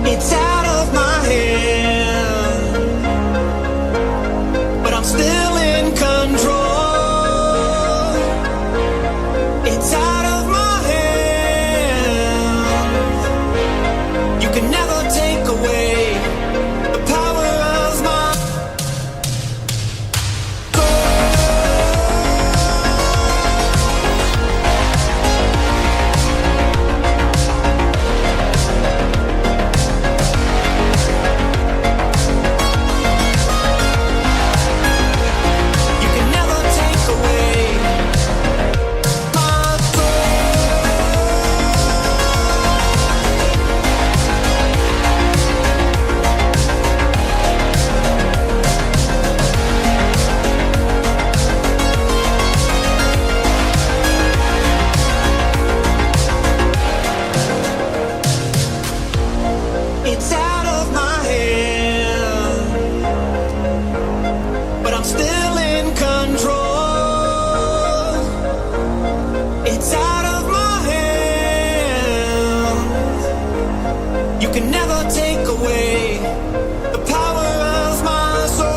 It's out of my hand, but I'm still in control. It's out of my hand. You can never take away the power of my You can never take away my It's out of my hand, but I'm still in control. It's out of my hand. You can never take away the power of my soul.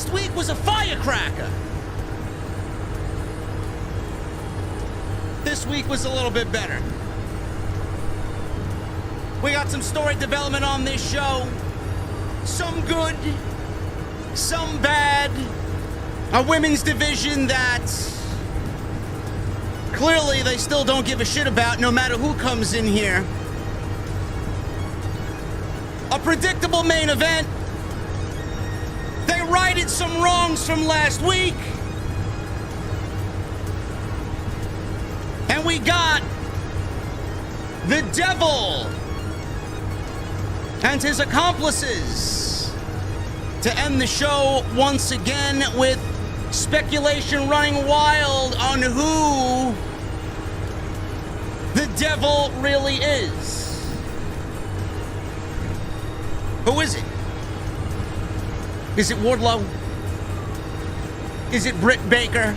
Last week was a firecracker. This week was a little bit better. We got some story development on this show. Some good, some bad. A women's division that clearly they still don't give a shit about no matter who comes in here. A predictable main event. They righted some wrongs from last week. And we got the Devil and his accomplices to end the show once again with speculation running wild on who the Devil really is. Who is it? Is it Wardlow? Is it Britt Baker?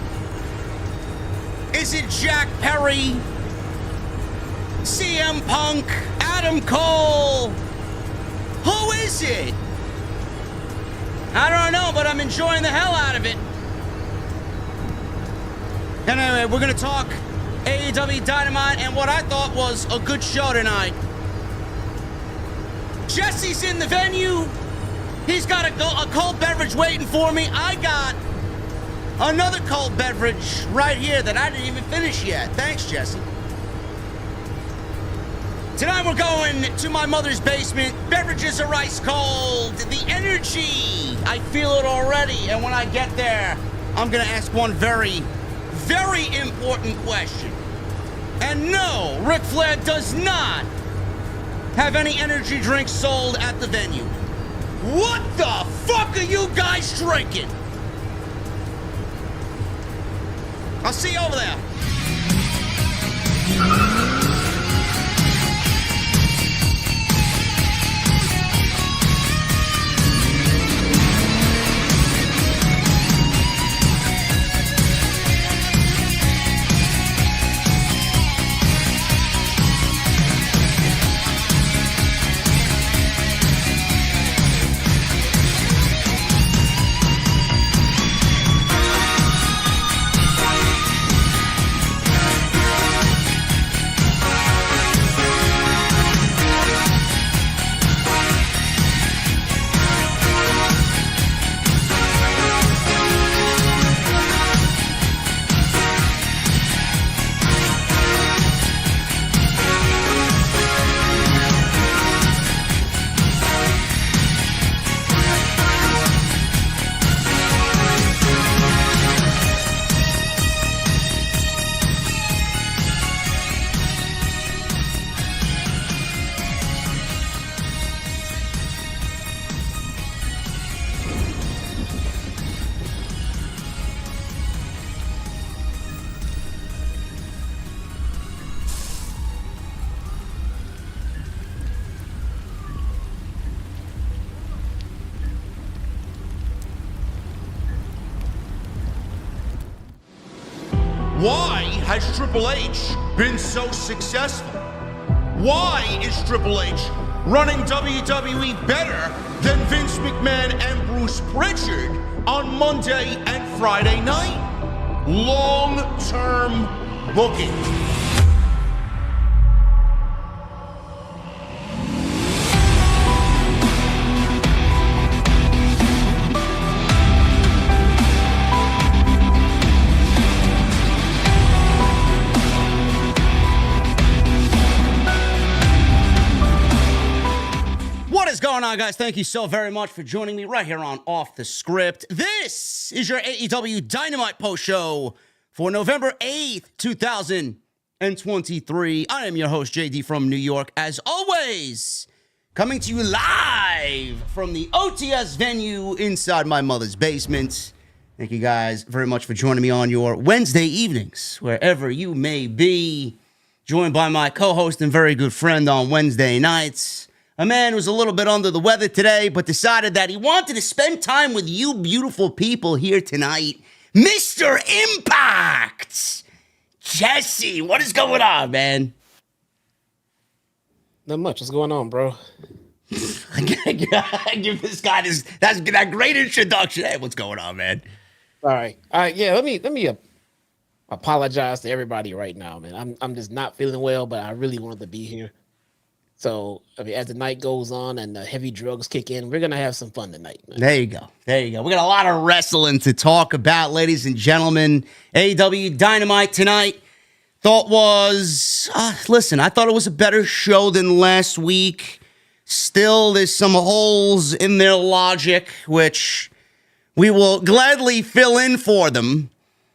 Is it Jack Perry? CM Punk? Adam Cole? Who is it? I don't know, but I'm enjoying the hell out of it. Anyway, we're going to talk AEW Dynamite and what I thought was a good show tonight. Jesse's in the venue. He's got a cold beverage waiting for me. I got another cold beverage right here that I didn't even finish yet. Thanks, Jesse. Tonight we're going to my mother's basement. Beverages are ice cold. The energy, I feel it already. And when I get there, I'm going to ask one very, very important question. And no, Ric Flair does not have any energy drinks sold at the venue. What the fuck are you guys drinking? I'll see you over there. Why has Triple H been so successful? Why is Triple H running WWE better than Vince McMahon and Bruce Pritchard on Monday and Friday night? Long-term booking. Going on, guys? Thank you so very much for joining me right here on Off the Script. This is your AEW Dynamite post show for November 8th, 2023. I am your host, JD from New York, as always, coming to you live from the OTS venue inside my mother's basement. Thank you guys very much for joining me on your Wednesday evenings, wherever you may be. Joined by my co-host and very good friend on Wednesday nights, a man who's a little bit under the weather today, but decided that he wanted to spend time with you beautiful people here tonight. Mr. Impact! Jesse, what is going on, man? Not much. What's going on, bro? I give this guy that great introduction. Hey, what's going on, man? All right. Yeah. Let me apologize to everybody right now, man. I'm just not feeling well, but I really wanted to be here. So, I mean, as the night goes on and the heavy drugs kick in, we're gonna have some fun tonight, man. There you go. We got a lot of wrestling to talk about, ladies and gentlemen. AEW Dynamite tonight. I thought it was a better show than last week. Still, there's some holes in their logic, which we will gladly fill in for them.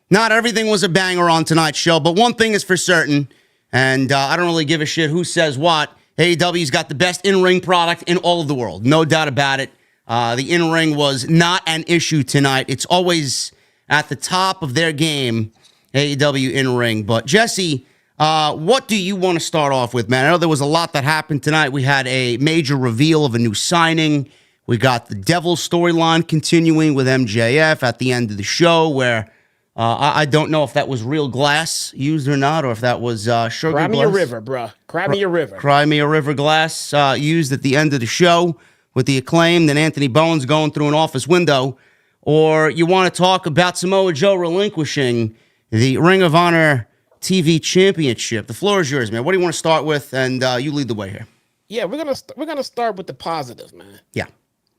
Not everything was a banger on tonight's show, but one thing is for certain, and I don't really give a shit who says what. AEW's got the best in-ring product in all of the world. No doubt about it. The in-ring was not an issue tonight. It's always at the top of their game, AEW in-ring. But, Jesse, what do you want to start off with, man? I know there was a lot that happened tonight. We had a major reveal of a new signing. We got the Devil storyline continuing with MJF at the end of the show where I don't know if that was real glass used or not, or if that was sugar Cry glass. me a river, bruh. Cry me a river. Cry me a river glass used at the end of the show with the Acclaimed and Anthony Bowens going through an office window. Or you want to talk about Samoa Joe relinquishing the Ring of Honor TV Championship. The floor is yours, man. What do you want to start with? And you lead the way here. Yeah, we're gonna start with the positive, man. Yeah.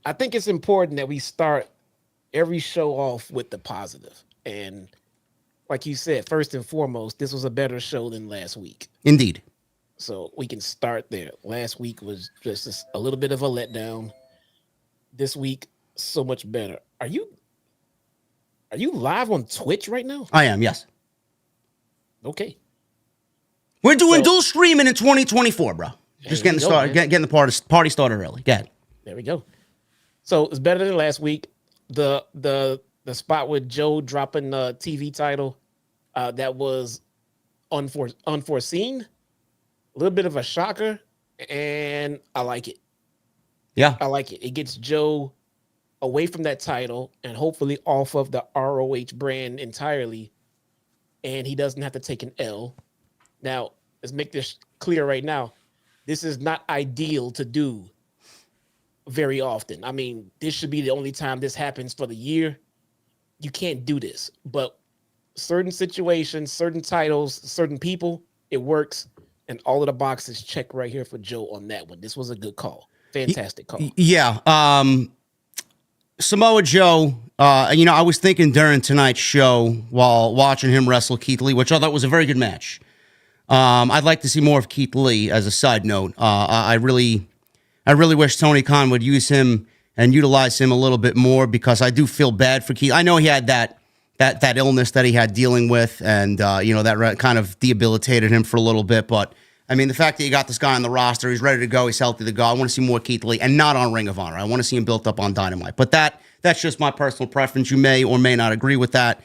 I think it's important that we start every show off with the positive. And like you said, first and foremost, this was a better show than last week. Indeed. So we can start there. Last week was just a little bit of a letdown. This week, so much better. Are you live on Twitch right now? I am, yes. Okay. We're doing dual streaming in 2024, bro. Just getting the party started early. Go ahead. There we go. So it's better than last week. The spot with Joe dropping the TV title, that was unforeseen, a little bit of a shocker, and I like it. Yeah. I like it. It gets Joe away from that title and hopefully off of the ROH brand entirely, and he doesn't have to take an L. Now, let's make this clear right now. This is not ideal to do very often. I mean, this should be the only time this happens for the year. You can't do this, but certain situations, certain titles, certain people, it works. And all of the boxes check right here for Joe on that one. This was a good call. Fantastic call. Yeah. Samoa Joe, I was thinking during tonight's show while watching him wrestle Keith Lee, which I thought was a very good match. I'd like to see more of Keith Lee as a side note. I really wish Tony Khan would use him and utilize him a little bit more because I do feel bad for Keith. I know he had that illness that he had dealing with, and that kind of debilitated him for a little bit. But I mean, the fact that you got this guy on the roster, he's ready to go, he's healthy to go. I want to see more Keith Lee, and not on Ring of Honor. I want to see him built up on Dynamite. But that's just my personal preference. You may or may not agree with that.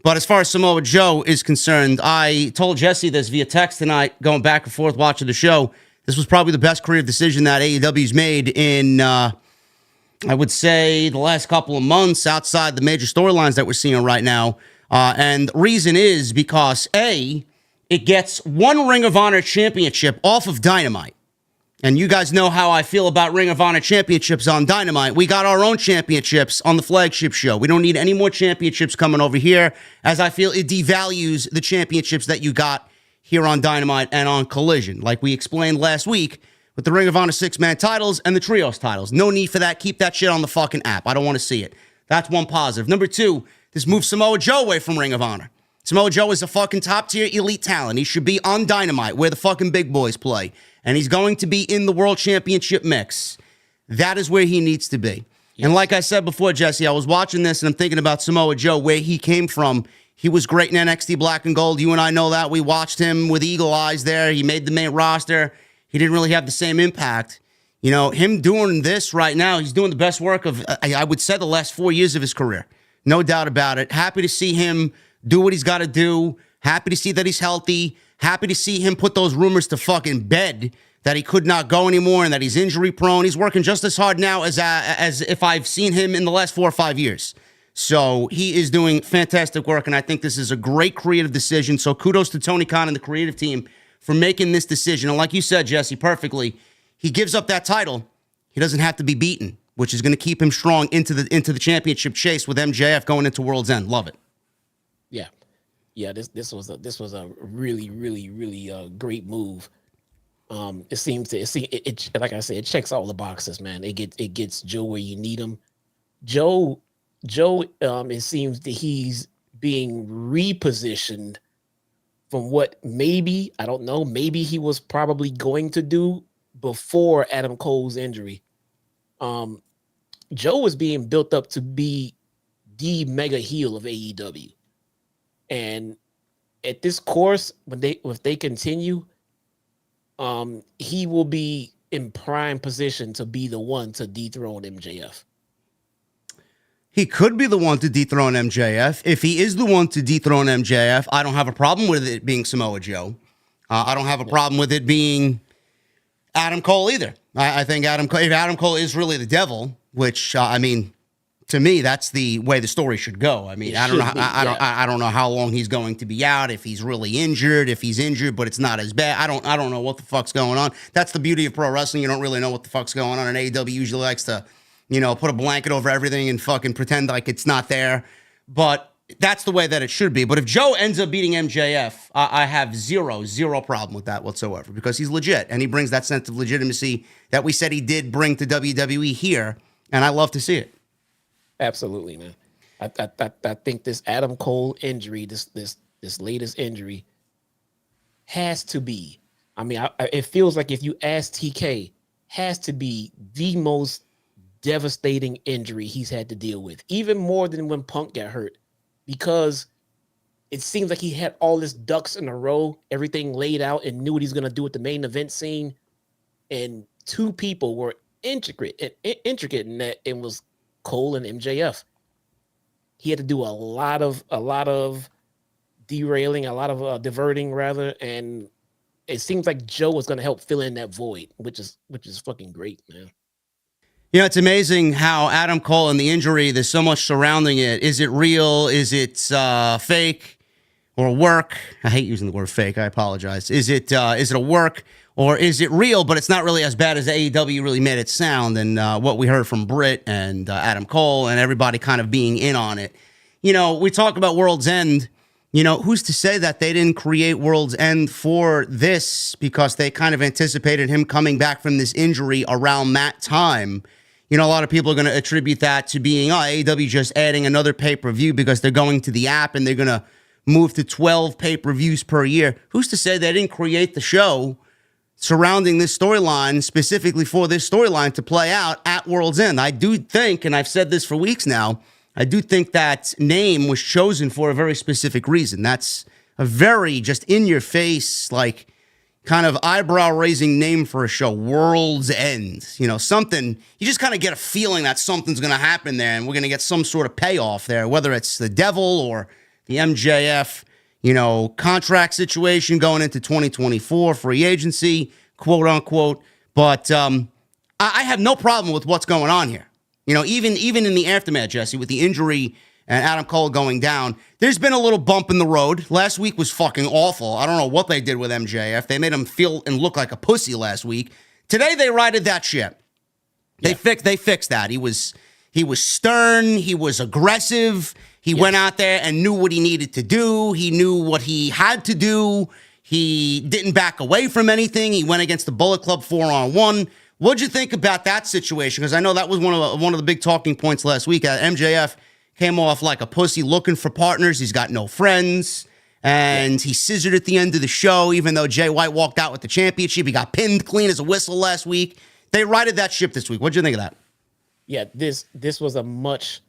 But as far as Samoa Joe is concerned, I told Jesse this via text tonight, going back and forth watching the show. This was probably the best creative decision that AEW's made in, I would say, the last couple of months outside the major storylines that we're seeing right now. And the reason is because, A, it gets one Ring of Honor championship off of Dynamite. And you guys know how I feel about Ring of Honor championships on Dynamite. We got our own championships on the flagship show. We don't need any more championships coming over here, as I feel it devalues the championships that you got here on Dynamite and on Collision. Like we explained last week with the Ring of Honor 6-man titles and the Trios titles. No need for that. Keep that shit on the fucking app. I don't want to see it. That's one positive. Number two, this moves Samoa Joe away from Ring of Honor. Samoa Joe is a fucking top-tier elite talent. He should be on Dynamite, where the fucking big boys play. And he's going to be in the World Championship mix. That is where he needs to be. Yes. And like I said before, Jesse, I was watching this and I'm thinking about Samoa Joe, where he came from. He was great in NXT Black and Gold. You and I know that. We watched him with eagle eyes there. He made the main roster. He didn't really have the same impact. You know, him doing this right now, he's doing the best work of, I would say, the last 4 years of his career. No doubt about it. Happy to see him do what he's got to do. Happy to see that he's healthy. Happy to see him put those rumors to fucking bed that he could not go anymore and that he's injury prone. He's working just as hard now as if I've seen him in the last 4 or 5 years. So he is doing fantastic work, and I think this is a great creative decision. So kudos to Tony Khan and the creative team for making this decision. And like you said, Jesse, perfectly, he gives up that title He doesn't have to be beaten, which is going to keep him strong into the championship chase with MJF going into World's End. Love it. Yeah. This was a really, really, really great move. It like I said, it checks all the boxes, man. It gets Joe where you need him. Joe, it seems that he's being repositioned from what maybe, I don't know, maybe he was probably going to do before Adam Cole's injury. Joe was being built up to be the mega heel of AEW. And at this course, if they continue, he will be in prime position to be the one to dethrone MJF. He could be the one to dethrone MJF. If he is the one to dethrone MJF, I don't have a problem with it being Samoa Joe. I don't have a problem with it being Adam Cole either. I think if Adam Cole is really the devil, which to me, that's the way the story should go. I mean, I don't know how long he's going to be out. If he's really injured, if he's injured, but it's not as bad. I don't know what the fuck's going on. That's the beauty of pro wrestling. You don't really know what the fuck's going on. And AEW usually likes to, put a blanket over everything and fucking pretend like it's not there. But that's the way that it should be. But if Joe ends up beating MJF, I have zero problem with that whatsoever, because he's legit and he brings that sense of legitimacy that we said he did bring to WWE here, and I love to see it. Absolutely, man. I think this Adam Cole injury, this latest injury, has to be. It feels like if you ask TK, has to be the most devastating injury he's had to deal with, even more than when Punk got hurt, because it seems like he had all his ducks in a row, everything laid out, and knew what he's going to do with the main event scene. And two people were intricate in that. It was Cole and MJF. He had to do a lot of derailing, a lot of diverting rather, and it seems like Joe was going to help fill in that void, which is fucking great, man. It's amazing how Adam Cole and the injury, there's so much surrounding it. Is it real? Is it fake or work? I hate using the word fake. I apologize. Is it a work, or is it real, but it's not really as bad as AEW really made it sound? And what we heard from Britt and Adam Cole and everybody kind of being in on it. We talk about World's End. Who's to say that they didn't create World's End for this because they kind of anticipated him coming back from this injury around that time? A lot of people are going to attribute that to being, AEW just adding another pay-per-view because they're going to the app and they're going to move to 12 pay-per-views per year. Who's to say they didn't create the show surrounding this storyline, specifically for this storyline to play out at World's End? I do think, and I've said this for weeks now, I do think that name was chosen for a very specific reason. That's a very just in-your-face, like, kind of eyebrow-raising name for a show, World's End. Something, you just kind of get a feeling that something's going to happen there, and we're going to get some sort of payoff there, whether it's the devil or the MJF, contract situation going into 2024, free agency, quote unquote. But I have no problem with what's going on here. Even in the aftermath, Jesse, with the injury and Adam Cole going down, there's been a little bump in the road. Last week was fucking awful. I don't know what they did with MJF. They made him feel and look like a pussy last week. Today they righted that ship. They fixed that. He was stern. He was aggressive. He went out there and knew what he needed to do. He knew what he had to do. He didn't back away from anything. He went against the Bullet Club 4-on-1. What'd you think about that situation? Because I know that was one of the big talking points last week. MJF came off like a pussy looking for partners. He's got no friends. And he scissored at the end of the show, even though Jay White walked out with the championship. He got pinned clean as a whistle last week. They righted that ship this week. What'd you think of that? Yeah, this was a much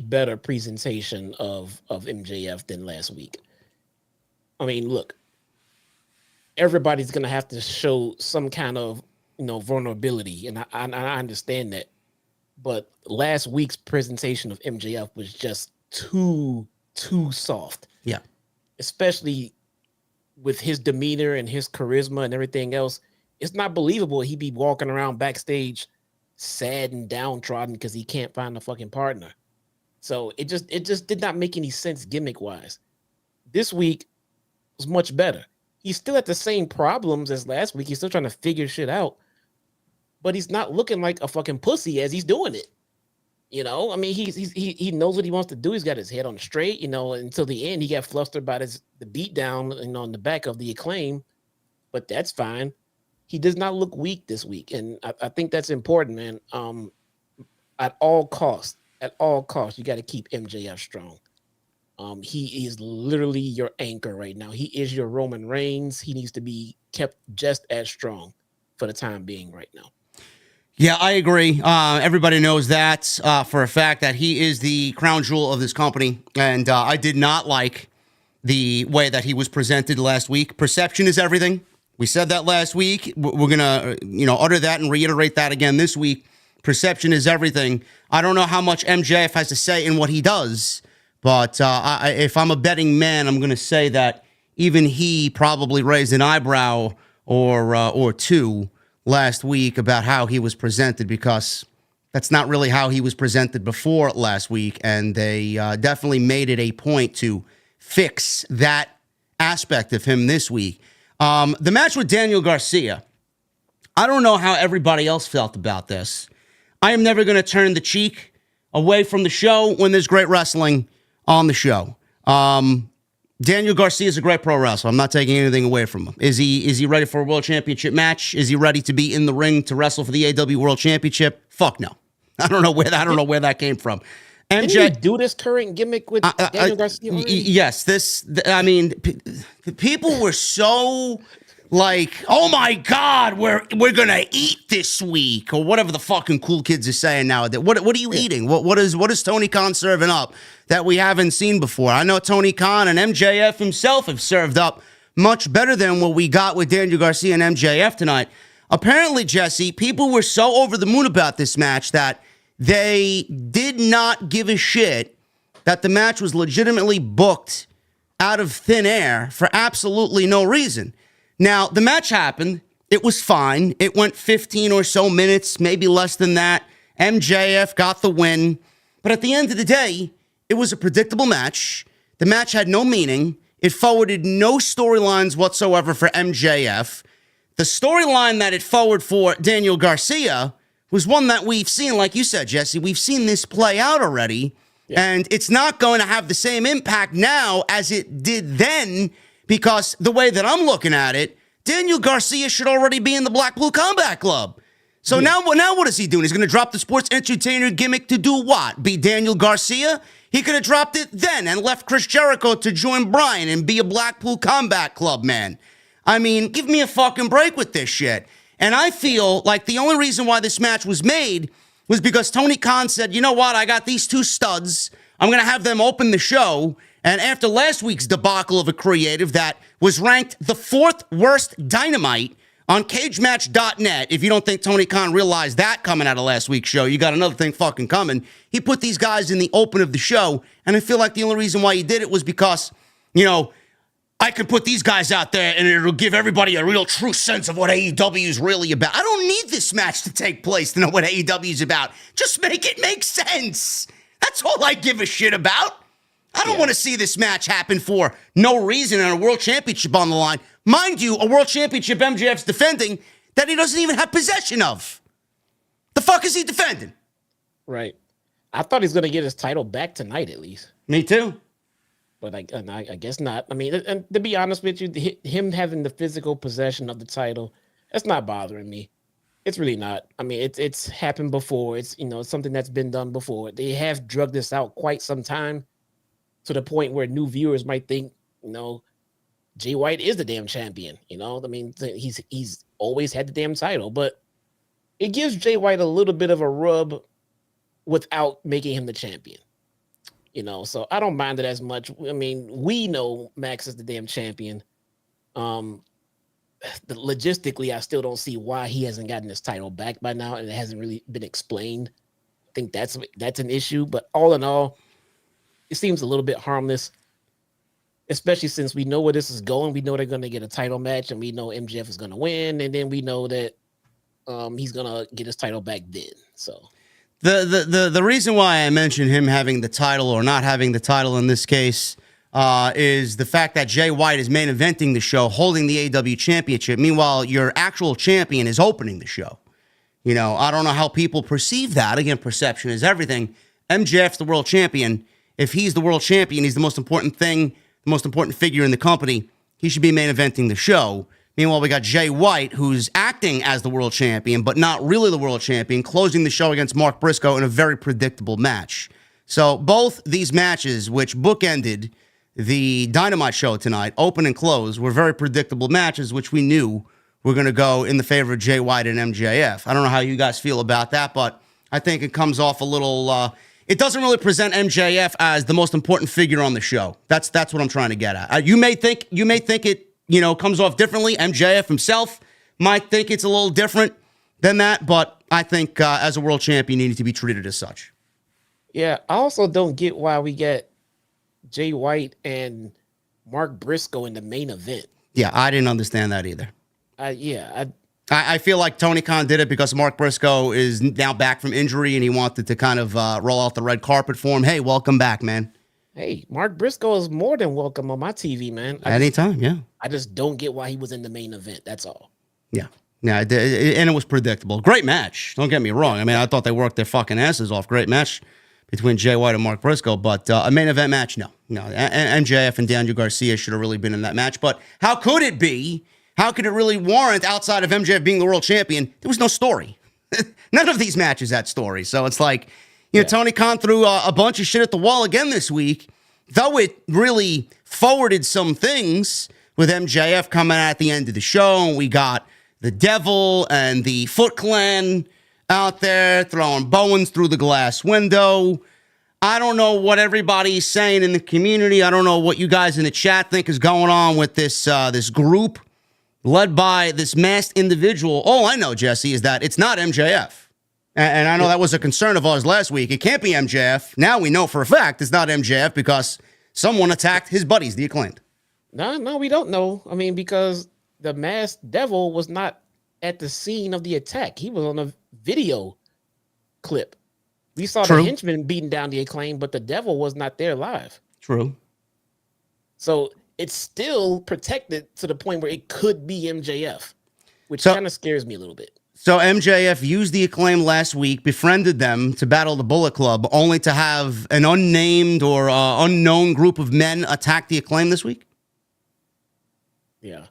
better presentation of MJF than last week. Look, everybody's going to have to show some kind of, vulnerability. And I understand that. But last week's presentation of MJF was just too soft. Yeah. Especially with his demeanor and his charisma and everything else. It's not believable he'd be walking around backstage sad and downtrodden because he can't find a fucking partner. So it just did not make any sense gimmick-wise. This week was much better. He's still at the same problems as last week. He's still trying to figure shit out. but he's not looking like a fucking pussy as he's doing it. You know, I mean, he knows what he wants to do. He's got his head on straight. You know, until the end, he got flustered by the beat down, on the back of the Acclaim, but that's fine. He does not look weak this week, and I think that's important, man. At all costs, you got to keep MJF strong. He is literally your anchor right now. He is your Roman Reigns. He needs to be kept just as strong for the time being right now. Yeah, I agree. Everybody knows that for a fact that he is the crown jewel of this company. And I did not like the way that he was presented last week. Perception is everything. We said that last week. We're going to, utter that and reiterate that again this week. Perception is everything. I don't know how much MJF has to say in what he does, but if I'm a betting man, I'm going to say that even he probably raised an eyebrow or two last week about how he was presented, because that's not really how he was presented before last week, and they definitely made it a point to fix that aspect of him this week. The match with Daniel Garcia, I don't know how everybody else felt about this. I am never going to turn the cheek away from the show when there's great wrestling on the show. Daniel Garcia is a great pro wrestler. I'm not taking anything away from him. Is he ready for a world championship match? Is he ready to be in the ring to wrestle for the AEW World Championship? Fuck no. I don't know where that came from. MJ, didn't he do this current gimmick with Daniel Garcia already? Yes, people were so like, oh my God, we're gonna eat this week, or whatever the fucking cool kids are saying nowadays. What are you eating? What is Tony Khan serving up that we haven't seen before? I know Tony Khan and MJF himself have served up much better than what we got with Daniel Garcia and MJF tonight. Apparently, Jesse, people were so over the moon about this match that they did not give a shit that the match was legitimately booked out of thin air for absolutely no reason. Now, the match happened. It was fine. It went 15 or so minutes, maybe less than that. MJF got the win. But at the end of the day, it was a predictable match. The match had no meaning. It forwarded no storylines whatsoever for MJF. The storyline that it forwarded for Daniel Garcia was one that we've seen, like you said, Jesse. We've seen this play out already. Yeah. And it's not going to have the same impact now as it did then, because the way that I'm looking at it, Daniel Garcia should already be in the Blackpool Combat Club. So now what is he doing? He's going to drop the sports entertainer gimmick to do what? Be Daniel Garcia? He could have dropped it then and left Chris Jericho to join Bryan and be a Blackpool Combat Club man. I mean, give me a fucking break with this shit. And I feel like the only reason why this match was made was because Tony Khan said, you know what? I got these two studs. I'm going to have them open the show. And after last week's debacle of a creative that was ranked the 4th worst Dynamite on cagematch.net, if you don't think Tony Khan realized that coming out of last week's show, you got another thing fucking coming. He put these guys in the open of the show, and I feel like the only reason why he did it was because, I can put these guys out there and it'll give everybody a real true sense of what AEW is really about. I don't need this match to take place to know what AEW is about. Just make it make sense. That's all I give a shit about. I don't want to see this match happen for no reason and a world championship on the line. Mind you, a world championship MJF's defending that he doesn't even have possession of. The fuck is he defending? Right. I thought he's going to get his title back tonight at least. Me too. But I guess not. I mean, and to be honest with you, him having the physical possession of the title, that's not bothering me. It's really not. I mean, it's happened before. It's, it's something that's been done before. They have drugged this out quite some time to the point where new viewers might think, Jay White is the damn champion. I mean, he's always had the damn title, but it gives Jay White a little bit of a rub without making him the champion. So I don't mind it as much. I mean, we know Max is the damn champion. Logistically, I still don't see why he hasn't gotten his title back by now, and it hasn't really been explained. I think that's an issue. But all in all, it seems a little bit harmless, especially since we know where this is going. We know they're going to get a title match, and we know MJF is going to win, and then we know that he's going to get his title back then. So. The reason why I mentioned him having the title or not having the title in this case is the fact that Jay White is main eventing the show, holding the AEW championship. Meanwhile, your actual champion is opening the show. You know, I don't know how people perceive that. Again, perception is everything. MJF's the world champion. If he's the world champion, he's the most important thing, the most important figure in the company. He should be main eventing the show. Meanwhile, we got Jay White, who's acting as the world champion, but not really the world champion, closing the show against Mark Briscoe in a very predictable match. So both these matches, which bookended the Dynamite show tonight, open and close, were very predictable matches, which we knew were going to go in the favor of Jay White and MJF. I don't know how you guys feel about that, but I think it comes off a little... it doesn't really present MJF as the most important figure on the show. That's what I'm trying to get at. You may think it, comes off differently. MJF himself might think it's a little different than that, but I think as a world champion, you need to be treated as such. Yeah, I also don't get why we get Jay White and Mark Briscoe in the main event. Yeah, I didn't understand that either. I feel like Tony Khan did it because Mark Briscoe is now back from injury and he wanted to kind of roll out the red carpet for him. Hey, welcome back, man. Hey, Mark Briscoe is more than welcome on my TV, man. Anytime, yeah. I just don't get why he was in the main event. That's all. Yeah. Yeah, and it was predictable. Great match. Don't get me wrong. I mean, I thought they worked their fucking asses off. Great match between Jay White and Mark Briscoe, but a main event match, no. MJF and Daniel Garcia should have really been in that match, but how could it be? How could it really warrant, outside of MJF being the world champion? There was no story. None of these matches had story, so it's like, Tony Khan threw a bunch of shit at the wall again this week, though it really forwarded some things with MJF coming out at the end of the show, and we got the Devil and the Foot Clan out there throwing Bowens through the glass window. I don't know what everybody's saying in the community. I don't know what you guys in the chat think is going on with this this group led by this masked individual. All I know, Jesse, is that it's not MJF. And I know that was a concern of ours last week. It can't be MJF. Now we know for a fact it's not MJF because someone attacked his buddies, the Acclaimed. No, we don't know. I mean, because the masked devil was not at the scene of the attack. He was on a video clip. We saw the henchman beating down the Acclaimed, but the devil was not there live. True. So it's still protected to the point where it could be MJF, which kind of scares me a little bit. So MJF used the Acclaim last week, befriended them to battle the Bullet Club, only to have an unnamed or unknown group of men attack the Acclaim this week? Yeah.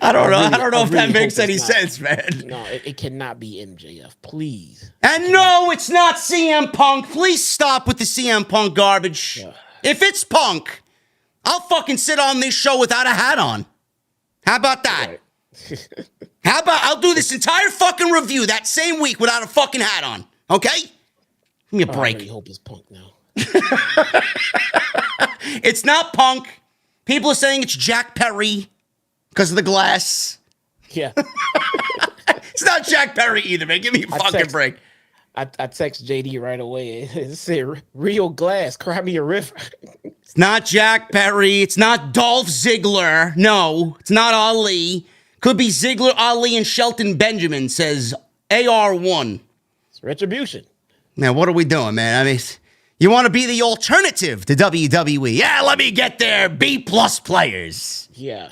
I don't know if that makes any sense, man. No, it cannot be MJF, please. And no, it's not CM Punk. Please stop with the CM Punk garbage. Yeah. If it's Punk, I'll fucking sit on this show without a hat on. How about that? Right. How about I'll do this entire fucking review that same week without a fucking hat on? Okay? Give me a break. I really hope it's Punk now. It's not Punk. People are saying it's Jack Perry because of the glass. Yeah. It's not Jack Perry either, man. Give me a fucking break. I text JD right away. It said, real glass, cry me a river. It's not Jack Perry. It's not Dolph Ziggler. No, it's not Ali. Could be Ziggler, Ali, and Shelton Benjamin, says AR1. It's retribution. Now, what are we doing, man? I mean, you want to be the alternative to WWE. Yeah, let me get there. B-plus players. Yeah.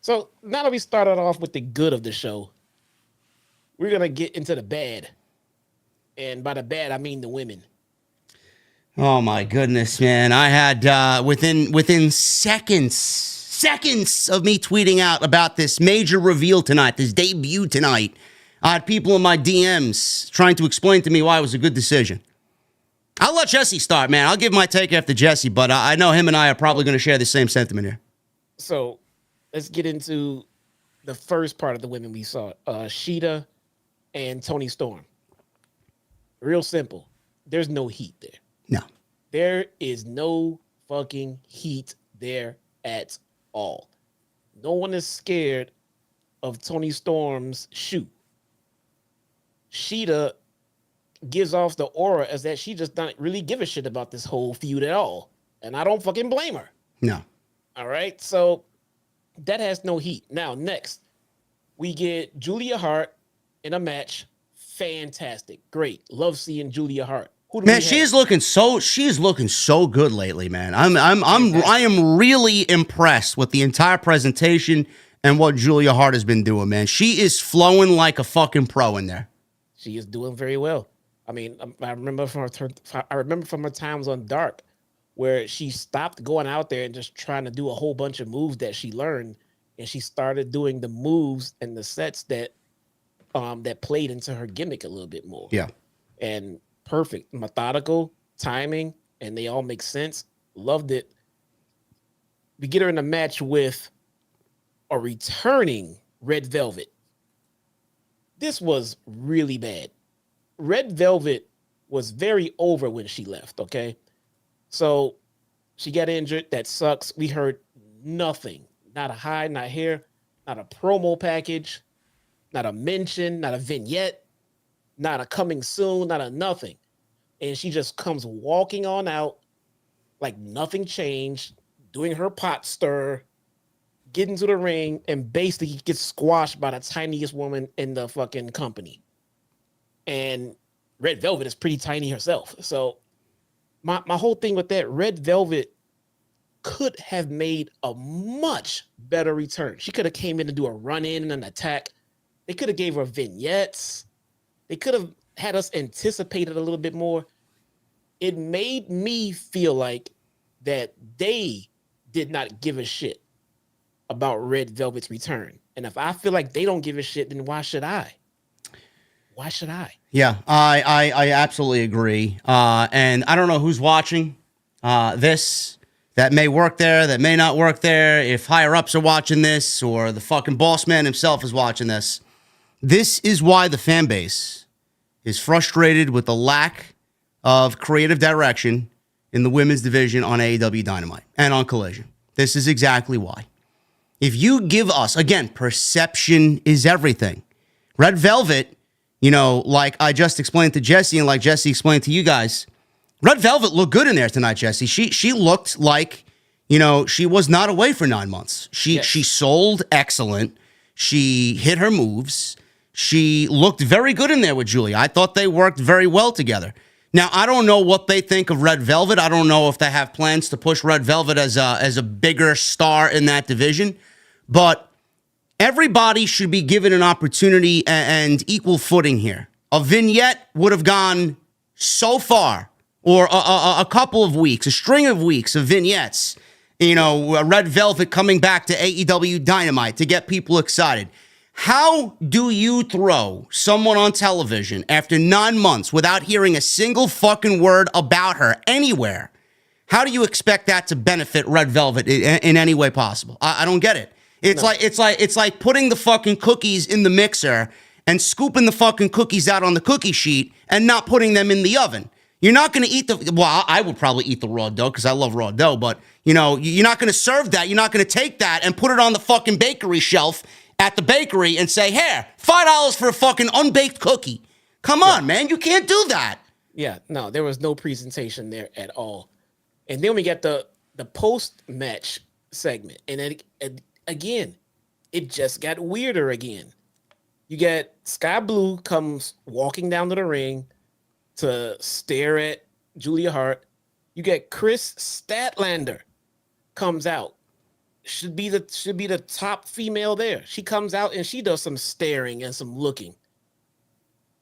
So now that we started off with the good of the show, we're going to get into the bad. And by the bad, I mean the women. Oh, my goodness, man. I had, within seconds of me tweeting out about this major reveal tonight, this debut tonight, I had people in my DMs trying to explain to me why it was a good decision. I'll let Jesse start, man. I'll give my take after Jesse, but I know him and I are probably going to share the same sentiment here. So let's get into the first part of the women we saw. Shida and Toni Storm. Real simple. There's no heat there. No. There is no fucking heat there at all. No one is scared of Toni Storm's shoe. Shida gives off the aura as that she just doesn't really give a shit about this whole feud at all. And I don't fucking blame her. No. All right. So that has no heat. Now, next, we get Julia Hart in a match. Fantastic. Great. Love seeing Julia Hart. Man, she's looking so good lately, man. I am really impressed with the entire presentation and what Julia Hart has been doing, man. She is flowing like a fucking pro in there. She is doing very well. I mean, I remember from her times on Dark, where she stopped going out there and just trying to do a whole bunch of moves that she learned, and she started doing the moves and the sets that played into her gimmick a little bit more. Yeah. And perfect, methodical, timing, and they all make sense. Loved it. We get her in a match with a returning Red Velvet. This was really bad. Red Velvet was very over when she left, okay? So she got injured. That sucks. We heard nothing. Not a hide, not here, not a promo package, not a mention, not a vignette, not a coming soon, not a nothing. And she just comes walking on out like nothing changed, doing her pot stir, getting to the ring, and basically gets squashed by the tiniest woman in the fucking company. And Red Velvet is pretty tiny herself. So my whole thing with that, Red Velvet could have made a much better return. She could have came in to do a run-in and an attack. They could have gave her vignettes. They could have had us anticipate it a little bit more. It made me feel like that they did not give a shit about Red Velvet's return. And if I feel like they don't give a shit, then why should I? Why should I? Yeah, I absolutely agree. And I don't know who's watching this. That may work there, that may not work there. If higher-ups are watching this or the fucking boss man himself is watching this. This is why the fan base is frustrated with the lack of creative direction in the women's division on AEW Dynamite and on Collision. This is exactly why. If you give us, again, perception is everything. Red Velvet, you know, like I just explained to Jesse and like Jesse explained to you guys, Red Velvet looked good in there tonight, Jesse. She looked like, you know, she was not away for 9 months. She sold excellent. She hit her moves. She looked very good in there with Julia. I thought they worked very well together. Now, I don't know what they think of Red Velvet. I don't know if they have plans to push Red Velvet as a bigger star in that division. But everybody should be given an opportunity and equal footing here. A vignette would have gone so far, or a couple of weeks, a string of weeks of vignettes. You know, Red Velvet coming back to AEW Dynamite to get people excited. How do you throw someone on television after 9 months without hearing a single fucking word about her anywhere? How do you expect that to benefit Red Velvet in any way possible? I don't get it. It's like putting the fucking cookies in the mixer and scooping the fucking cookies out on the cookie sheet and not putting them in the oven. You're not going to eat I would probably eat the raw dough because I love raw dough, but, you know, you're not going to serve that. You're not going to take that and put it on the fucking bakery shelf at the bakery and say, here, $5 for a fucking unbaked cookie. Come on, man. You can't do that. Yeah, no, there was no presentation there at all. And then we got the post-match segment. And then, again, it just got weirder again. You got Sky Blue comes walking down to the ring to stare at Julia Hart. You get Chris Statlander comes out. Should be the top female there. She comes out and she does some staring and some looking.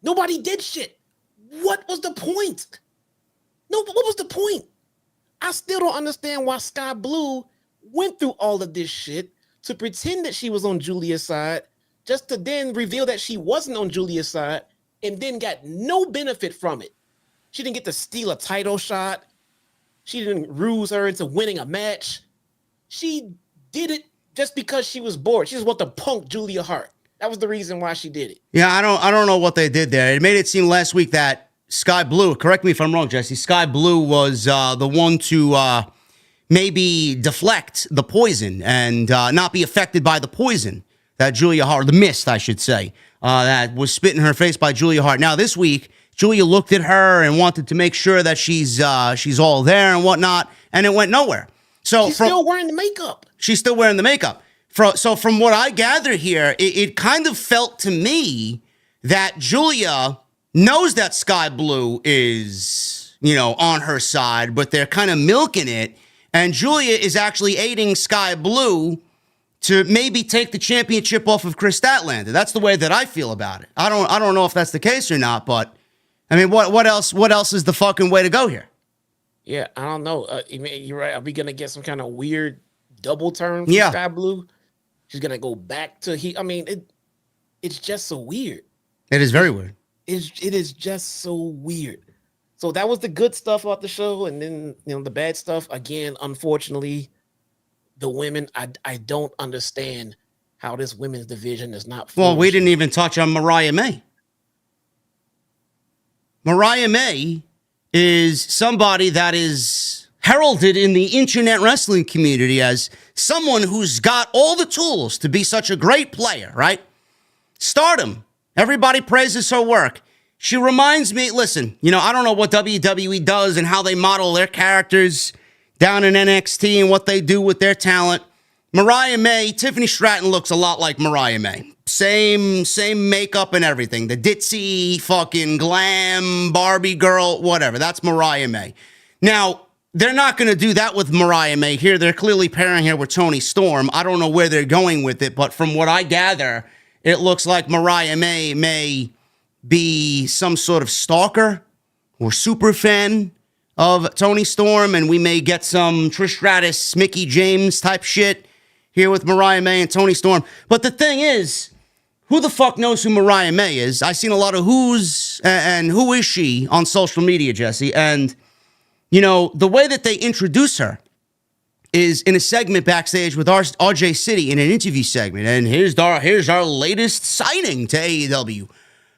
Nobody did shit. What was the point? No, what was the point? I still don't understand why Sky Blue went through all of this shit to pretend that she was on Julia's side, just to then reveal that she wasn't on Julia's side, and then got no benefit from it. She didn't get to steal a title shot. She didn't ruse her into winning a match. She did it just because she was bored. She just wanted to punk Julia Hart. That was the reason why she did it. Yeah, I don't know what they did there. It made it seem last week that Sky Blue, correct me if I'm wrong, Jesse, Sky Blue was the one to maybe deflect the poison and not be affected by the poison that Julia Hart, the mist, I should say, that was spit in her face by Julia Hart. Now, this week, Julia looked at her and wanted to make sure that she's all there and whatnot, and it went nowhere. So she's still wearing the makeup. She's still wearing the makeup. So from what I gather here, it kind of felt to me that Julia knows that Sky Blue is, you know, on her side, but they're kind of milking it. And Julia is actually aiding Sky Blue to maybe take the championship off of Chris Statlander. That's the way that I feel about it. I don't know if that's the case or not, but I mean, what else is the fucking way to go here? Yeah, I don't know. You're right. Are we gonna get some kind of weird double turn from Sky Blue? She's gonna go back to it's just so weird. It is very weird. It is just so weird. So that was the good stuff about the show, and then the bad stuff. Again, unfortunately, the women. I don't understand how this women's division is not. Well, we didn't even touch on Mariah May. Mariah May is somebody that is heralded in the internet wrestling community as someone who's got all the tools to be such a great player, right? Stardom. Everybody praises her work. She reminds me, listen, I don't know what WWE does and how they model their characters down in NXT and what they do with their talent. Mariah May, Tiffany Stratton looks a lot like Mariah May. Same makeup and everything. The ditzy fucking glam Barbie girl, whatever. That's Mariah May. Now, they're not going to do that with Mariah May here. They're clearly pairing her with Toni Storm. I don't know where they're going with it, but from what I gather, it looks like Mariah may be some sort of stalker or super fan of Toni Storm, and we may get some Trish Stratus, Mickie James type shit here with Mariah May and Toni Storm. But the thing is, who the fuck knows who Mariah May is? I've seen a lot of who's and who is she on social media, Jesse. And, the way that they introduce her is in a segment backstage with RJ City in an interview segment. And here's our latest signing to AEW,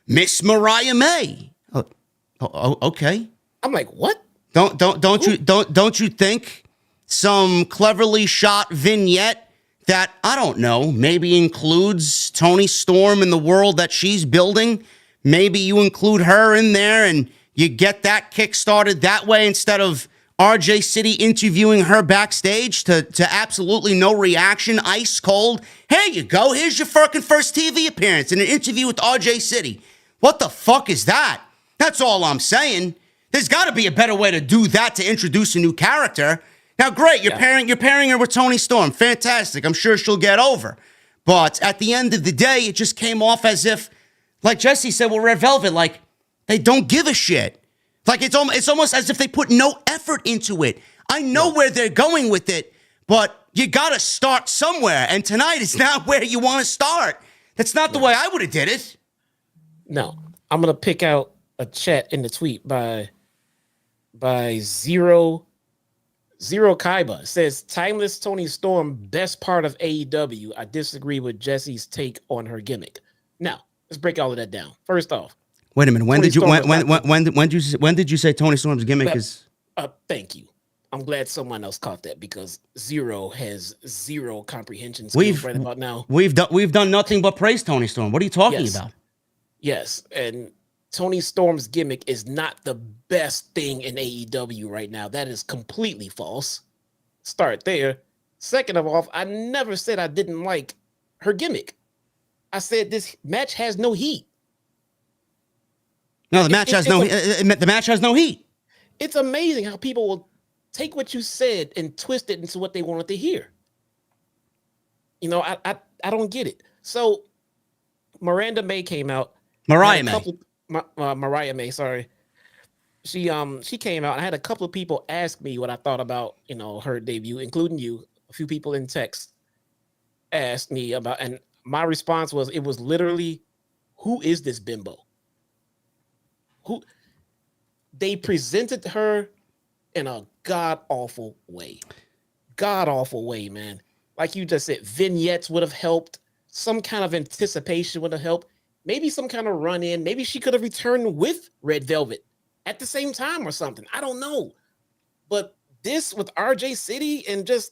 Miss Mariah May. Oh, okay. I'm like, what? Don't you think some cleverly shot vignette that, I don't know, maybe includes Toni Storm in the world that she's building? Maybe you include her in there and you get that kick-started that way instead of RJ City interviewing her backstage to absolutely no reaction, ice cold. Here you go. Here's your fucking first TV appearance in an interview with RJ City. What the fuck is that? That's all I'm saying. There's got to be a better way to do that to introduce a new character. Now, great, you're pairing her with Toni Storm. Fantastic. I'm sure she'll get over. But at the end of the day, it just came off as if, like Jesse said with Red Velvet, like they don't give a shit. Like it's almost as if they put no effort into it. I know where they're going with it, but you got to start somewhere. And tonight is not where you want to start. That's not the way I would have did it. No, I'm going to pick out a chat in the tweet by Zero Kaiba. It says, timeless Toni Storm, best part of AEW. I disagree with Jesse's take on her gimmick. Now, let's break all of that down. First off, wait a minute. When did you say Toni Storm's gimmick is? Thank you. I'm glad someone else caught that because Zero has zero comprehension skills right about now. We've done nothing but praise Toni Storm. What are you talking about? Yes, and Toni Storm's gimmick is not the best thing in AEW right now. That is completely false. Start there. Second of all, I never said I didn't like her gimmick. I said this match has no heat. No, the match has no heat. It's amazing how people will take what you said and twist it into what they wanted to hear. I don't get it. So Mariah May came out. Mariah May, sorry. She came out and I had a couple of people ask me what I thought about, her debut, including you. A few people in text asked me about, and my response was, it was literally, who is this bimbo? Who they presented her in a god-awful way. God-awful way, man. Like you just said, vignettes would have helped. Some kind of anticipation would have helped. Maybe some kind of run-in. Maybe she could have returned with Red Velvet at the same time or something. I don't know. But this with RJ City and just,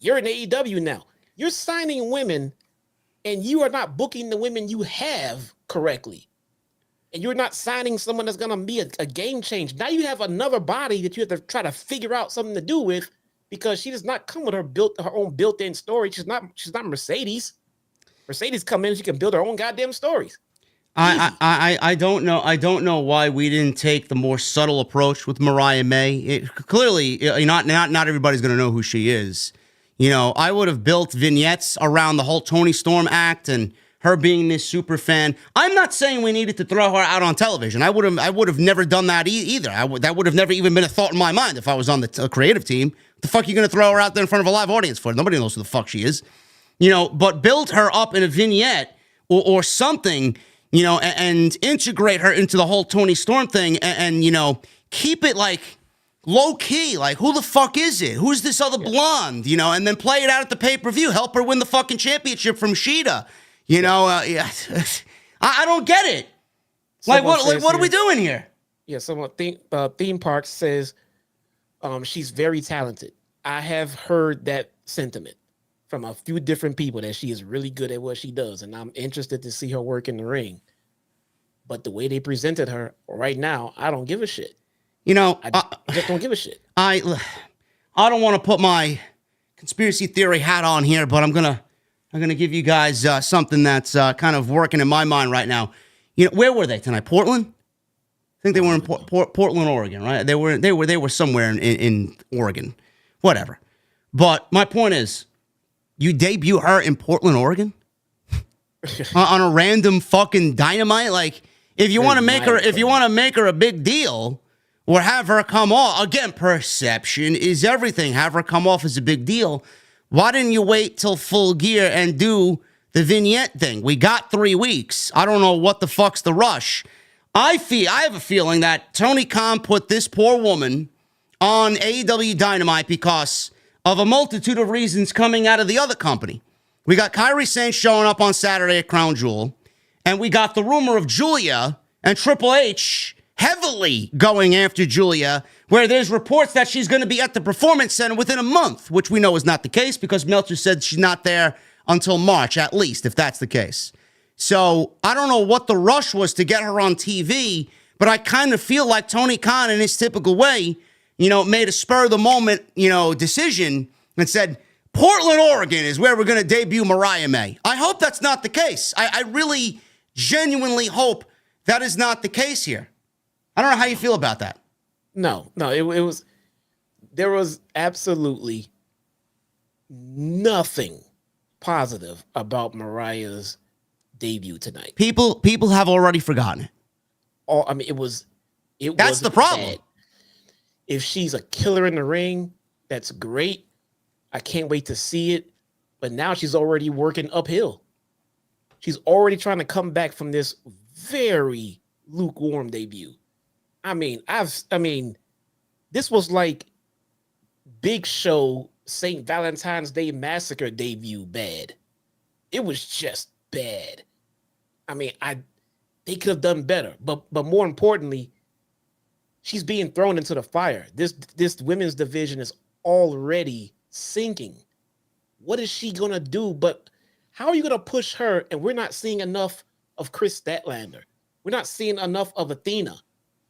you're in AEW now. You're signing women and you are not booking the women you have correctly. And you're not signing someone that's going to be a game change. Now you have another body that you have to try to figure out something to do with because she does not come with her own built-in story. She's not Mercedes. Mercedes come in, she can build her own goddamn stories. I don't know. I don't know why we didn't take the more subtle approach with Mariah May. Clearly, not everybody's going to know who she is. You know, I would have built vignettes around the whole Toni Storm act and her being this super fan. I'm not saying we needed to throw her out on television. I would have never done that either. That would have never even been a thought in my mind if I was on the creative team. What the fuck are you going to throw her out there in front of a live audience for? Nobody knows who the fuck she is. You know, but build her up in a vignette or something, you know, and integrate her into the whole Toni Storm thing and you know, keep it like low key. Like, who the fuck is it? Who's this other blonde? You know, and then play it out at the pay-per-view. Help her win the fucking championship from Shida. You know, yeah. I don't get it. Like, what are we doing here? Yeah, someone Theme Park says she's very talented. I have heard that sentiment from a few different people that she is really good at what she does, and I'm interested to see her work in the ring. But the way they presented her right now, I don't give a shit. You know, I just don't give a shit. I don't want to put my conspiracy theory hat on here, but I'm gonna give you guys something that's kind of working in my mind right now. You know, where were they tonight? Portland? I think they were in Portland, Oregon, right? They were somewhere in Oregon, whatever. But my point is, you debut her in Portland, Oregon, on a random fucking Dynamite. Like, if you want to make her a big deal, or have her come off again. Perception is everything. Have her come off as a big deal. Why didn't you wait till Full Gear and do the vignette thing? We got 3 weeks. I don't know what the fuck's the rush. I have a feeling that Tony Khan put this poor woman on AEW Dynamite because of a multitude of reasons coming out of the other company. We got Kairi Sane showing up on Saturday at Crown Jewel, and we got the rumor of Julia and Triple H heavily going after Julia, where there's reports that she's going to be at the Performance Center within a month, which we know is not the case because Meltzer said she's not there until March, at least, if that's the case. So I don't know what the rush was to get her on TV, but I kind of feel like Tony Khan, in his typical way, you know, made a spur-of-the-moment, you know, decision and said, Portland, Oregon is where we're going to debut Mariah May. I hope that's not the case. I really genuinely hope that is not the case here. I don't know how you feel about that. No, there was absolutely nothing positive about Mariah's debut tonight. People have already forgotten it. Oh, I mean, that's the problem. Bad. If she's a killer in the ring, that's great. I can't wait to see it. But now she's already working uphill. She's already trying to come back from this very lukewarm debut. I mean, this was like Big Show St. Valentine's Day Massacre debut bad. It was just bad. I mean, they could have done better, but more importantly, she's being thrown into the fire. This women's division is already sinking. What is she gonna do? But how are you gonna push her? And we're not seeing enough of Chris Statlander. We're not seeing enough of Athena.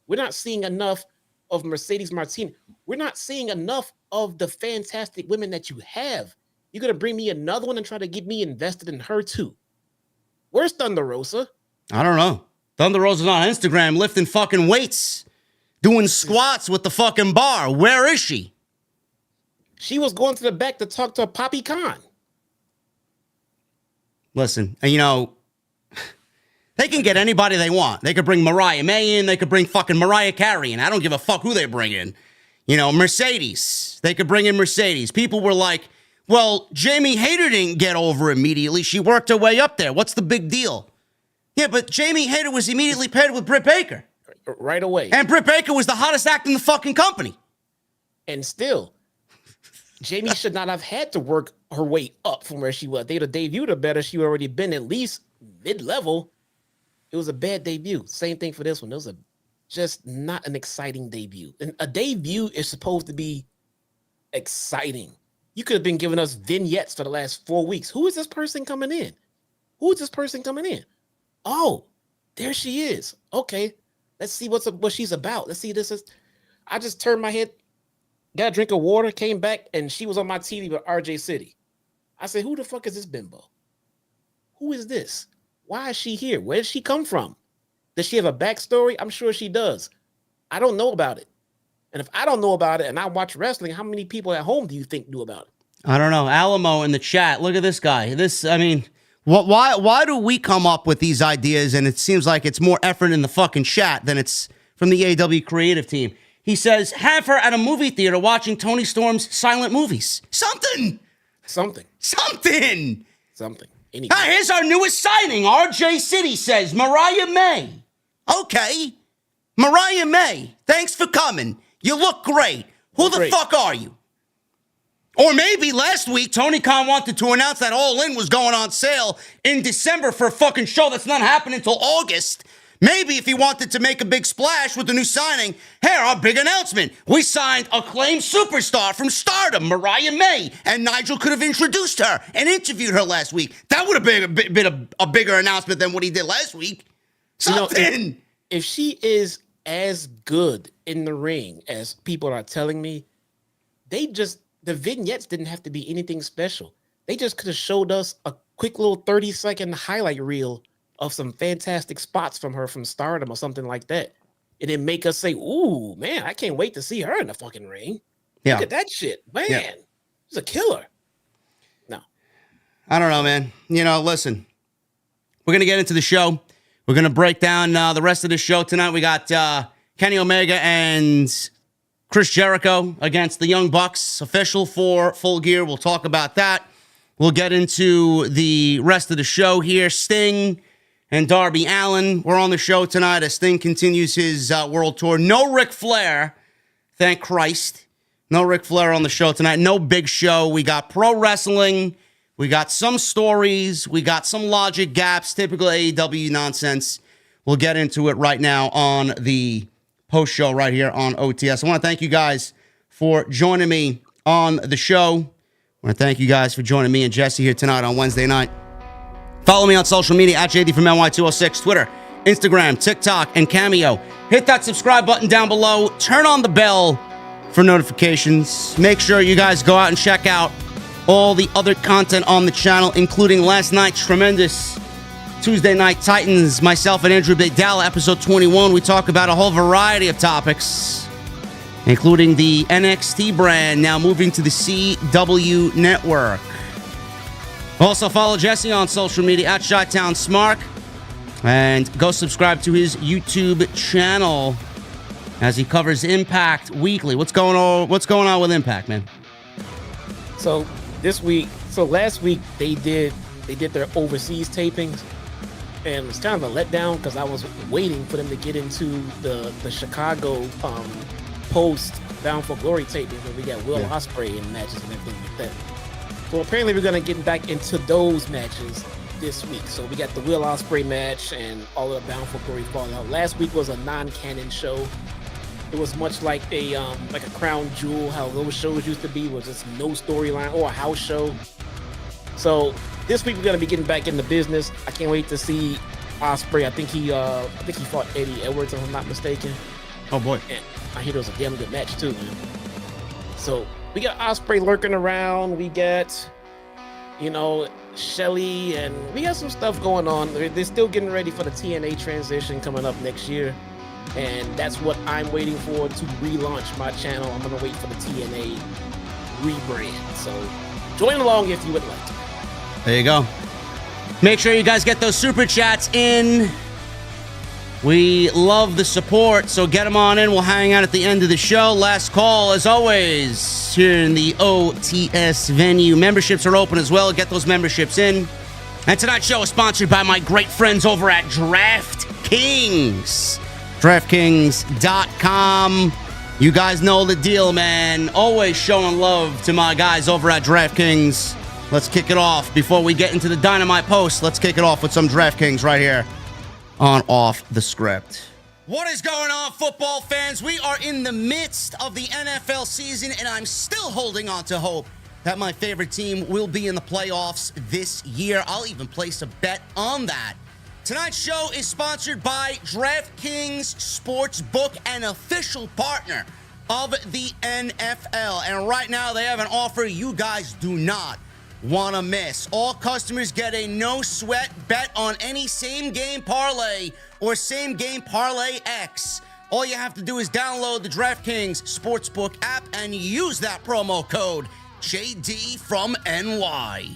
We're not seeing enough of Mercedes Martinez. We're not seeing enough of the fantastic women that you have. You're gonna bring me another one and try to get me invested in her too. Where's Thunder Rosa? I don't know. Thunder Rosa's on Instagram lifting fucking weights, doing squats with the fucking bar. Where is she? She was going to the back to talk to Poppy Khan. Listen, you know, they can get anybody they want. They could bring Mariah May in. They could bring fucking Mariah Carey in. I don't give a fuck who they bring in. You know, Mercedes. They could bring in Mercedes. People were like, well, Jamie Hayter didn't get over immediately. She worked her way up there. What's the big deal? Yeah, but Jamie Hayter was immediately paired with Britt Baker. Right away. And Britt Baker was the hottest act in the fucking company. And still, Jamie should not have had to work her way up from where she was. They'd have debuted her better. She would already been at least mid-level. It was a bad debut. Same thing for this one. It was just not an exciting debut. And a debut is supposed to be exciting. You could have been giving us vignettes for the last 4 weeks. Who is this person coming in? Who is this person coming in? Oh, there she is. Okay, let's see what she's about. Let's see this is. I just turned my head, got a drink of water, came back, and she was on my TV with RJ City. I said, who the fuck is this bimbo? Who is this? Why is she here? Where did she come from? Does she have a backstory? I'm sure she does. I don't know about it. And if I don't know about it and I watch wrestling, how many people at home do you think knew about it? I don't know. Alamo in the chat. Look at this guy. Why do we come up with these ideas and it seems like it's more effort in the fucking chat than it's from the AEW creative team? He says, have her at a movie theater watching Tony Storm's silent movies. Something. Anything. Ah, here's our newest signing. RJ City says, Mariah May. Okay. Mariah May, thanks for coming. You look great. Who the fuck are you? Or maybe last week, Tony Khan wanted to announce that All In was going on sale in December for a fucking show that's not happening until August. Maybe if he wanted to make a big splash with the new signing, here, our big announcement. We signed acclaimed superstar from Stardom, Mariah May, and Nigel could have introduced her and interviewed her last week. That would have been a bigger announcement than what he did last week. Something. If she is as good in the ring as people are telling me, the vignettes didn't have to be anything special. They just could have showed us a quick little 30-second highlight reel of some fantastic spots from her from Stardom or something like that. And then make us say, ooh, man, I can't wait to see her in the fucking ring. Yeah. Look at that shit. Man, she's a killer. No. I don't know, man. Listen, we're going to get into the show. We're going to break down the rest of the show tonight. We got Kenny Omega and Chris Jericho against the Young Bucks, official for Full Gear. We'll talk about that. We'll get into the rest of the show here. Sting and Darby Allin were on the show tonight as Sting continues his world tour. No Ric Flair, thank Christ. No Ric Flair on the show tonight. No big show. We got pro wrestling. We got some stories. We got some logic gaps, typical AEW nonsense. We'll get into it right now on the post show right here on OTS. I want to thank you guys for joining me on the show. I want to thank you guys for joining me and Jesse here tonight on Wednesday night. Follow me on social media at JDfromNY206, Twitter, Instagram, TikTok, and Cameo. Hit that subscribe button down below. Turn on the bell for notifications. Make sure you guys go out and check out all the other content on the channel, including last night's tremendous Tuesday Night Titans, myself and Andrew Big Dalla, episode 21. We talk about a whole variety of topics, including the NXT brand now moving to the CW network. Also, follow Jesse on social media at Chi-Town Smark, and go subscribe to his YouTube channel as he covers Impact weekly. What's going on with Impact, man? So last week they did their overseas tapings, and it was kind of a letdown because I was waiting for them to get into the Chicago post Bound for Glory taping where we got Will Ospreay in matches and everything like that. So apparently we're gonna get back into those matches this week. So we got the Will Ospreay match and all of the Bound for Glory fallout. Last week was a non-canon show. It was much like a Crown Jewel, how those shows used to be, was just no storyline, or a house show. So this week we're gonna be getting back into business. I can't wait to see Ospreay. I think he fought Eddie Edwards, if I'm not mistaken. Oh boy! And I hear it was a damn good match too, man. So we got Ospreay lurking around. We got, Shelly, and we got some stuff going on. They're still getting ready for the TNA transition coming up next year. And that's what I'm waiting for to relaunch my channel. I'm going to wait for the TNA rebrand. So join along if you would like to. There you go. Make sure you guys get those super chats in. We love the support, so get them on in. We'll hang out at the end of the show. Last call, as always, here in the OTS venue. Memberships are open as well. Get those memberships in. And tonight's show is sponsored by my great friends over at DraftKings. DraftKings.com. You guys know the deal, man. Always showing love to my guys over at DraftKings. Let's kick it off. Before we get into the Dynamite post, let's kick it off with some DraftKings right here on Off the Script. What is going on, football fans? We are in the midst of the NFL season, and I'm still holding on to hope that my favorite team will be in the playoffs this year. I'll even place a bet on that. Tonight's show is sponsored by DraftKings Sportsbook, an official partner of the NFL. And right now, they have an offer you guys do not want to miss. All customers get a no-sweat bet on any same-game parlay or same-game parlay X. All you have to do is download the DraftKings Sportsbook app and use that promo code JD from NY.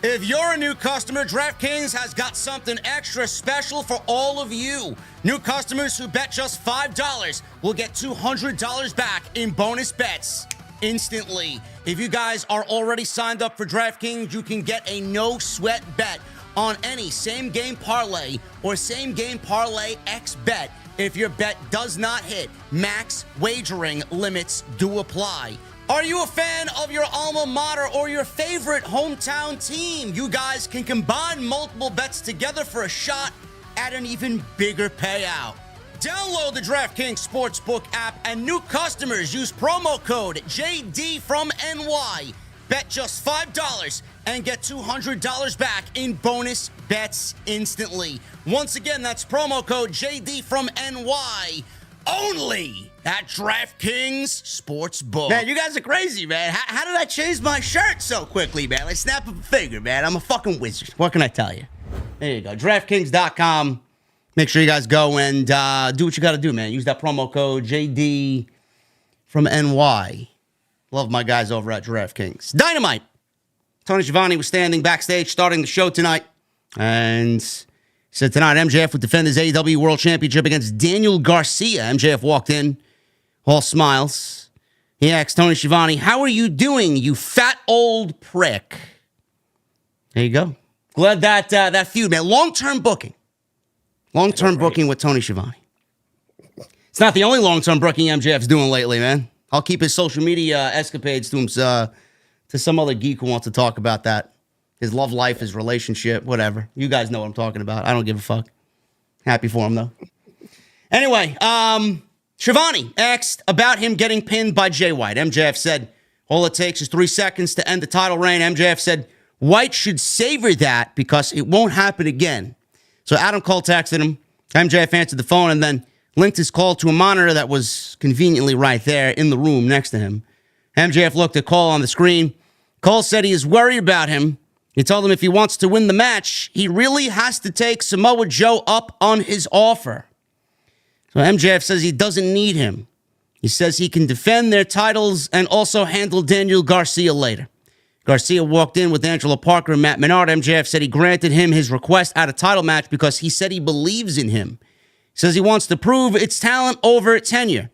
If you're a new customer, DraftKings has got something extra special for all of you. New customers who bet just $5 will get $200 back in bonus bets instantly. If you guys are already signed up for DraftKings, you can get a no-sweat bet on any same-game parlay or same-game parlay X bet. If your bet does not hit, max wagering limits do apply. Are you a fan of your alma mater or your favorite hometown team? You guys can combine multiple bets together for a shot at an even bigger payout. Download the DraftKings Sportsbook app and new customers use promo code JDfromNY. Bet just $5 and get $200 back in bonus bets instantly. Once again, that's promo code JDfromNY only at DraftKings Sportsbook. Man, you guys are crazy, man. How did I change my shirt so quickly, man? Like, snap of a finger, man. I'm a fucking wizard. What can I tell you? There you go. DraftKings.com. Make sure you guys go and do what you got to do, man. Use that promo code JD from NY. Love my guys over at DraftKings. Dynamite. Tony Schiavone was standing backstage starting the show tonight. And said tonight MJF would defend his AEW World Championship against Daniel Garcia. MJF walked in, all smiles. He asked Tony Schiavone, "How are you doing, you fat old prick?" There you go. Glad that feud, man. Long-term booking. Long-term booking with Tony Schiavone. It's not the only long-term booking MJF's doing lately, man. I'll keep his social media escapades to some other geek who wants to talk about that. His love life, his relationship, whatever. You guys know what I'm talking about. I don't give a fuck. Happy for him, though. Anyway, Schiavone asked about him getting pinned by Jay White. MJF said, all it takes is 3 seconds to end the title reign. MJF said, White should savor that because it won't happen again. So Adam Cole texted him. MJF answered the phone and then linked his call to a monitor that was conveniently right there in the room next to him. MJF looked at Cole on the screen. Cole said he is worried about him. He told him if he wants to win the match, he really has to take Samoa Joe up on his offer. So MJF says he doesn't need him. He says he can defend their titles and also handle Daniel Garcia later. Garcia walked in with Angelo Parker and Matt Menard. MJF said he granted him his request at a title match because he said he believes in him. He says he wants to prove its talent over tenure.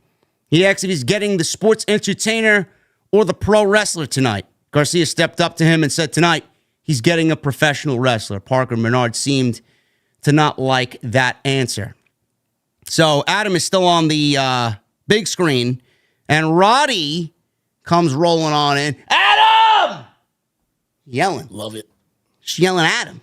He asked if he's getting the sports entertainer or the pro wrestler tonight. Garcia stepped up to him and said tonight, he's getting a professional wrestler. Parker and Menard seemed to not like that answer. So Adam is still on the big screen, and Roddy comes rolling on in. Adam! Yelling. Love it. She's yelling at him.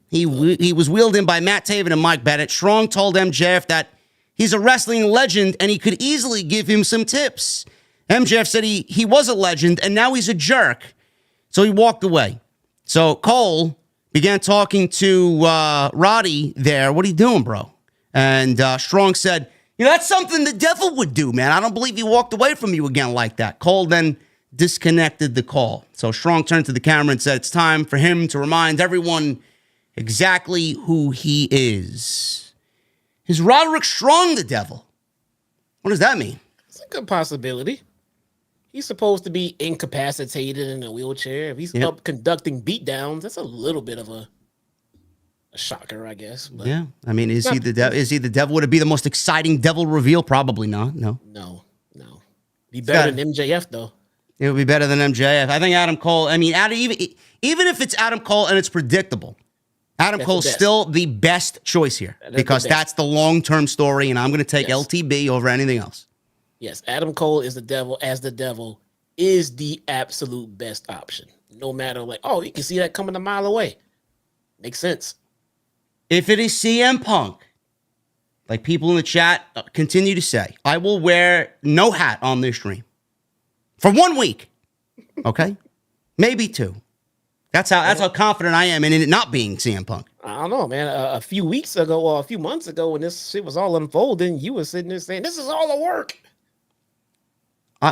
He was wheeled in by Matt Taven and Mike Bennett. Strong told MJF that he's a wrestling legend and he could easily give him some tips. MJF said he was a legend and now he's a jerk. So he walked away. So Cole began talking to Roddy there. What are you doing, bro? And Strong said, that's something the devil would do, man. I don't believe he walked away from you again like that. Cole then disconnected the call. So Strong turned to the camera and said it's time for him to remind everyone exactly who he is. Is Roderick Strong the devil? What does that mean? It's a good possibility. He's supposed to be incapacitated in a wheelchair. If he's up conducting beatdowns, that's a little bit of a shocker, I guess. But yeah, I mean, is he the devil? Is he the devil? Would it be the most exciting devil reveal? Probably not. No. Be better than MJF though. It would be better than MJF. I think Adam Cole. I mean, even if it's Adam Cole and it's predictable, Adam Cole's still the best choice here because that's the long-term story, and I'm going to take LTB over anything else. Yes, Adam Cole is the devil, as the devil is the absolute best option. No matter you can see that coming a mile away. Makes sense. If it is CM Punk, like people in the chat continue to say, I will wear no hat on this stream for 1 week. Okay? Maybe 2. That's how confident I am in it not being CM Punk. I don't know, man. A few weeks ago or a few months ago when this shit was all unfolding, you were sitting there saying, this is all a work.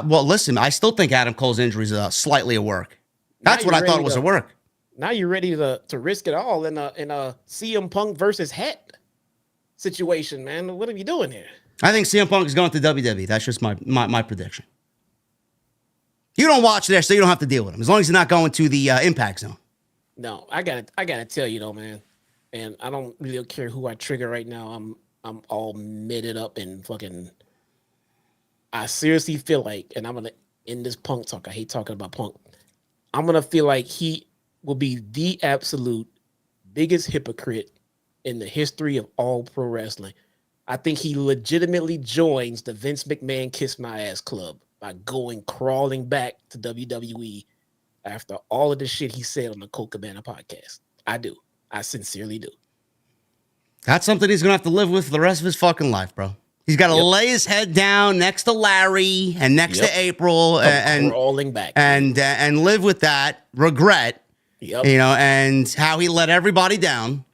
Well, listen, I still think Adam Cole's injury is slightly a work. That's what I thought was a work. Now you're ready to risk it all in a CM Punk versus Het situation, man. What are you doing here? I think CM Punk is going to WWE. That's just my prediction. You don't watch there, so you don't have to deal with him. As long as you're not going to the impact zone. No, I gotta tell you though, man. And I don't really care who I trigger right now. I'm all mitted up and fucking. I seriously feel like, and I'm gonna end this Punk talk. I hate talking about Punk. I'm gonna feel like he will be the absolute biggest hypocrite in the history of all pro wrestling. I think he legitimately joins the Vince McMahon Kiss My Ass Club by going crawling back to WWE after all of the shit he said on the Colt Cabana podcast. I do. I sincerely do. That's something he's going to have to live with for the rest of his fucking life, bro. He's got to lay his head down next to Larry and next to April and crawling back and live with that regret, you know, and how he let everybody down.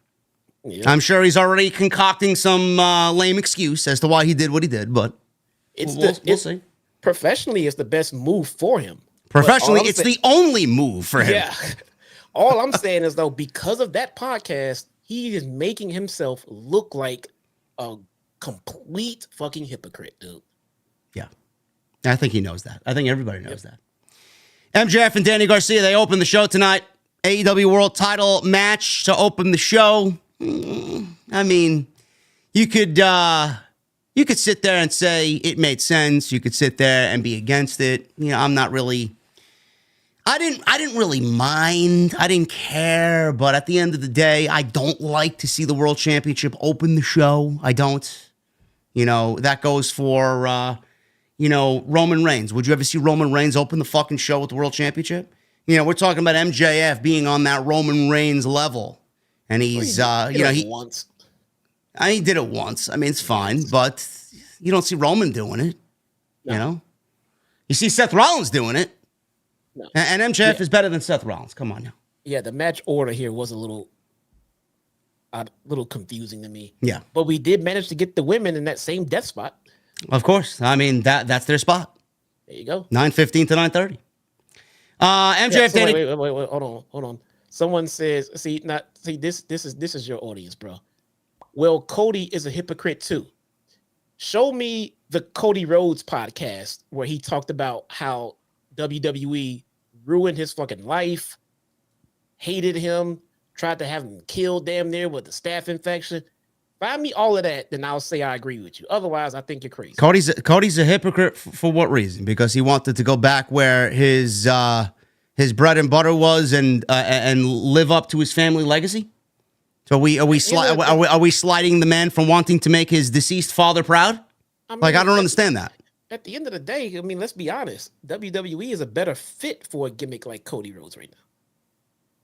Yep. I'm sure he's already concocting some lame excuse as to why he did what he did, but we'll see. Professionally, it's the best move for him. Professionally, it's the only move for him. Yeah. All I'm saying is, though, because of that podcast, he is making himself look like a complete fucking hypocrite, dude. Yeah. I think he knows that. I think everybody knows that. MJF and Daniel Garcia, they open the show tonight. AEW World Title match to open the show. I mean, you could sit there and say it made sense. You could sit there and be against it. You know, I'm not really. I didn't really mind. I didn't care. But at the end of the day, I don't like to see the World Championship open the show. I don't. You know, that goes for, Roman Reigns. Would you ever see Roman Reigns open the fucking show with the World Championship? You know, we're talking about MJF being on that Roman Reigns level. And he's, he did it once. He did it once. I mean, it's fine. But you don't see Roman doing it. No. You know? You see Seth Rollins doing it. No. And MJF is better than Seth Rollins. Come on now. Yeah, the match order here was a little confusing to me. Yeah. But we did manage to get the women in that same death spot. Of course. I mean, that's their spot. There you go. 9:15 to 9:30. MJF, Danny. Wait, hold on. Someone says, this is your audience, bro. Well, Cody is a hypocrite too. Show me the Cody Rhodes podcast where he talked about how WWE ruined his fucking life, hated him, tried to have him killed damn near with the staph infection. Find me all of that, then I'll say I agree with you. Otherwise, I think you're crazy. Cody's a hypocrite for what reason? Because he wanted to go back where his bread and butter was and live up to his family legacy. So are we sliding the man from wanting to make his deceased father proud? I don't understand that. At the end of the day, I mean, let's be honest. WWE is a better fit for a gimmick like Cody Rhodes right now.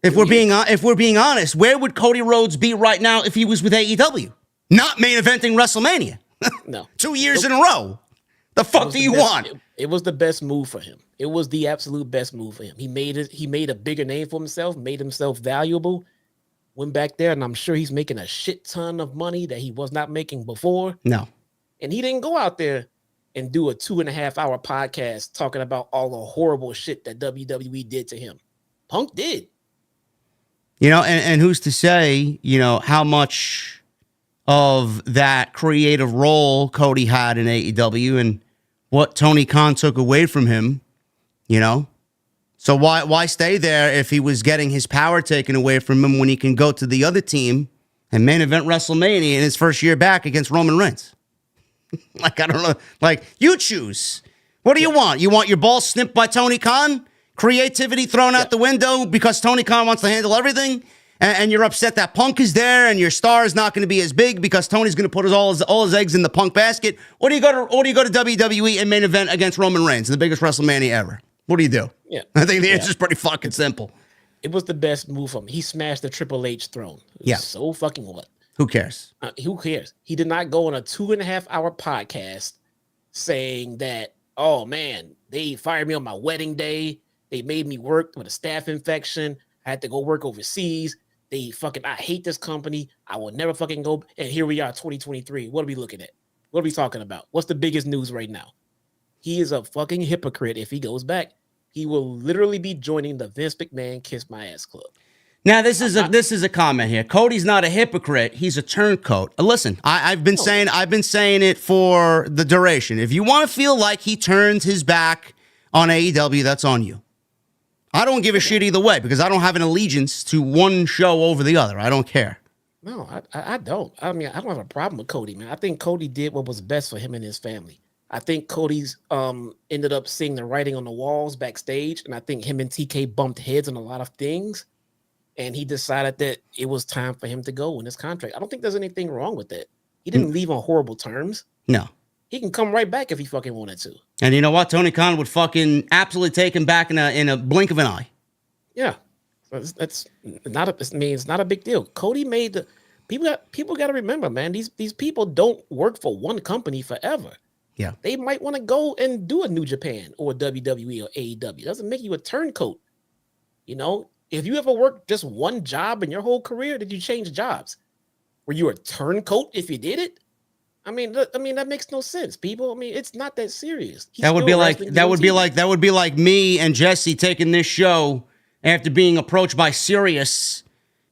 If we're being honest, where would Cody Rhodes be right now if he was with AEW? Not main eventing WrestleMania. No. 2 years in a row. The fuck do you want? It was the best move for him. It was the absolute best move for him. He made a bigger name for himself, made himself valuable, went back there, and I'm sure he's making a shit ton of money that he was not making before. No. And he didn't go out there and do a 2.5 hour podcast talking about all the horrible shit that WWE did to him. Punk did. You know, and who's to say, you know, how much of that creative role Cody had in AEW and what Tony Khan took away from him, you know? So why stay there if he was getting his power taken away from him when he can go to the other team and main event WrestleMania in his first year back against Roman Reigns? I don't know. You choose. What do you want? You want your balls snipped by Tony Khan? Creativity thrown out the window because Tony Khan wants to handle everything? And you're upset that Punk is there and your star is not going to be as big because Tony's going to put all his eggs in the Punk basket? Or do you go to WWE and main event against Roman Reigns, the biggest WrestleMania ever? What do you do? Yeah. I think the answer is pretty fucking simple. It was the best move for him. He smashed the Triple H throne. So fucking what? Who cares? Who cares? He did not go on a 2.5 hour podcast saying that, oh man, they fired me on my wedding day. They made me work with a staph infection. I had to go work overseas. I hate this company. I will never fucking go. And here we are, 2023. What are we looking at? What are we talking about? What's the biggest news right now? He is a fucking hypocrite if he goes back. He will literally be joining the Vince McMahon Kiss My Ass Club. Now, this is a comment here. Cody's not a hypocrite. He's a turncoat. Listen, I've been saying it for the duration. If you want to feel like he turns his back on AEW, that's on you. I don't give a shit either way because I don't have an allegiance to one show over the other. I don't care. No, I don't. I mean, I don't have a problem with Cody, man. I think Cody did what was best for him and his family. I think Cody's ended up seeing the writing on the walls backstage, and I think him and TK bumped heads on a lot of things, and he decided that it was time for him to go in his contract. I don't think there's anything wrong with that. He didn't leave on horrible terms. No. He can come right back if he fucking wanted to. And you know what? Tony Khan would fucking absolutely take him back in a blink of an eye. Yeah. That's not it's not a big deal. Cody made the people got to remember, man, these people don't work for one company forever. Yeah. They might want to go and do a New Japan or WWE or AEW. It doesn't make you a turncoat. You know, if you ever worked just one job in your whole career, did you change jobs? Were you a turncoat if you did it? I mean, that makes no sense, people. I mean, it's not that serious. That would be like me and Jesse taking this show after being approached by Sirius.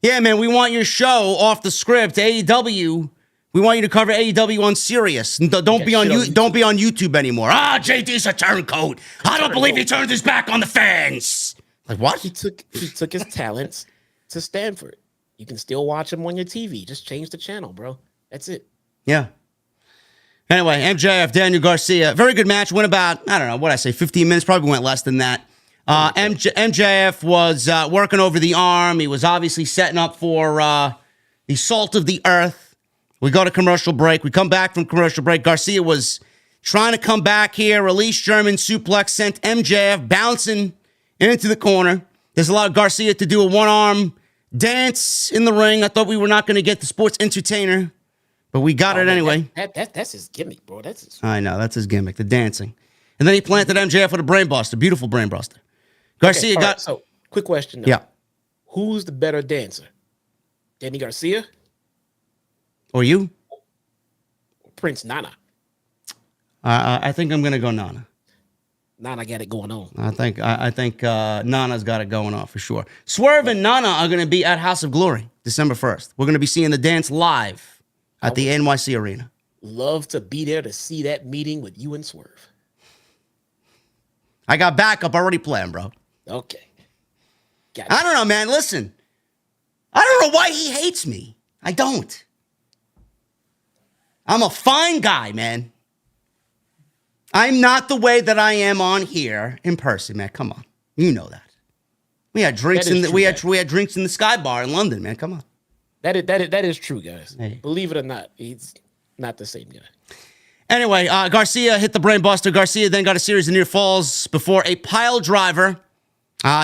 Yeah, man, we want your show off the script, AEW. We want you to cover AEW on Sirius. Don't be on YouTube anymore. JD's a turncoat. I don't believe he turned his back on the fans. Like what? He took his talents to Stanford. You can still watch him on your TV. Just change the channel, bro. That's it. Yeah. Anyway, MJF, Daniel Garcia. Very good match. Went about, 15 minutes. Probably went less than that. MJF was working over the arm. He was obviously setting up for the salt of the earth. We go to commercial break. We come back from commercial break. Garcia was trying to come back here. Release German suplex. Sent MJF bouncing into the corner. There's allowed Garcia to do a one-arm dance in the ring. I thought we were not going to get the sports entertainer, but we got it anyway. That's his gimmick, bro. I know, that's his gimmick, the dancing. And then he planted MJF with a brain buster, beautiful brain buster. Garcia got... So, quick question, though. Yeah. Who's the better dancer? Danny Garcia? Or you? Prince Nana? I think I'm going to go Nana. Nana got it going on. I think Nana's got it going on for sure. Swerve and Nana are going to be at House of Glory December 1st. We're going to be seeing the dance live at the NYC Arena. Love to be there to see that meeting with you and Swerve. I got backup already planned, bro. Okay. I don't know, man. Listen, I don't know why he hates me. I don't. I'm a fine guy, man. I'm not the way that I am on here in person, man. Come on. You know that. We had drinks we had drinks in the Sky Bar in London, man. Come on. That is true, guys. Hey. Believe it or not, he's not the same guy. Anyway, Garcia hit the brain buster. Garcia then got a series of near falls before a pile driver.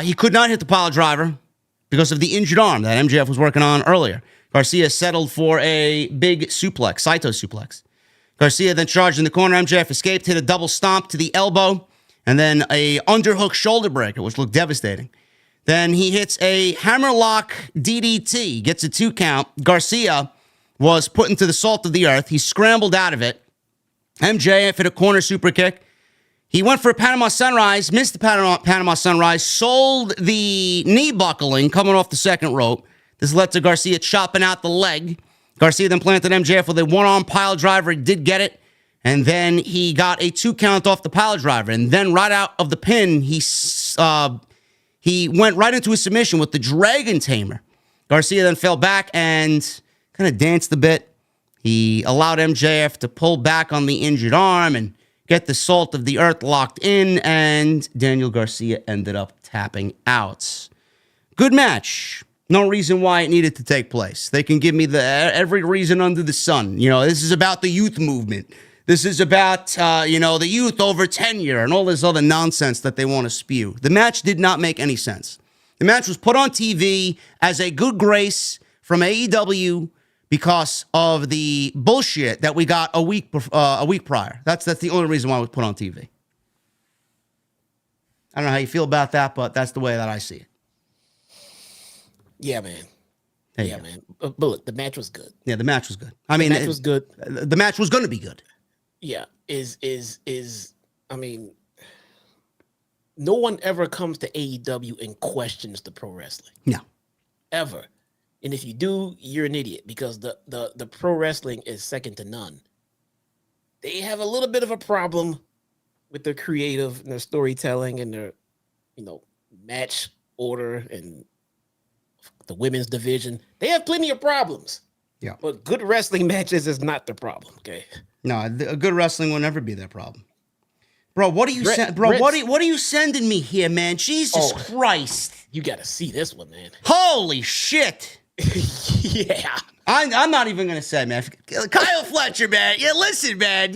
He could not hit the pile driver because of the injured arm that MJF was working on earlier. Garcia settled for a big suplex, Saito suplex. Garcia then charged in the corner. MJF escaped, hit a double stomp to the elbow, and then a underhook shoulder breaker, which looked devastating. Then he hits a hammerlock DDT, gets a 2 count. Garcia was put into the salt of the earth. He scrambled out of it. MJF hit a corner super kick. He went for a Panama Sunrise, missed the Panama Sunrise, sold the knee buckling coming off the second rope. This led to Garcia chopping out the leg. Garcia then planted MJF with a one-arm pile driver. He did get it. And then he got a 2 count off the pile driver. And then right out of the pin, he went right into a submission with the Dragon Tamer. Garcia then fell back and kind of danced a bit. He allowed MJF to pull back on the injured arm and get the salt of the earth locked in. And Daniel Garcia ended up tapping out. Good match. No reason why it needed to take place. They can give me every reason under the sun. You know, this is about the youth movement. This is about, the youth over tenure and all this other nonsense that they want to spew. The match did not make any sense. The match was put on TV as a good grace from AEW because of the bullshit that we got a week prior. That's the only reason why it was put on TV. I don't know how you feel about that, but that's the way that I see it. Yeah, man. Man. But look, the match was good. Yeah, the match was good. The match was good. The match was going to be good. Yeah, no one ever comes to AEW and questions the pro wrestling. No. Ever. And if you do, you're an idiot because the pro wrestling is second to none. They have a little bit of a problem with their creative and their storytelling and their, match order and the women's division. They have plenty of problems. Yeah. But good wrestling matches is not the problem, okay? No, a good wrestling will never be that problem. Bro, what are you what are you sending me here, man? Jesus Christ. You got to see this one, man. Holy shit. Yeah. I'm not even going to say, man. Kyle Fletcher, man. Yeah, listen, man.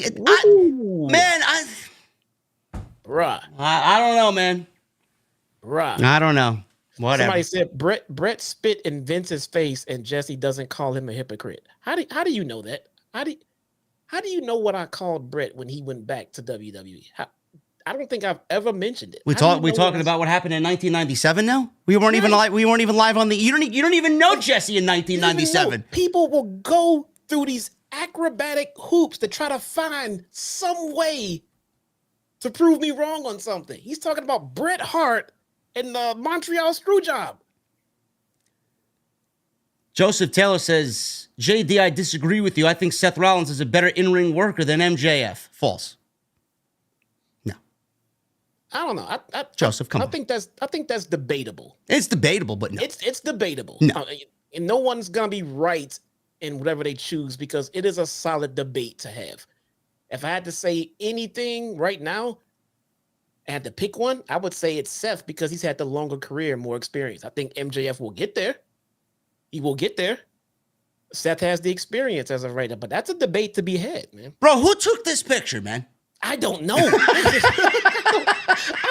Bruh. I don't know, man. Bruh. I don't know. Whatever. Somebody said Brett spit in Vince's face and Jesse doesn't call him a hypocrite. How do you know that? How do you know what I called Brett when he went back to WWE? I don't think I've ever mentioned it. We talking about what happened in 1997 now? We weren't even live on the you don't even know Jesse in 1997. People will go through these acrobatic hoops to try to find some way to prove me wrong on something. He's talking about Bret Hart and the Montreal Screwjob. Joseph Taylor says, JD, I disagree with you. I think Seth Rollins is a better in-ring worker than MJF. False. No. I don't know. Joseph, come on. I think that's debatable. It's debatable, but no. It's debatable. No. And no one's gonna be right in whatever they choose because it is a solid debate to have. If I had to say anything right now, I had to pick one, I would say it's Seth because he's had the longer career and more experience. I think MJF will get there. He will get there. Seth has the experience as of right now, but that's a debate to be had, man. Bro, who took this picture, man? I don't know. I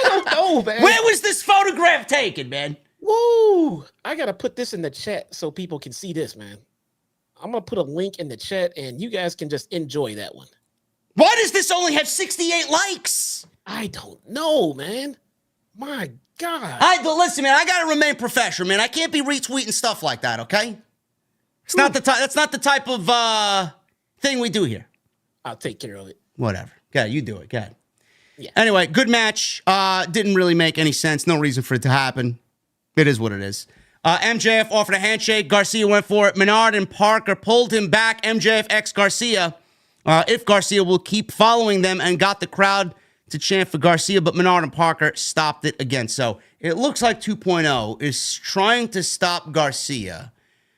don't know, man. Where was this photograph taken, man? Woo! I gotta put this in the chat so people can see this, man. I'm gonna put a link in the chat and you guys can just enjoy that one. Why does this only have 68 likes? I don't know, man. My God. Listen, man, I gotta remain professional, man. I can't be retweeting stuff like that, okay? It's not the that's not the type of thing we do here. I'll take care of it. Whatever. Yeah, you do it. Go ahead. Yeah. Anyway, good match. Didn't really make any sense. No reason for it to happen. It is what it is. MJF offered a handshake. Garcia went for it. Menard and Parker pulled him back. MJF x Garcia. If Garcia will keep following them and got the crowd to chant for Garcia, but Menard and Parker stopped it again. So it looks like 2.0 is trying to stop Garcia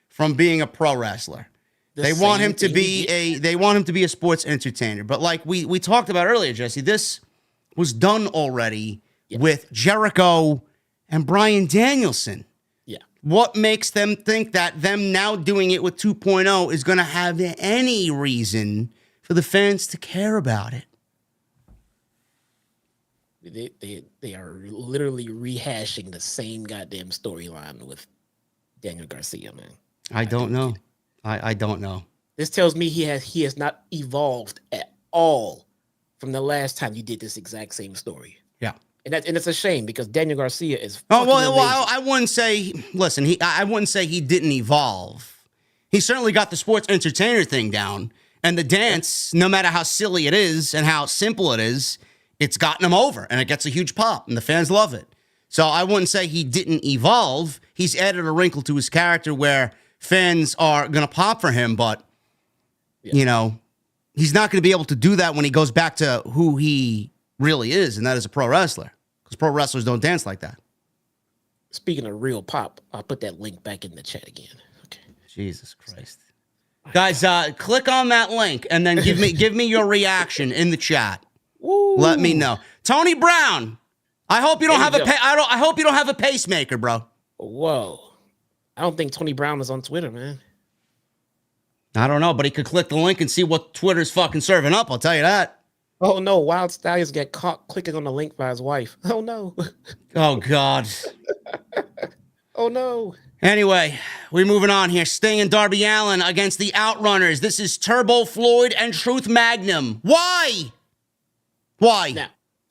from being a pro wrestler. They want him to be a sports entertainer. But like we talked about earlier, Jesse, this was done already with Jericho and Bryan Danielson. Yeah. What makes them think that them now doing it with 2.0 is going to have any reason for the fans to care about it? They are literally rehashing the same goddamn storyline with Daniel Garcia, man. I don't know. I don't know. This tells me he has not evolved at all from the last time you did this exact same story. Yeah. And it's a shame because Daniel Garcia is I wouldn't say I wouldn't say he didn't evolve. He certainly got the sports entertainer thing down. And the dance, no matter how silly it is and how simple it is, it's gotten him over and it gets a huge pop and the fans love it. So I wouldn't say he didn't evolve. He's added a wrinkle to his character where fans are going to pop for him, but, you know, he's not going to be able to do that when he goes back to who he really is, and that is a pro wrestler, because pro wrestlers don't dance like that. Speaking of real pop, I'll put that link back in the chat again. Okay. Jesus Christ. Guys, click on that link and then give me your reaction in the chat. Woo. Let me know. Tony Brown, I hope you don't I hope you don't have a pacemaker, bro. Whoa. I don't think Tony Brown is on Twitter, man. I don't know, but he could click the link and see what Twitter's fucking serving up, I'll tell you that. Oh no, Wild Stallions get caught clicking on the link by his wife. Oh no. Oh God. Oh no. Anyway, we're moving on here. Sting and Darby Allin against the Outrunners. This is Turbo Floyd and Truth Magnum. Why? Now,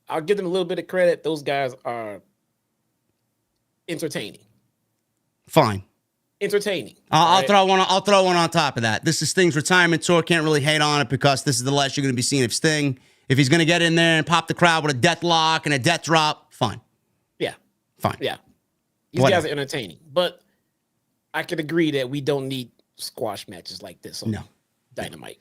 I'll give them a little bit of credit. Those guys are entertaining. Fine. Entertaining. I'll throw one on top of that. This is Sting's retirement tour. Can't really hate on it because this is the last you're going to be seeing of Sting. If he's going to get in there and pop the crowd with a death lock and a death drop, fine. Yeah. Fine. Yeah. These guys are entertaining. But I can agree that we don't need squash matches like this on Dynamite.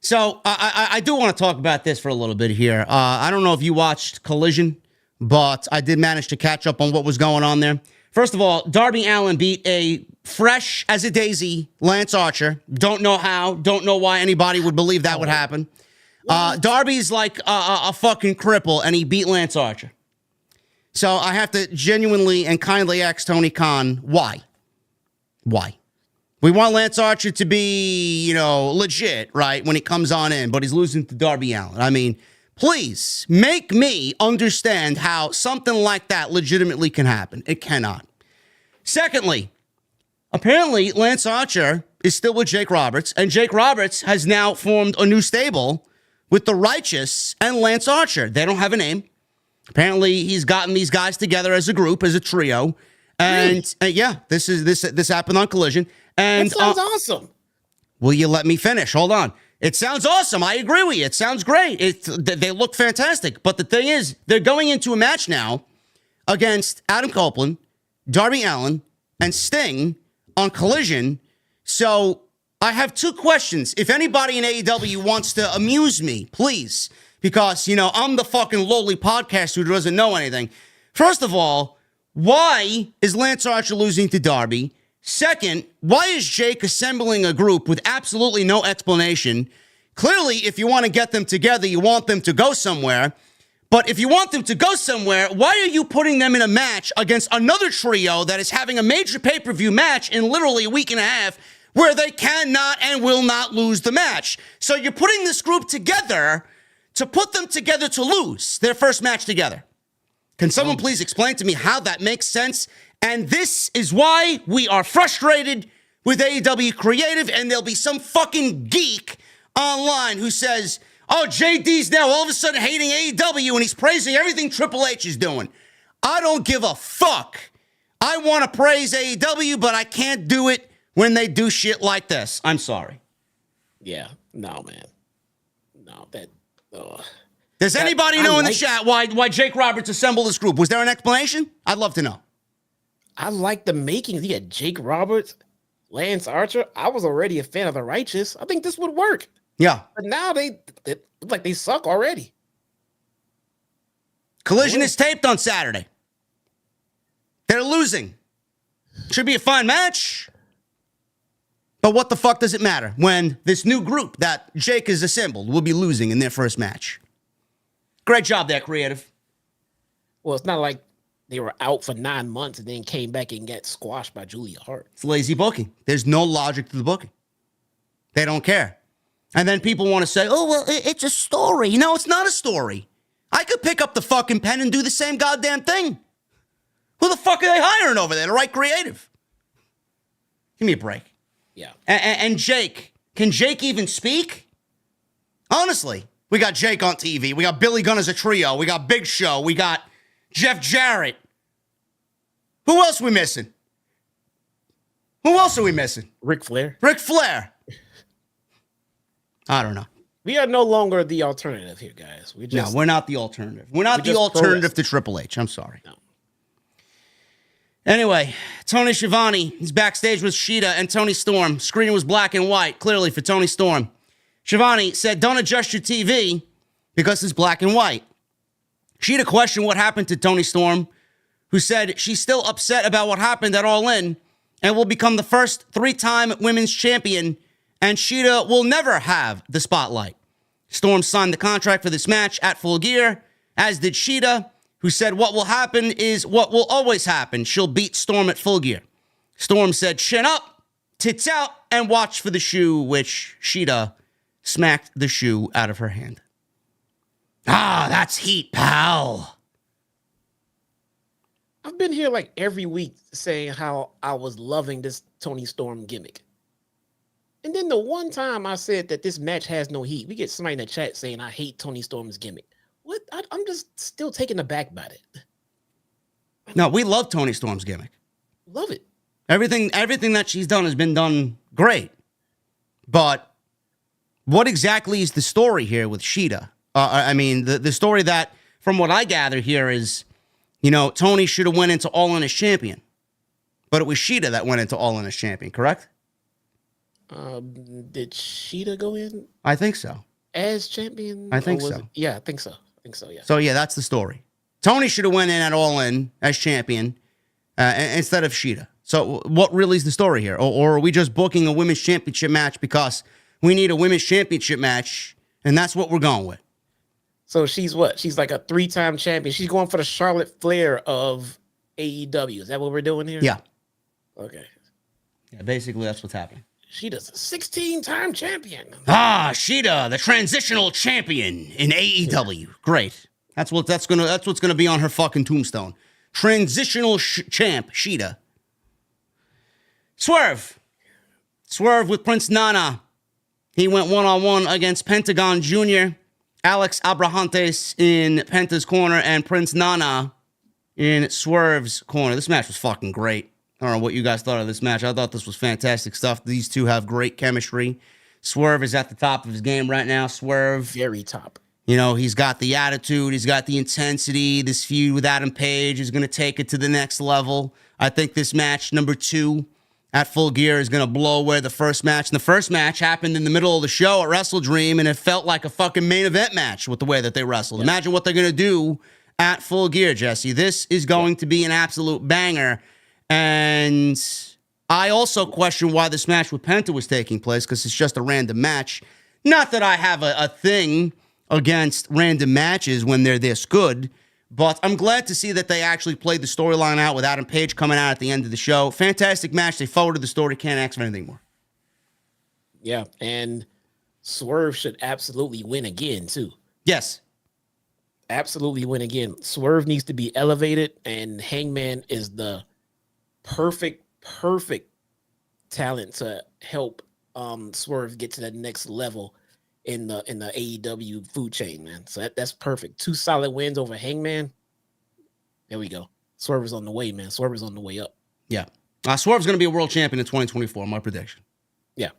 So I do want to talk about this for a little bit here. I don't know if you watched Collision, but I did manage to catch up on what was going on there. First of all, Darby Allin beat a fresh as a daisy Lance Archer. Don't know how. Don't know why anybody would believe that would happen. Darby's like a fucking cripple, and he beat Lance Archer. So I have to genuinely and kindly ask Tony Khan, why? Why? We want Lance Archer to be, legit, right, when he comes on in, but he's losing to Darby Allin. I mean, please make me understand how something like that legitimately can happen. It cannot. Secondly, apparently Lance Archer is still with Jake Roberts, and Jake Roberts has now formed a new stable with The Righteous and Lance Archer. They don't have a name. Apparently, he's gotten these guys together as a group, as a trio. And this happened on Collision. And that sounds awesome. Will you let me finish? Hold on. It sounds awesome. I agree with you. It sounds great. They look fantastic. But the thing is, they're going into a match now against Adam Copeland, Darby Allin, and Sting on Collision. So I have two questions. If anybody in AEW wants to amuse me, please, because, I'm the fucking lowly podcaster who doesn't know anything. First of all, why is Lance Archer losing to Darby? Second, why is Jake assembling a group with absolutely no explanation? Clearly, if you want to get them together, you want them to go somewhere. But if you want them to go somewhere, why are you putting them in a match against another trio that is having a major pay-per-view match in literally a week and a half where they cannot and will not lose the match? So you're putting this group together to put them together to lose their first match together. Can someone please explain to me how that makes sense? And this is why we are frustrated with AEW Creative, and there'll be some fucking geek online who says, oh, JD's now all of a sudden hating AEW and he's praising everything Triple H is doing. I don't give a fuck. I want to praise AEW, but I can't do it when they do shit like this. I'm sorry. Yeah. No, man. No, that... Does anybody know in the chat why Jake Roberts assembled this group? Was there an explanation? I'd love to know. I like the makings. You got Jake Roberts, Lance Archer. I was already a fan of The Righteous. I think this would work. Yeah. But now they look like they suck already. Collision is taped on Saturday. They're losing. Should be a fine match. But what the fuck does it matter when this new group that Jake has assembled will be losing in their first match? Great job there, Creative. Well, it's not like they were out for 9 months and then came back and got squashed by Julia Hart. It's lazy booking. There's no logic to the booking. They don't care. And then people want to say, oh, well, it's a story. No, it's not a story. I could pick up the fucking pen and do the same goddamn thing. Who the fuck are they hiring over there to write creative? Give me a break. Yeah. And Jake, can Jake even speak? Honestly, we got Jake on TV. We got Billy Gunn as a trio. We got Big Show. We got Jeff Jarrett. Who else are we missing? Who else are we missing? Ric Flair. Ric Flair. I don't know. We are no longer the alternative here, guys. No, we're not the alternative. We're not the alternative to Triple H. I'm sorry. No. Anyway, Tony Schiavone, he's backstage with Shida and Tony Storm. Screen was black and white, clearly for Tony Storm. Schiavone said, don't adjust your TV because it's black and white. Shida questioned what happened to Tony Storm, who said she's still upset about what happened at All In and will become the first 3-time women's champion, and Shida will never have the spotlight. Storm signed the contract for this match at Full Gear, as did Shida, who said what will happen is what will always happen. She'll beat Storm at Full Gear. Storm said, chin up, tits out, and watch for the shoe, which Shida smacked the shoe out of her hand. Ah, that's heat, pal. I've been here like every week saying how I was loving this Tony Storm gimmick. And then the one time I said that this match has no heat, we get somebody in the chat saying I hate Tony Storm's gimmick. What? I'm just still taken aback by it. No, we love Tony Storm's gimmick. Love it. Everything that she's done has been done great. But what exactly is the story here with Shida? I mean, the story that, from what I gather here is, Tony should have went into All In as champion. But it was Shida that went into All In as champion, correct? Did Shida go in I think so. as champion? I think Or was so. it- Yeah, I think so. Yeah. So yeah, that's the story. Tony should have went in at All In as champion instead of Shida. So what really is the story here? Or are we just booking a women's championship match because we need a women's championship match, and that's what we're going with? So she's what? She's like a 3-time champion. She's going for the Charlotte Flair of AEW. Is that what we're doing here? Yeah. Okay. Yeah, basically that's what's happening. Shida's a 16-time champion. Shida, the transitional champion in AEW. Great. That's what's gonna be on her fucking tombstone. Transitional champ, Shida. Swerve with Prince Nana. He went one-on-one against Pentagon Jr., Alex Abrahantes in Penta's corner, and Prince Nana in Swerve's corner. This match was fucking great. I don't know what you guys thought of this match. I thought this was fantastic stuff. These two have great chemistry. Swerve is at the top of his game right now. Swerve. Very top. You know, he's got the attitude. He's got the intensity. This feud with Adam Page is going to take it to the next level. I think this match, number 2, at Full Gear, is going to blow away the first match. And the first match happened in the middle of the show at Wrestle Dream, and it felt like a fucking main event match with the way that they wrestled. Yeah. Imagine what they're going to do at Full Gear, Jesse. This is going to be an absolute banger. And I also question why this match with Penta was taking place, because it's just a random match. Not that I have a thing against random matches when they're this good, but I'm glad to see that they actually played the storyline out with Adam Page coming out at the end of the show. Fantastic match. They forwarded the story. Can't ask for anything more. Yeah, and Swerve should absolutely win again, too. Yes. Absolutely win again. Swerve needs to be elevated, and Hangman is the perfect talent to help Swerve get to that next level in the AEW food chain, man. So that's perfect. 2 solid wins over Hangman. There we go. Swerve is on the way, man. Swerve is on the way up. Yeah. Swerve's going to be a world champion in 2024, my prediction. Yeah.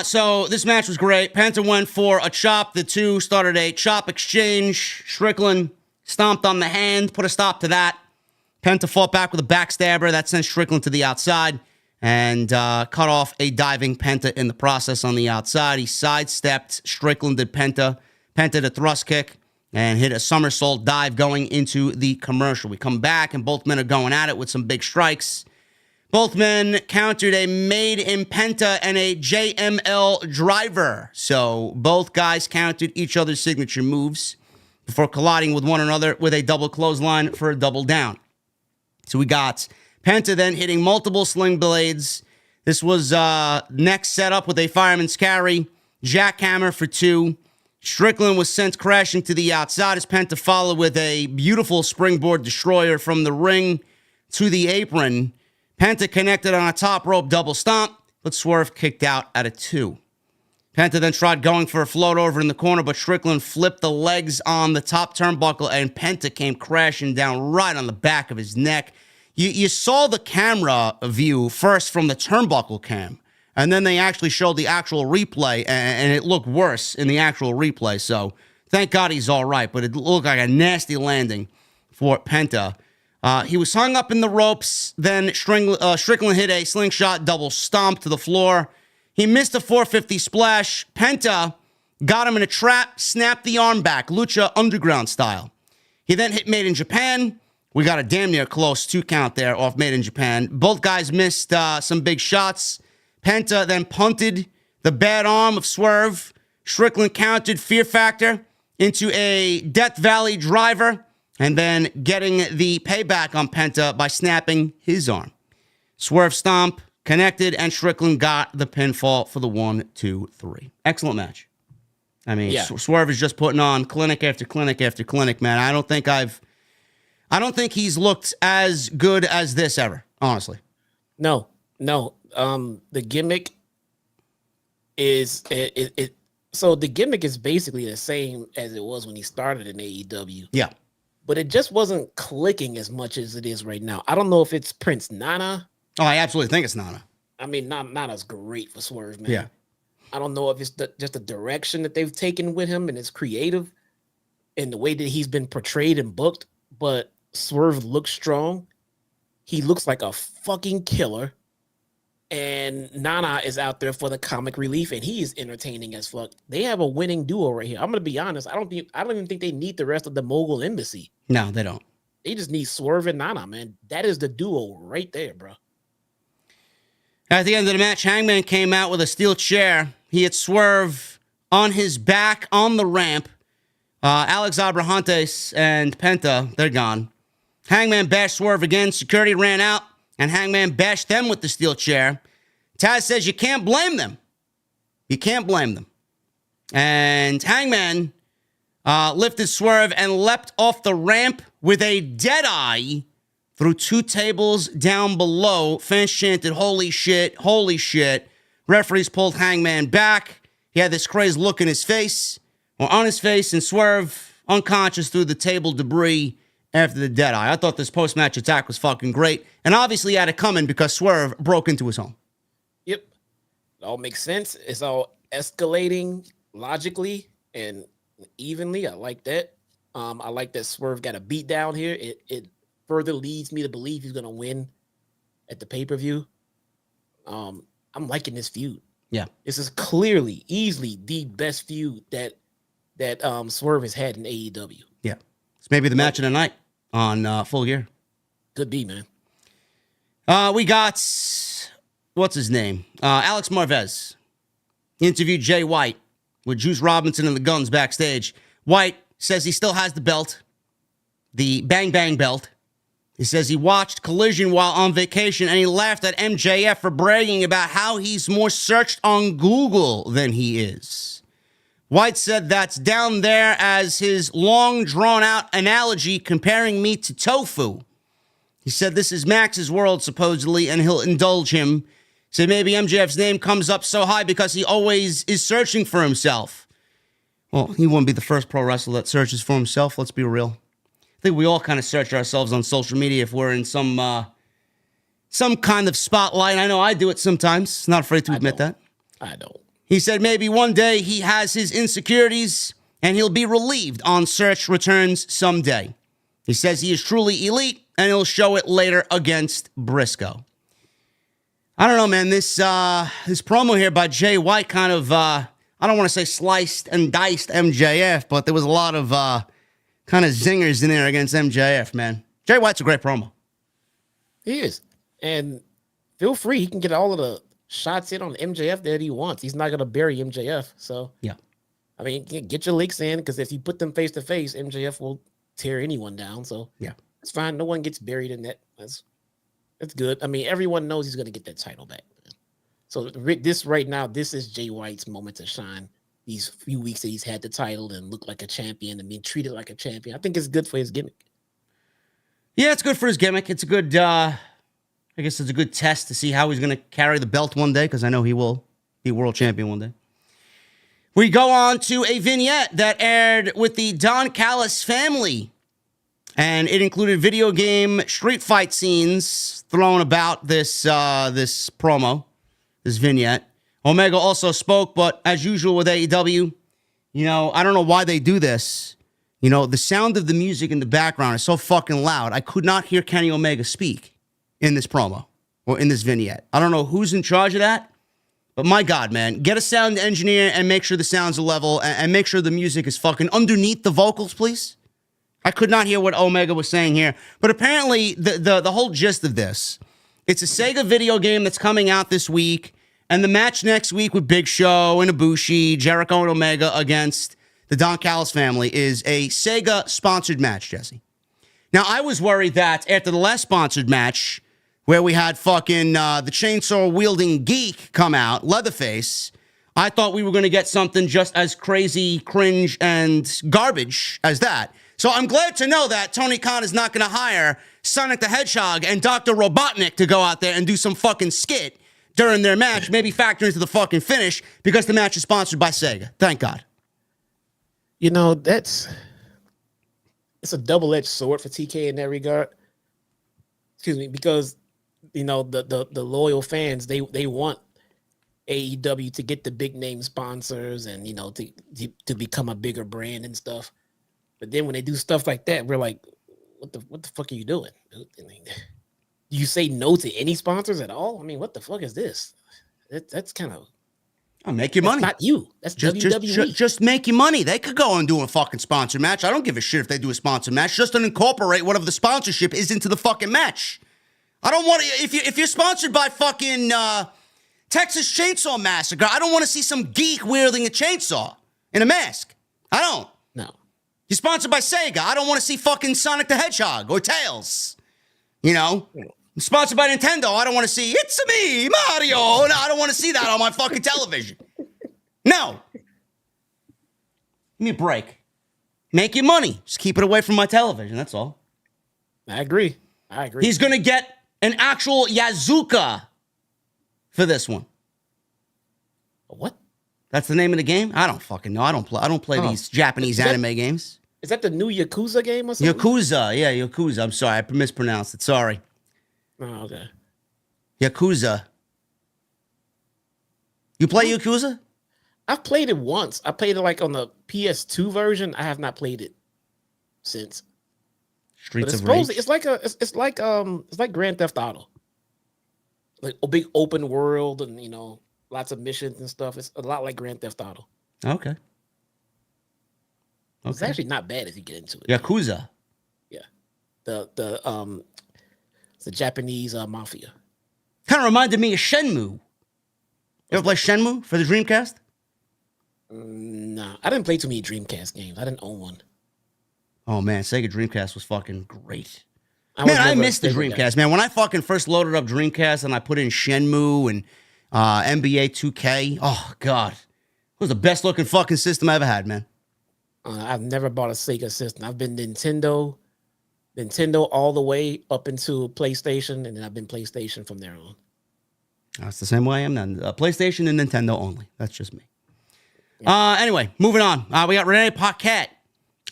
So this match was great. Penta went for a chop. The two started a chop exchange. Strickland stomped on the hand, put a stop to that. Penta fought back with a backstabber that sent Strickland to the outside and cut off a diving Penta in the process on the outside. He sidestepped Strickland, did Penta did a thrust kick and hit a somersault dive going into the commercial. We come back and both men are going at it with some big strikes. Both men countered a made in Penta and a JML driver. So both guys countered each other's signature moves before colliding with one another with a double clothesline for a double down. So we got Penta then hitting multiple sling blades. This was next set up with a fireman's carry, jackhammer for 2. Strickland was sent crashing to the outside as Penta followed with a beautiful springboard destroyer from the ring to the apron. Penta connected on a top rope double stomp, but Swerve kicked out at a 2. Penta then tried going for a float over in the corner, but Strickland flipped the legs on the top turnbuckle, and Penta came crashing down right on the back of his neck. You saw the camera view first from the turnbuckle cam, and then they actually showed the actual replay, and it looked worse in the actual replay. So thank God he's all right, but it looked like a nasty landing for Penta. He was hung up in the ropes. Then Strickland hit a slingshot double stomp to the floor. He missed a 450 splash. Penta got him in a trap, snapped the arm back, Lucha Underground style. He then hit Made in Japan. We got a damn near close 2 count there off Made in Japan. Both guys missed some big shots. Penta then punted the bad arm of Swerve. Strickland countered Fear Factor into a Death Valley driver, and then getting the payback on Penta by snapping his arm. Swerve stomp, connected, and Strickland got the pinfall for the 1, 2, 3. Excellent match. I mean, yeah. Swerve is just putting on clinic after clinic after clinic, man. I don't think he's looked as good as this ever, honestly. No. The gimmick is it. So the gimmick is basically the same as it was when he started in AEW. Yeah. But it just wasn't clicking as much as it is right now. I don't know if it's Prince Nana. Oh, I absolutely think it's Nana. I mean, Nana's great for Swerve, man. Yeah. I don't know if it's just the direction that they've taken with him and it's creative and the way that he's been portrayed and booked, but Swerve looks strong. He looks like a fucking killer. And Nana is out there for the comic relief, and he is entertaining as fuck. They have a winning duo right here. I'm gonna be honest. I don't even think they need the rest of the Mogul Embassy. No, they don't. They just need Swerve and Nana, man. That is the duo right there, bro. At the end of the match, Hangman came out with a steel chair. He hit Swerve on his back on the ramp. Alex Abrahantes and Penta, they're gone. Hangman bashed Swerve again. Security ran out, and Hangman bashed them with the steel chair. Taz says you can't blame them. You can't blame them. And Hangman lifted Swerve and leapt off the ramp with a deadeye through 2 tables down below. Fans chanted, holy shit, holy shit. Referees pulled Hangman back. He had this crazed look in his face, or on his face, and Swerve unconscious through the table debris after the deadeye. I thought this post-match attack was fucking great, and obviously he had it coming because Swerve broke into his home. Yep. It all makes sense. It's all escalating logically and evenly. I like that. I like that Swerve got a beat down here. It further leads me to believe he's gonna win at the pay-per-view. I'm liking this feud. Yeah. This is clearly, easily the best feud that Swerve has had in AEW. Yeah. It's maybe the match of the night on Full Gear. Could be, man. We got, what's his name? Alex Marvez interviewed Jay White with Juice Robinson and the Guns backstage. White says he still has the belt, the Bang Bang belt. He says he watched Collision while on vacation, and he laughed at MJF for bragging about how he's more searched on Google than he is. White said that's down there as his long, drawn-out analogy comparing me to tofu. He said this is Max's world, supposedly, and he'll indulge him. He said maybe MJF's name comes up so high because he always is searching for himself. Well, he wouldn't be the first pro wrestler that searches for himself, let's be real. I think we all kind of search ourselves on social media if we're in some kind of spotlight. I know I do it sometimes. Not afraid to admit that. I don't. He said maybe one day he has his insecurities and he'll be relieved on search returns someday. He says he is truly elite and he'll show it later against Briscoe. I don't know, man. This promo here by Jay White kind of, I don't want to say sliced and diced MJF, but there was a lot of kind of zingers in there against MJF, man. Jay White's a great promo. He is. And feel free. He can get all of the shots in on MJF that he wants. He's not going to bury MJF. So, yeah. I mean, get your licks in, because if you put them face to face, MJF will tear anyone down. So, yeah, it's fine. No one gets buried in that. That's good. I mean, everyone knows he's going to get that title back. So, this right now, this is Jay White's moment to shine. These few weeks that he's had the title and look like a champion and being treated like a champion. I think it's good for his gimmick. Yeah, it's good for his gimmick. It's a good, I guess it's a good test to see how he's going to carry the belt one day, because I know he will be world champion one day. We go on to a vignette that aired with the Don Callis family, and it included video game street fight scenes thrown about this promo, this vignette. Omega also spoke, but as usual with AEW, I don't know why they do this. The sound of the music in the background is so fucking loud. I could not hear Kenny Omega speak in this promo or in this vignette. I don't know who's in charge of that, but my God, man, get a sound engineer and make sure the sounds are level and make sure the music is fucking underneath the vocals, please. I could not hear what Omega was saying here, but apparently the whole gist of this, it's a Sega video game that's coming out this week. And the match next week with Big Show and Ibushi, Jericho and Omega against the Don Callis family is a Sega-sponsored match, Jesse. Now, I was worried that after the last sponsored match, where we had fucking the chainsaw-wielding geek come out, Leatherface, I thought we were going to get something just as crazy, cringe, and garbage as that. So I'm glad to know that Tony Khan is not going to hire Sonic the Hedgehog and Dr. Robotnik to go out there and do some fucking skit during their match, maybe factor into the fucking finish, because the match is sponsored by Sega. Thank God. It's a double-edged sword for TK in that regard. Excuse me, because the loyal fans, they want AEW to get the big name sponsors and to become a bigger brand and stuff. But then when they do stuff like that, we're like, what the fuck are you doing? You say no to any sponsors at all? I mean, what the fuck is this? That's kind of. I'll make your money. Not you. That's WWE. Just make your money. They could go and do a fucking sponsor match. I don't give a shit if they do a sponsor match. Just don't incorporate whatever the sponsorship is into the fucking match. I don't want to. If you're sponsored by fucking Texas Chainsaw Massacre, I don't want to see some geek wielding a chainsaw in a mask. I don't. No. You're sponsored by Sega. I don't want to see fucking Sonic the Hedgehog or Tails. You know? I'm sponsored by Nintendo. I don't want to see It's me, Mario. No, I don't want to see that on my fucking television. No. Give me a break. Make your money. Just keep it away from my television. That's all. I agree. He's going to get an actual Yazuka for this one. What? That's the name of the game? I don't fucking know. I don't play these Japanese anime games. Is that the new Yakuza game or something? Yakuza. Yeah, Yakuza. I'm sorry. I mispronounced it. Sorry. Oh, okay. Yakuza. You play Yakuza? I've played it once. I played it like on the PS2 version. I have not played it since. Streets of Rage. It's like Grand Theft Auto. Like a big open world and lots of missions and stuff. It's a lot like Grand Theft Auto. Okay. It's actually not bad if you get into it. Yakuza. Yeah. The Japanese mafia. Kind of reminded me of Shenmue. You ever play Shenmue for the Dreamcast? Nah, I didn't play too many Dreamcast games. I didn't own one. Oh, man, Sega Dreamcast was fucking great. I missed the Dreamcast, man. When I fucking first loaded up Dreamcast and I put in Shenmue and NBA 2K, oh, God. It was the best looking fucking system I ever had, man. I've never bought a Sega system. I've been Nintendo all the way up into PlayStation, and then I've been PlayStation from there on. That's the same way I am now. PlayStation and Nintendo only. That's just me. Anyway, moving on. We got Renee Paquette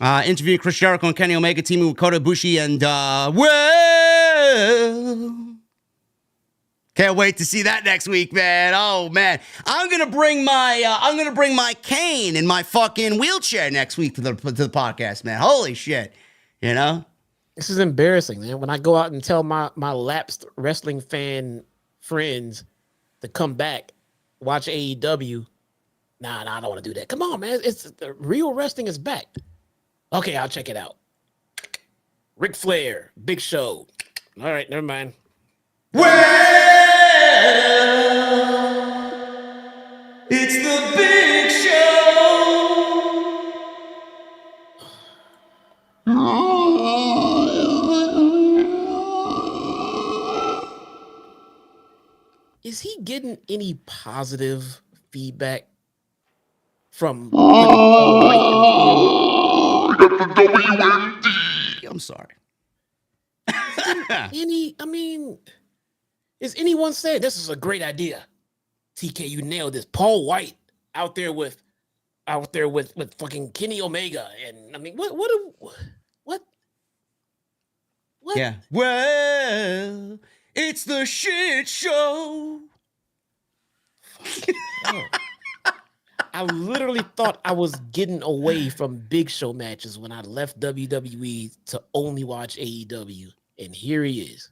interviewing Chris Jericho and Kenny Omega, teaming with Kota Ibushi, and can't wait to see that next week, man. Oh man, I'm gonna bring my cane in my fucking wheelchair next week to the podcast, man. Holy shit, This is embarrassing, man. When I go out and tell my lapsed wrestling fan friends to come back, watch AEW. Nah, I don't want to do that. Come on, man. It's the real wrestling is back. Okay, I'll check it out. Ric Flair, Big Show. All right, never mind. Well, it's the Big Show. Is he getting any positive feedback from WMD? I'm sorry. Is anyone saying this is a great idea? TK, you nailed this. Paul White out there with fucking Kenny Omega, and I mean, what? Yeah. Well, it's the shit show. I literally thought I was getting away from Big Show matches when I left WWE to only watch AEW, and here he is.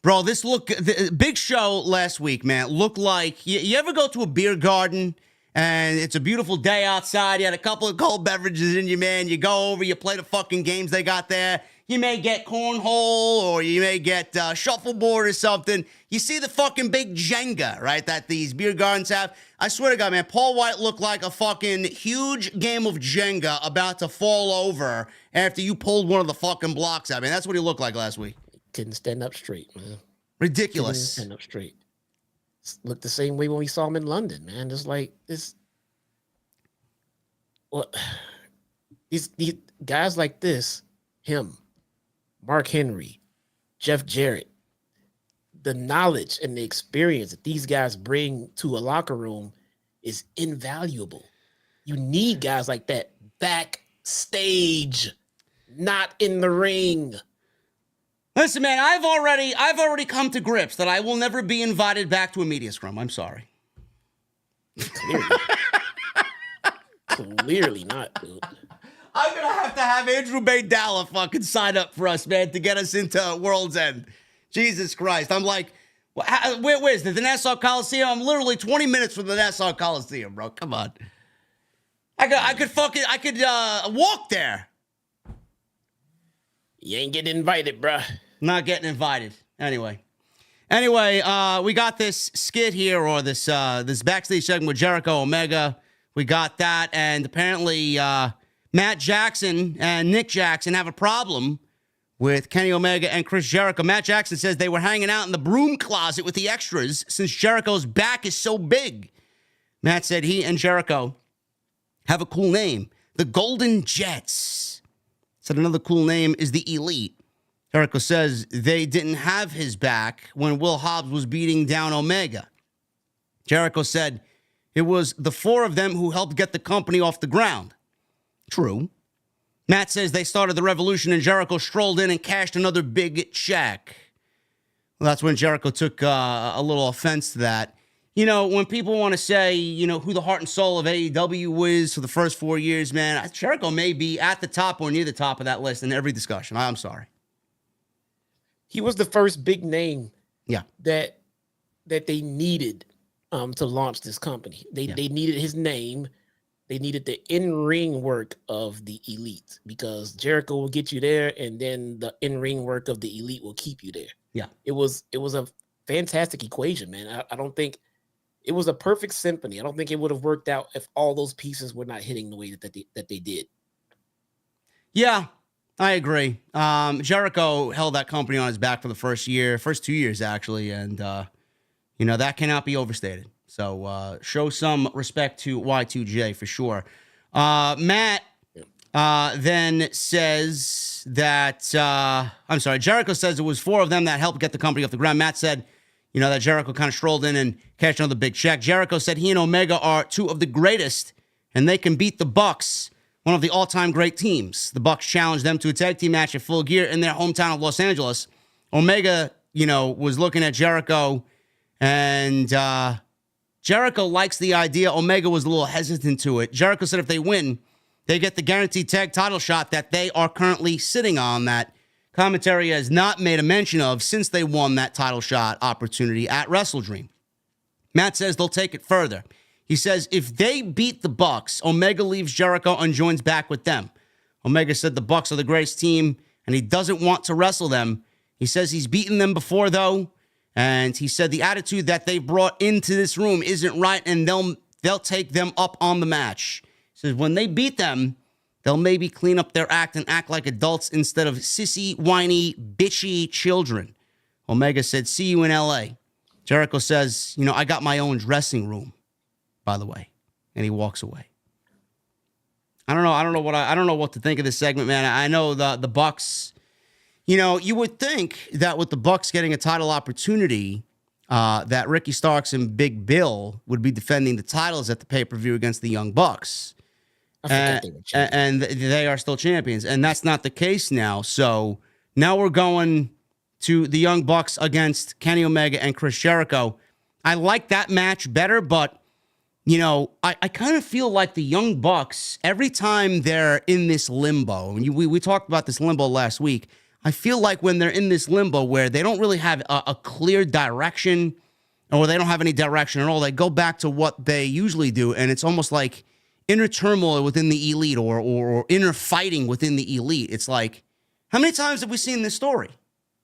Bro, the Big Show last week, man, looked like you ever go to a beer garden and it's a beautiful day outside. You had a couple of cold beverages in you, man. You go over, you play the fucking games they got there. You may get cornhole or you may get shuffleboard or something. You see the fucking big Jenga, right, that these beer gardens have. I swear to God, man, Paul White looked like a fucking huge game of Jenga about to fall over after you pulled one of the fucking blocks out. Man, that's what he looked like last week. Couldn't stand up straight, man. Ridiculous. Couldn't stand up straight. Looked the same way when we saw him in London, man. Just like this. Well, these guys like this, him, Mark Henry, Jeff Jarrett, the knowledge and the experience that these guys bring to a locker room is invaluable. You need guys like that backstage, not in the ring. Listen, man, I've already come to grips that I will never be invited back to a media scrum. I'm sorry. Clearly not, dude. I'm gonna have to have Andrew Baydala fucking sign up for us, man, to get us into World's End. Jesus Christ. I'm like, where's the Nassau Coliseum? I'm literally 20 minutes from the Nassau Coliseum, bro. Come on. I could walk there. You ain't getting invited, bruh. Not getting invited. Anyway, we got this skit here, or this backstage segment with Jericho Omega. We got that, and apparently Matt Jackson and Nick Jackson have a problem with Kenny Omega and Chris Jericho. Matt Jackson says they were hanging out in the broom closet with the extras since Jericho's back is so big. Matt said he and Jericho have a cool name, the Golden Jets. Said another cool name is the Elite. Jericho says they didn't have his back when Will Hobbs was beating down Omega. Jericho said it was the four of them who helped get the company off the ground. True. Matt says they started the revolution and Jericho strolled in and cashed another big check. Well, that's when Jericho took a little offense to that. You know, when people want to say, you know, who the heart and soul of AEW is for the first 4 years, man, Jericho may be at the top or near the top of that list in every discussion. I'm sorry. He was the first big name that they needed to launch this company. They needed his name. They needed the in-ring work of the Elite, because Jericho will get you there, and then the in-ring work of the Elite will keep you there. Yeah. It was a fantastic equation, man. I don't think it was a perfect symphony. I don't think it would have worked out if all those pieces were not hitting the way that they did. Yeah, I agree. Jericho held that company on his back for the first 2 years, actually, and that cannot be overstated. So show some respect to Y2J for sure. Matt then says that, Jericho says it was four of them that helped get the company off the ground. Matt said, that Jericho kind of strolled in and cashed another big check. Jericho said he and Omega are two of the greatest, and they can beat the Bucks, one of the all-time great teams. The Bucks challenged them to a tag team match at Full Gear in their hometown of Los Angeles. Omega, was looking at Jericho, and Jericho likes the idea. Omega was a little hesitant to it. Jericho said if they win, they get the guaranteed tag title shot that they are currently sitting on, that commentary has not made a mention of since they won that title shot opportunity at WrestleDream. Matt says they'll take it further. He says if they beat the Bucks, Omega leaves Jericho and joins back with them. Omega said the Bucks are the greatest team, and he doesn't want to wrestle them. He says he's beaten them before, though. And he said the attitude that they brought into this room isn't right, and they'll take them up on the match. He says when they beat them, they'll maybe clean up their act and act like adults instead of sissy, whiny, bitchy children. Omega said, see you in L.A. Jericho says, I got my own dressing room, by the way. And he walks away. I don't know what to think of this segment, man. I know the Bucks. You would think that with the Bucks getting a title opportunity, that Ricky Starks and Big Bill would be defending the titles at the pay-per-view against the Young Bucks. And they are still champions. And that's not the case now. So now we're going to the Young Bucks against Kenny Omega and Chris Jericho. I like that match better, but, I kind of feel like the Young Bucks, every time they're in this limbo, and we talked about this limbo last week, I feel like when they're in this limbo where they don't really have a clear direction, or they don't have any direction at all, they go back to what they usually do, and it's almost like inner turmoil within the Elite or inner fighting within the Elite. It's like, how many times have we seen this story?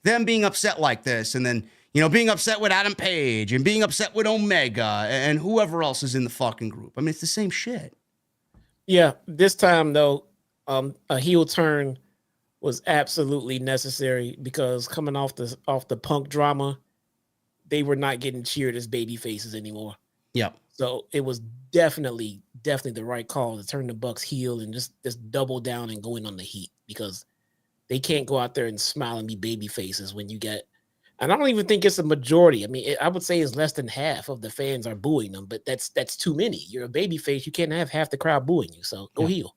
Them being upset like this, and then, being upset with Adam Page, and being upset with Omega, and whoever else is in the fucking group. I mean, it's the same shit. Yeah, this time, though, a heel turn was absolutely necessary, because coming off the Punk drama, they were not getting cheered as baby faces anymore. Yeah. So it was definitely the right call to turn the Bucks heel and just double down and go in on the heat, because they can't go out there and smile and be baby faces when you get, and I don't even think it's a majority. I mean, I would say it's less than half of the fans are booing them, but that's too many. You're a baby face. You can't have half the crowd booing you. So go heel.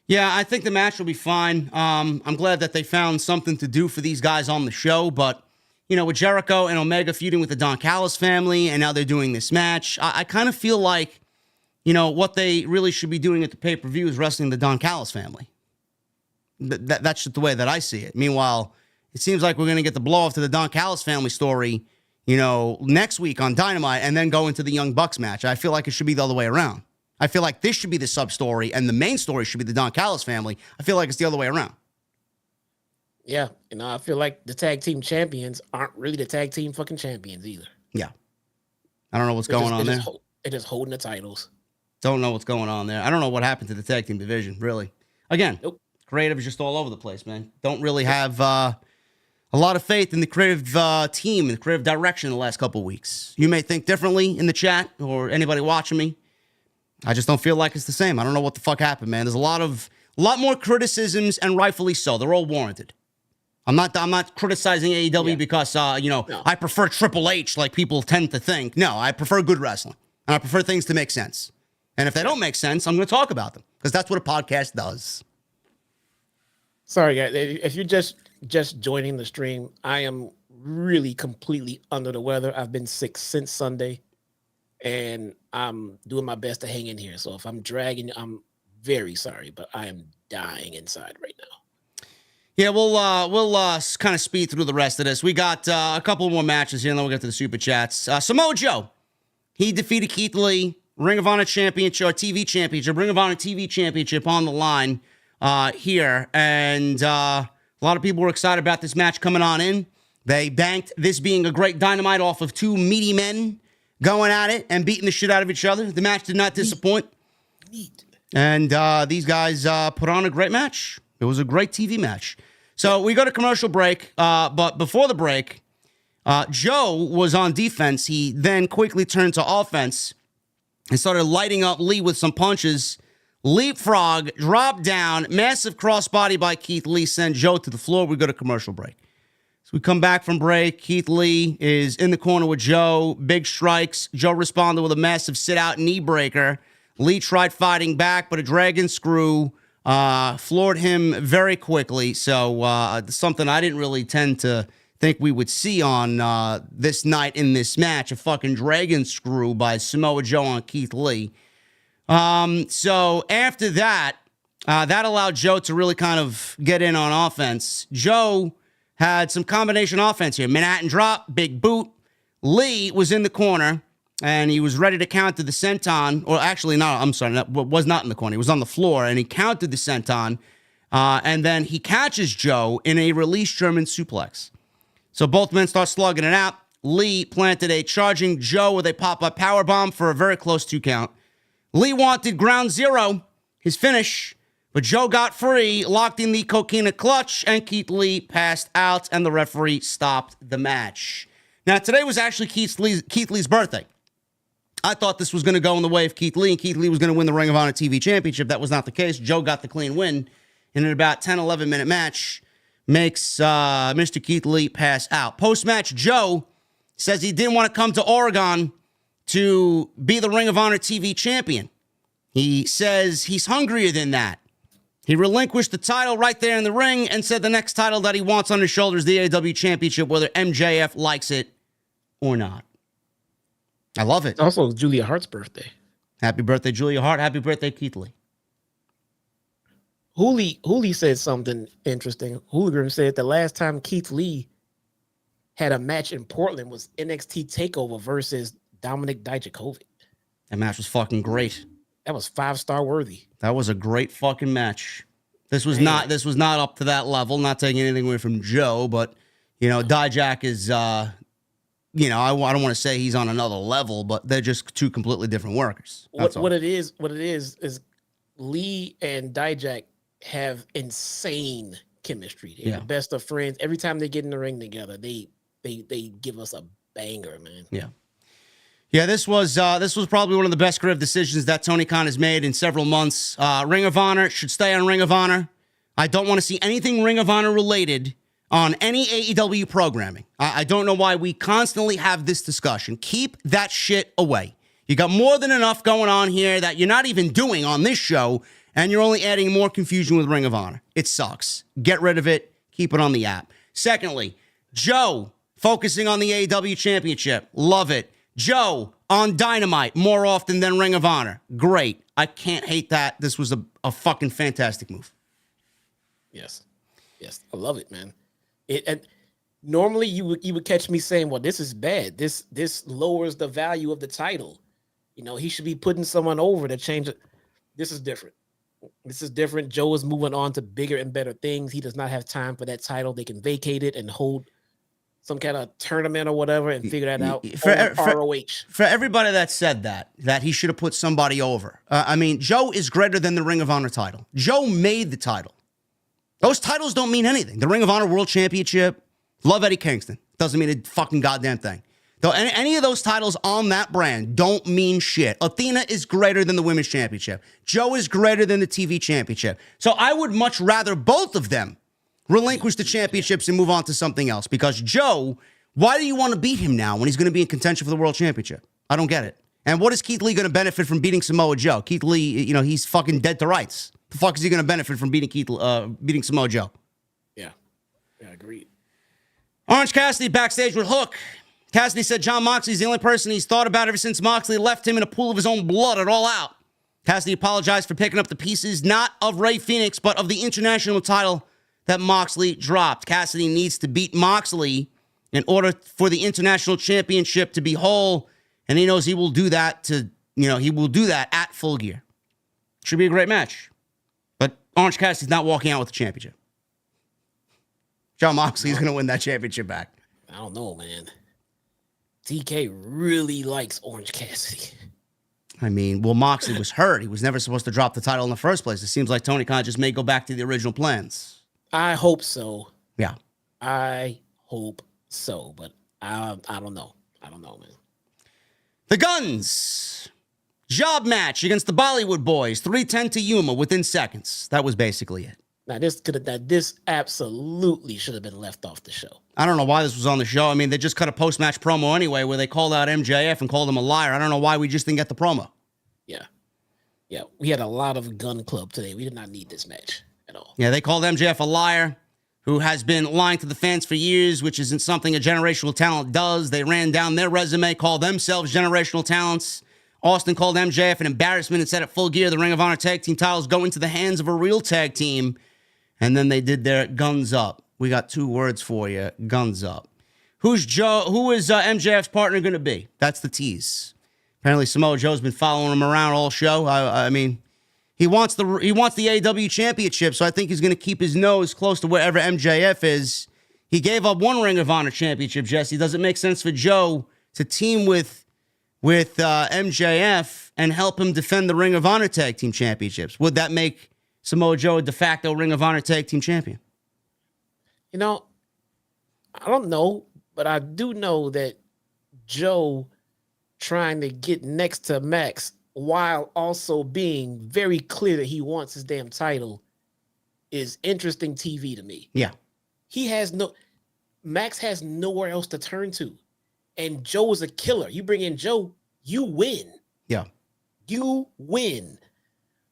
Yeah, I think the match will be fine. I'm glad that they found something to do for these guys on the show. But, with Jericho and Omega feuding with the Don Callis family, and now they're doing this match, I kind of feel like, what they really should be doing at the pay-per-view is wrestling the Don Callis family. That's just the way that I see it. Meanwhile, It seems like we're going to get the blow off to the Don Callis family story, next week on Dynamite and then go into the Young Bucks match. I feel like it should be the other way around. I feel like this should be the sub story and the main story should be the Don Callis family. I feel like it's the other way around. Yeah. I feel like the tag team champions aren't really the tag team fucking champions either. Yeah. I don't know what's going on there. They're just holding the titles. Don't know what's going on there. I don't know what happened to the tag team division, really. Again, Nope. Creative is just all over the place, man. Don't really have a lot of faith in the creative team and the creative direction the last couple of weeks. You may think differently in the chat or anybody watching me. I just don't feel like it's the same. I don't know what the fuck happened, man. There's a lot more criticisms, and rightfully so. They're all warranted. I'm not criticizing AEW because no. I prefer Triple H like people tend to think. No, I prefer good wrestling. And I prefer things to make sense. And if they don't make sense, I'm going to talk about them because that's what a podcast does. Sorry, guys. If you're just joining the stream, I am really completely under the weather. I've been sick since Sunday, and I'm doing my best to hang in here. So if I'm dragging, I'm very sorry, but I am dying inside right now. Yeah, we'll kind of speed through the rest of this. We got a couple more matches here, and then we'll get to the super chats. Samoa Joe, he defeated Keith Lee, Ring of Honor Championship, or TV Championship, Ring of Honor TV Championship on the line here. And a lot of people were excited about this match coming on in. They banked this being a great Dynamite off of two meaty men going at it and beating the shit out of each other. The match did not disappoint. Neat. And these guys put on a great match. It was a great TV match. So we go to commercial break, but before the break, Joe was on defense. He then quickly turned to offense and started lighting up Lee with some punches. Leapfrog, drop down, massive crossbody by Keith Lee, send Joe to the floor. We go to commercial break. So we come back from break. Keith Lee is in the corner with Joe. Big strikes. Joe responded with a massive sit-out knee breaker. Lee tried fighting back, but a dragon screw floored him very quickly. So something I didn't really tend to think we would see on this night in this match, a fucking dragon screw by Samoa Joe on Keith Lee. So after that, that allowed Joe to really kind of get in on offense. Joe had some combination offense here. Manhattan drop, big boot. Lee was in the corner, and he was ready to counter the senton. Or actually, no, I'm sorry, was not in the corner. He was on the floor, and he countered the senton. And then he catches Joe in a release German suplex. So both men start slugging it out. Lee planted a charging Joe with a pop-up powerbomb for a very close 2 count. Lee wanted ground zero, his finish, but Joe got free, locked in the coquina clutch, and Keith Lee passed out, and the referee stopped the match. Now, today was actually Keith Lee's birthday. I thought this was going to go in the way of Keith Lee, and Keith Lee was going to win the Ring of Honor TV Championship. That was not the case. Joe got the clean win in an about 10, 11-minute match. Makes Mr. Keith Lee pass out. Post-match, Joe says he didn't want to come to Oregon to be the Ring of Honor TV champion. He says he's hungrier than that. He relinquished the title right there in the ring and said the next title that he wants on his shoulders is the AEW Championship, whether MJF likes it or not. I love it. It's also Julia Hart's birthday. Happy birthday, Julia Hart. Happy birthday, Keith Lee. Hooli said something interesting. Hooligan said the last time Keith Lee had a match in Portland was NXT TakeOver versus Dominic Dijakovic. That match was fucking great. That was 5-star worthy. That was a great fucking match. This was not up to that level. Not taking anything away from Joe, but Dijak is I don't want to say he's on another level, but they're just two completely different workers. What it is Lee and Dijak have insane chemistry. They're the best of friends. Every time they get in the ring together, they give us a banger, man. Yeah. Yeah, this was probably one of the best creative decisions that Tony Khan has made in several months. Ring of Honor should stay on Ring of Honor. I don't want to see anything Ring of Honor related on any AEW programming. I don't know why we constantly have this discussion. Keep that shit away. You got more than enough going on here that you're not even doing on this show, and you're only adding more confusion with Ring of Honor. It sucks. Get rid of it. Keep it on the app. Secondly, Joe focusing on the AEW Championship. Love it. Joe on Dynamite more often than Ring of Honor. Great. I can't hate that. This was a fucking fantastic move. Yes. I love it, man. And normally you would catch me saying, well, this is bad. This lowers the value of the title. He should be putting someone over to change it. This is different. This is different. Joe is moving on to bigger and better things. He does not have time for that title. They can vacate it and hold some kind of tournament or whatever and figure that out for ROH. For everybody that said that he should have put somebody over. Joe is greater than the Ring of Honor title. Joe made the title. Those titles don't mean anything. The Ring of Honor World Championship, love Eddie Kingston. Doesn't mean a fucking goddamn thing. Though any of those titles on that brand don't mean shit. Athena is greater than the Women's Championship. Joe is greater than the TV Championship. So I would much rather both of them relinquish the championships and move on to something else. Because Joe, why do you want to beat him now when he's going to be in contention for the World Championship? I don't get it. And what is Keith Lee going to benefit from beating Samoa Joe? Keith Lee, he's fucking dead to rights. The fuck is he going to benefit from beating Samoa Joe? Yeah, agreed. Orange Cassidy backstage with Hook. Cassidy said Jon Moxley's the only person he's thought about ever since Moxley left him in a pool of his own blood at All Out. Cassidy apologized for picking up the pieces, not of Rey Fenix, but of the international title that Moxley dropped. Cassidy needs to beat Moxley in order for the international championship to be whole, and he knows he will do that he will do that at Full Gear. Should be a great match. But Orange Cassidy's not walking out with the championship. Jon Moxley is going to win that championship back. I don't know, man. TK really likes Orange Cassidy. Moxley was hurt. He was never supposed to drop the title in the first place. It seems like Tony Khan just may go back to the original plans. I hope so. Yeah. I hope so, but I don't know. I don't know, man. The Guns. Job match against the Bollywood Boys. 310 to Yuma within seconds. That was basically it. Now, this absolutely should have been left off the show. I don't know why this was on the show. They just cut a post-match promo anyway where they called out MJF and called him a liar. I don't know why we just didn't get the promo. Yeah. We had a lot of Gun Club today. We did not need this match at all. Yeah, they called MJF a liar who has been lying to the fans for years, which isn't something a generational talent does. They ran down their resume, called themselves generational talents. Austin called MJF an embarrassment and said at Full Gear, the Ring of Honor tag team titles go into the hands of a real tag team. And then they did their guns up. We got 2 words for you, guns up. Who is MJF's partner going to be? That's the tease. Apparently Samoa Joe's been following him around all show. He wants the AEW championship, so I think he's going to keep his nose close to wherever MJF is. He gave up 1 Ring of Honor championship, Jesse. Does it make sense for Joe to team with MJF and help him defend the Ring of Honor tag team championships? Would that make Samoa Joe a de facto Ring of Honor tag team champion? I don't know, but I do know that Joe trying to get next to Max while also being very clear that he wants his damn title is interesting TV to me. Yeah. Max has nowhere else to turn to. And Joe is a killer. You bring in Joe, you win. Yeah. You win.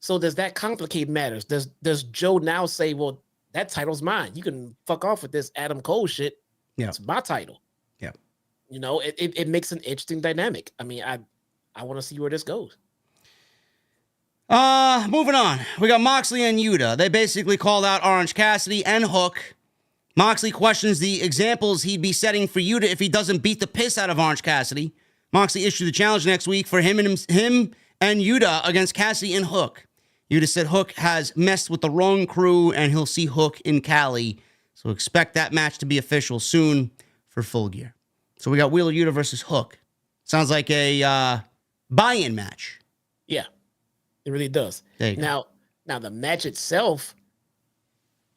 So does that complicate matters? Does Joe now say, well, that title's mine. You can fuck off with this Adam Cole shit. Yeah. It's my title. Yeah. It makes an interesting dynamic. I want to see where this goes. Moving on. We got Moxley and Yuta. They basically called out Orange Cassidy and Hook. Moxley questions the examples he'd be setting for Yuta if he doesn't beat the piss out of Orange Cassidy. Moxley issued a challenge next week for him and Yuta against Cassidy and Hook. Yuta said Hook has messed with the wrong crew and he'll see Hook in Cali. So expect that match to be official soon for Full Gear. So we got Wheeler Yuta versus Hook. Sounds like a buy-in match. Yeah, it really does. Now the match itself,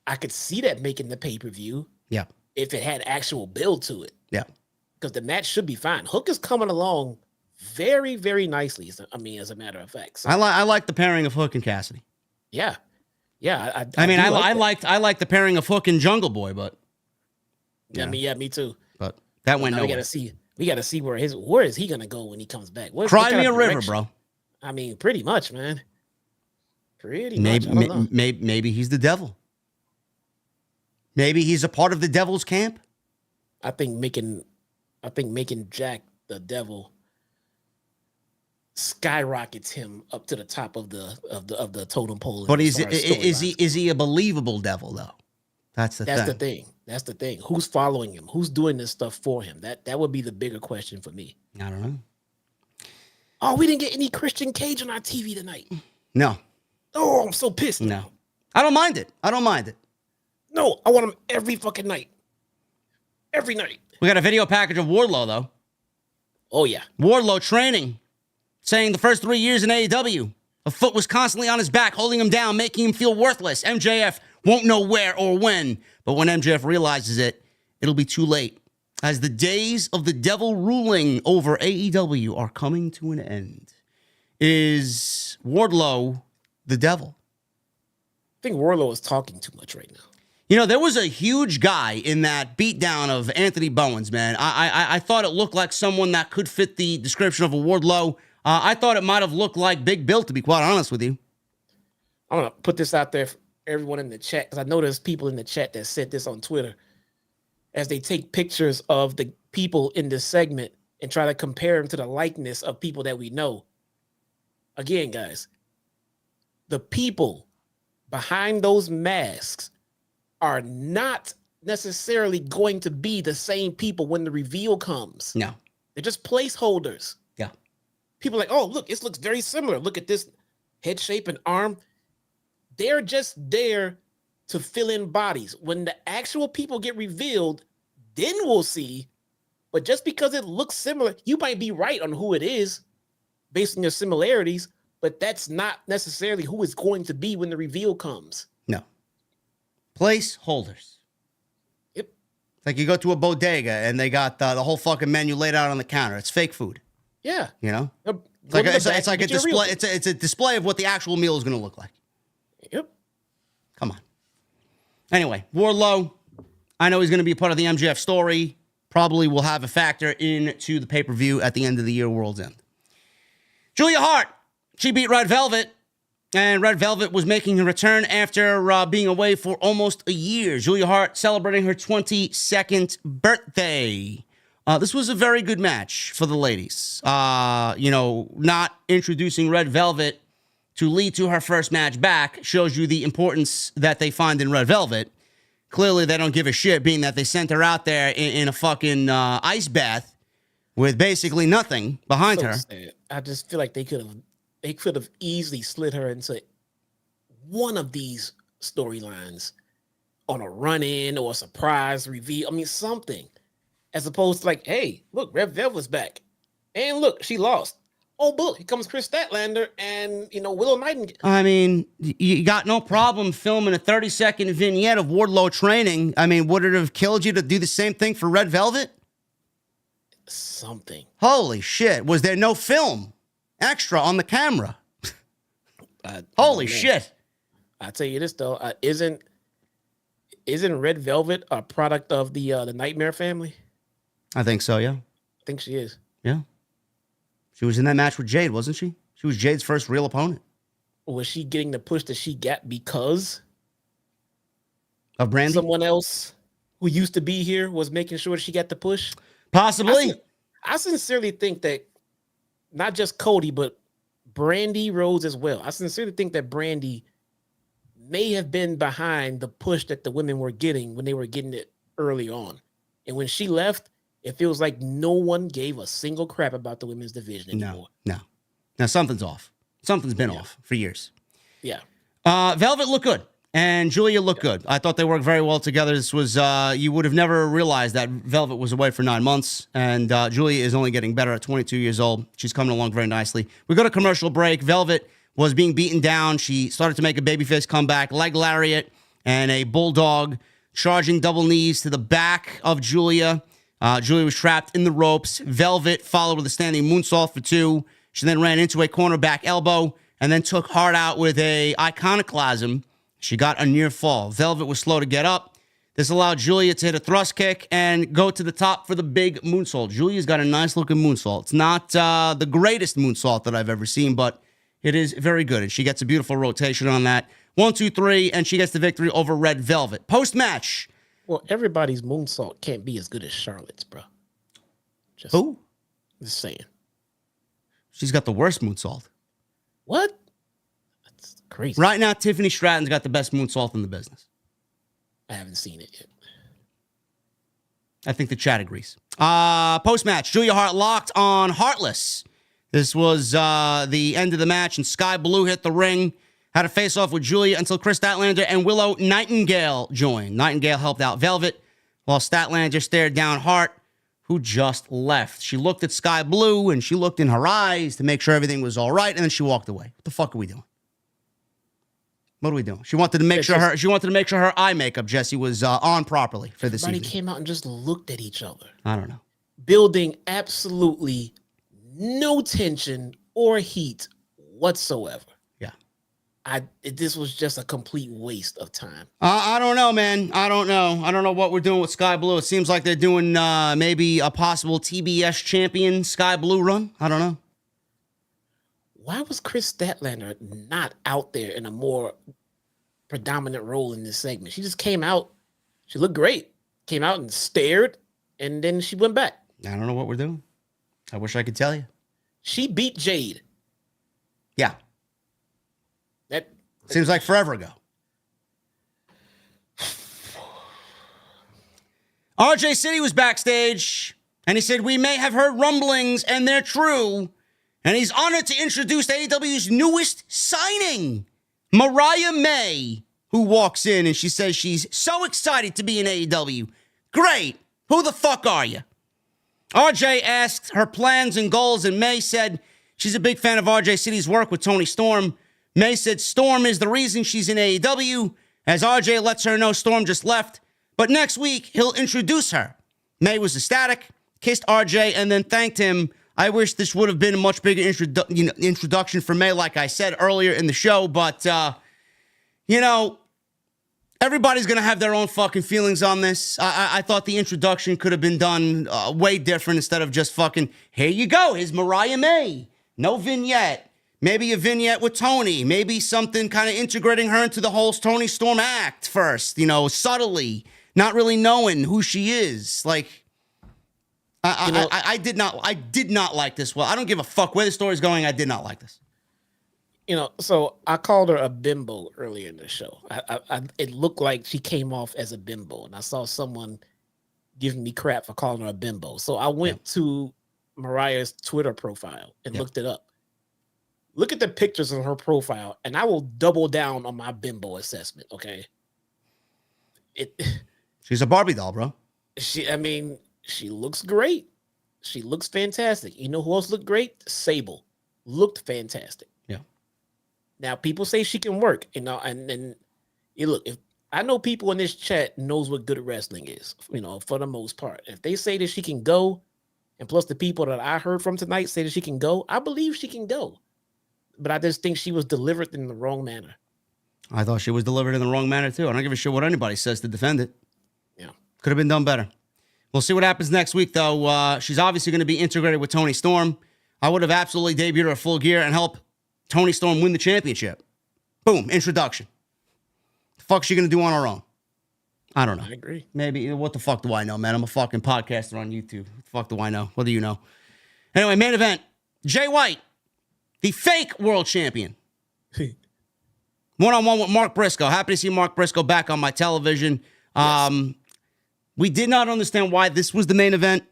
I could see that making the pay-per-view. Yeah. If it had actual build to it. Yeah. Because the match should be fine. Hook is coming along very, very nicely. As a matter of fact. So, I like the pairing of Hook and Cassidy. Yeah. Yeah. I like the pairing of Hook and Jungle Boy, but me too. But that went nowhere. We gotta see where is he gonna go when he comes back? Cry me a river, bro. Pretty much, man. Pretty much. Maybe he's the devil. Maybe he's a part of the devil's camp. I think making Jack the devil skyrockets him up to the top of the totem pole. But is he a believable devil though? That's the thing. That's the thing. Who's following him? Who's doing this stuff for him? That would be the bigger question for me. I don't know. Oh, we didn't get any Christian Cage on our TV tonight. No. Oh, I'm so pissed. No. I don't mind it. No, I want him every fucking night. Every night. We got a video package of Wardlow, though. Oh, yeah. Wardlow training, saying the first 3 years in AEW, a foot was constantly on his back, holding him down, making him feel worthless. MJF won't know where or when, but when MJF realizes it, it'll be too late, as the days of the devil ruling over AEW are coming to an end. Is Wardlow the devil? I think Wardlow is talking too much right now. You know, there was a huge guy in that beatdown of Anthony Bowens, man. I thought it looked like someone that could fit the description of a Wardlow. I thought it might have looked like Big Bill, to be quite honest with you. I'm going to put this out there for everyone in the chat, because I know there's people in the chat that said this on Twitter, as they take pictures of the people in this segment and try to compare them to the likeness of people that we know. Again, guys, the people behind those masks are not necessarily going to be the same people when the reveal comes. No. They're just placeholders. Yeah. People are like, oh, look, this looks very similar. Look at this head shape and arm. They're just there to fill in bodies. When the actual people get revealed, then we'll see. But just because it looks similar, you might be right on who it is based on your similarities, but that's not necessarily who it's going to be when the reveal comes. No. Placeholders. Yep. It's like you go to a bodega and they got the whole fucking menu laid out on the counter. It's fake food. Yeah. You know? It's like a display. It's a display of what the actual meal is going to look like. Yep. Come on. Anyway, Wardlow, I know he's going to be a part of the MJF story. Probably will have a factor into the pay-per-view at the end of the year, World's End. Julia Hart, she beat Red Velvet, and Red Velvet was making her return after being away for almost a year. Julia Hart celebrating her 22nd birthday. This was a very good match for the ladies. Not introducing Red Velvet to lead to her first match back shows you the importance that they find in Red Velvet. Clearly, they don't give a shit, being that they sent her out there in a fucking ice bath with basically nothing behind her. Sad. I just feel like they could have easily slid her into one of these storylines on a run-in or a surprise reveal. I mean, something. As opposed to like, hey, look, Red Velvet's back. And look, she lost. Oh, look, here comes Chris Statlander and, Willow Nightingale. I mean, you got no problem filming a 30-second vignette of Wardlow training. I mean, would it have killed you to do the same thing for Red Velvet? Something. Holy shit. Was there no film extra on the camera? Holy shit. I'll tell you this, though. Isn't Red Velvet a product of the Nightmare family? I think so, yeah. I think she is. Yeah. She was in that match with Jade, wasn't she? She was Jade's first real opponent. Was she getting the push that she got because of Brandy? Someone else who used to be here was making sure she got the push? Possibly. I sincerely think that not just Cody, but Brandy Rhodes as well. I sincerely think that Brandy may have been behind the push that the women were getting when they were getting it early on. And when she left, it feels like no one gave a single crap about the women's division anymore. No. Now, something's off. Something's been off for years. Yeah. Velvet looked good, and Julia looked good. I thought they worked very well together. This was, you would have never realized that Velvet was away for 9 months, and Julia is only getting better at 22 years old. She's coming along very nicely. We go to commercial break. Velvet was being beaten down. She started to make a babyface comeback, leg lariat, and a bulldog, charging double knees to the back of Julia. Julia was trapped in the ropes. Velvet followed with a standing moonsault for 2. She then ran into a cornerback elbow and then took Hart out with a iconoclasm. She got a near fall. Velvet was slow to get up. This allowed Julia to hit a thrust kick and go to the top for the big moonsault. Julia's got a nice looking moonsault. It's not the greatest moonsault that I've ever seen, but it is very good. And she gets a beautiful rotation on that. 1, 2, 3, and she gets the victory over Red Velvet. Post-match. Well, everybody's moonsault can't be as good as Charlotte's, bro. Who? Just saying. She's got the worst moonsault. What? That's crazy. Right now, Tiffany Stratton's got the best moonsault in the business. I haven't seen it yet. I think the chat agrees. Post-match, Julia Hart locked on Heartless. This was the end of the match, and Sky Blue hit the ring. Had a face-off with Julia until Chris Statlander and Willow Nightingale joined. Nightingale helped out Velvet, while Statlander stared down Hart, who just left. She looked at Sky Blue, and she looked in her eyes to make sure everything was all right, and then she walked away. What the fuck are we doing? What are we doing? She wanted to make sure her eye makeup, Jesse, was on properly for this evening. Everybody came out and just looked at each other. I don't know. Building absolutely no tension or heat whatsoever. Yeah. This was just a complete waste of time. I don't know, man. I don't know what we're doing with Sky Blue. It seems like they're doing maybe a possible TBS champion Sky Blue run. I don't know. Why was Chris Statlander not out there in a more predominant role in this segment? She just came out. She looked great. Came out and stared, and then she went back. I don't know what we're doing. I wish I could tell you. She beat Jade. Yeah. That seems like forever ago. RJ City was backstage, and he said, "We may have heard rumblings, and they're true." And he's honored to introduce AEW's newest signing, Mariah May, who walks in and she says she's so excited to be in AEW. Great. Who the fuck are you? RJ asked her plans and goals, and May said she's a big fan of RJ City's work with Tony Storm. May said Storm is the reason she's in AEW, as RJ lets her know Storm just left. But next week, he'll introduce her. May was ecstatic, kissed RJ, and then thanked him. I wish this would have been a much bigger introduction for May, like I said earlier in the show. But, everybody's going to have their own fucking feelings on this. I thought the introduction could have been done way different instead of just fucking, here you go, here's Mariah May. No vignette. Maybe a vignette with Tony. Maybe something kind of integrating her into the whole Tony Storm act first, subtly, not really knowing who she is. Like, I did not like this. Well, I don't give a fuck where the story's going. I did not like this. So I called her a bimbo earlier in the show. It looked like she came off as a bimbo, and I saw someone giving me crap for calling her a bimbo. So I went to Mariah's Twitter profile and looked it up. Look at the pictures on her profile, and I will double down on my bimbo assessment. Okay. She's a Barbie doll, bro. She looks great. She looks fantastic. You know who else looked great? Sable. Looked fantastic. Yeah. Now, people say she can work, and look, if I know people in this chat knows what good wrestling is, for the most part. If they say that she can go, and plus the people that I heard from tonight say that she can go, I believe she can go. But I just think she was delivered in the wrong manner. I thought she was delivered in the wrong manner, too. I don't give a shit what anybody says to defend it. Yeah. Could have been done better. We'll see what happens next week, though. She's obviously going to be integrated with Tony Storm. I would have absolutely debuted her full gear and helped Tony Storm win the championship. Boom, introduction. The fuck's she going to do on her own? I don't know. I agree. Maybe, what the fuck do I know, man? I'm a fucking podcaster on YouTube. What the fuck do I know? What do you know? Anyway, main event. Jay White, the fake world champion. One-on-one with Mark Briscoe. Happy to see Mark Briscoe back on my television. Yes. We did not understand why this was the main event.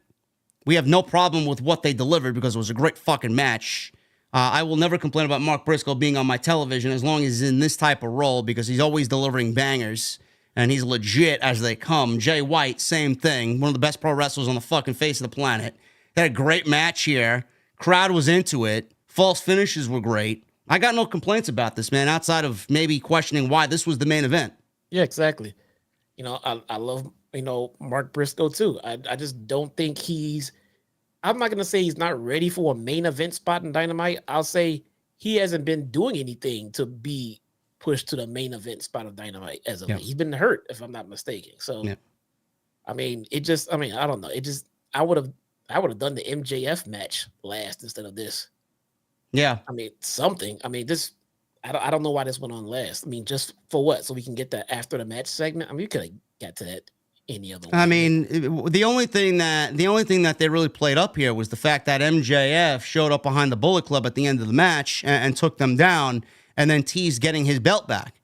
We have no problem with what they delivered because it was a great fucking match. I will never complain about Mark Briscoe being on my television as long as he's in this type of role because he's always delivering bangers and he's legit as they come. Jay White, same thing. One of the best pro wrestlers on the fucking face of the planet. They had a great match here. Crowd was into it. False finishes were great. I got no complaints about this, man, outside of maybe questioning why this was the main event. Yeah, exactly. I love, Mark Briscoe too. I just don't think I'm not going to say he's not ready for a main event spot in Dynamite. I'll say he hasn't been doing anything to be pushed to the main event spot of Dynamite as of late. He's been hurt, if I'm not mistaken. So, I don't know. I would have done the MJF match last instead of this. Yeah. Something. I don't know why this went on last. Just for what? So we can get that after the match segment? We could have got to that any other way. The only thing that they really played up here was the fact that MJF showed up behind the Bullet Club at the end of the match and took them down and then teased getting his belt back.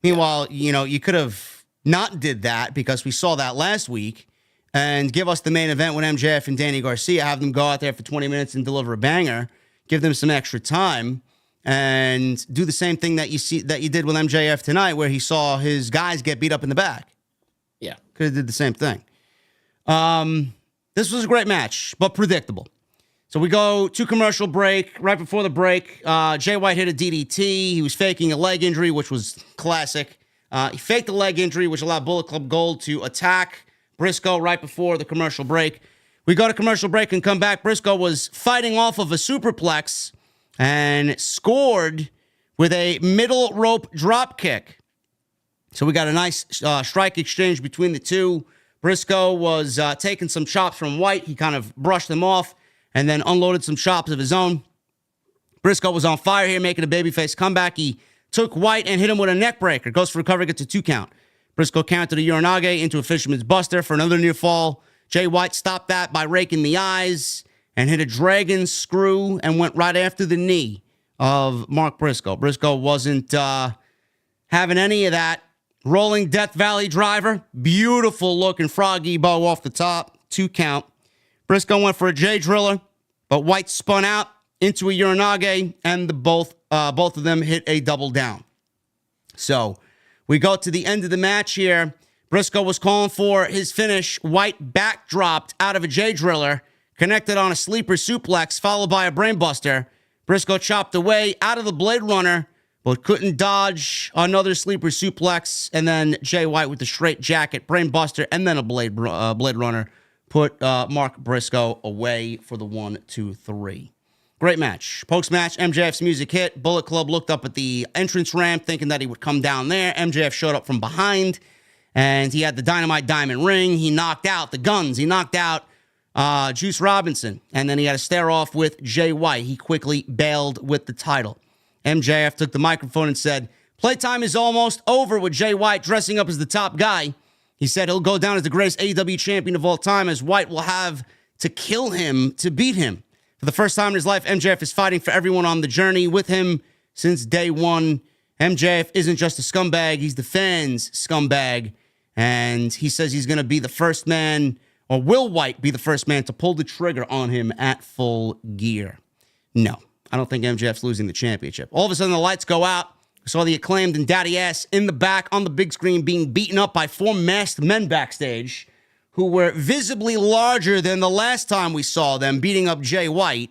Meanwhile, you could have not did that, because we saw that last week, and give us the main event with MJF and Daniel Garcia, have them go out there for 20 minutes and deliver a banger, give them some extra time, and do the same thing that you did with MJF tonight, where he saw his guys get beat up in the back. Yeah. Could have did the same thing. This was a great match, but predictable. So we go to commercial break. Right before the break, Jay White hit a DDT. He was faking a leg injury, which was classic. He faked the leg injury, which allowed Bullet Club Gold to attack Briscoe right before the commercial break. We go to commercial break and come back. Briscoe was fighting off of a superplex and scored with a middle rope drop kick. So we got a nice strike exchange between the two. Briscoe was taking some chops from White. He kind of brushed them off and then unloaded some chops of his own. Briscoe was on fire here, making a babyface comeback. He took White and hit him with a neck breaker. Goes for recovery, gets a 2 count. Briscoe countered a Uranage into a Fisherman's Buster for another near fall. Jay White stopped that by raking the eyes and hit a dragon screw and went right after the knee of Mark Briscoe. Briscoe wasn't having any of that. Rolling Death Valley driver. Beautiful looking froggy bow off the top. 2 count. Briscoe went for a J Driller, but White spun out into a Uranage, and both of them hit a double down. So we go to the end of the match here. Briscoe was calling for his finish. White backdropped out of a J Driller, connected on a sleeper suplex, followed by a brainbuster. Briscoe chopped away out of the Blade Runner, but couldn't dodge another sleeper suplex. And then Jay White with the straight jacket, brainbuster, and then a Blade Runner put Mark Briscoe away for the 1, 2, 3. Great match. Post-match, MJF's music hit. Bullet Club looked up at the entrance ramp thinking that he would come down there. MJF showed up from behind, and he had the Dynamite Diamond Ring. He knocked out the Guns. He knocked out Juice Robinson, and then he had a stare-off with Jay White. He quickly bailed with the title. MJF took the microphone and said, "Playtime is almost over with Jay White dressing up as the top guy." He said he'll go down as the greatest AEW champion of all time, as White will have to kill him to beat him. For the first time in his life, MJF is fighting for everyone on the journey with him since day one. MJF isn't just a scumbag, he's the fans' scumbag. And he says he's going to be the first man, or will White be the first man to pull the trigger on him at Full Gear? No, I don't think MJF's losing the championship. All of a sudden, the lights go out. We saw the Acclaimed and Daddy Ass in the back on the big screen being beaten up by 4 masked men backstage who were visibly larger than the last time we saw them beating up Jay White.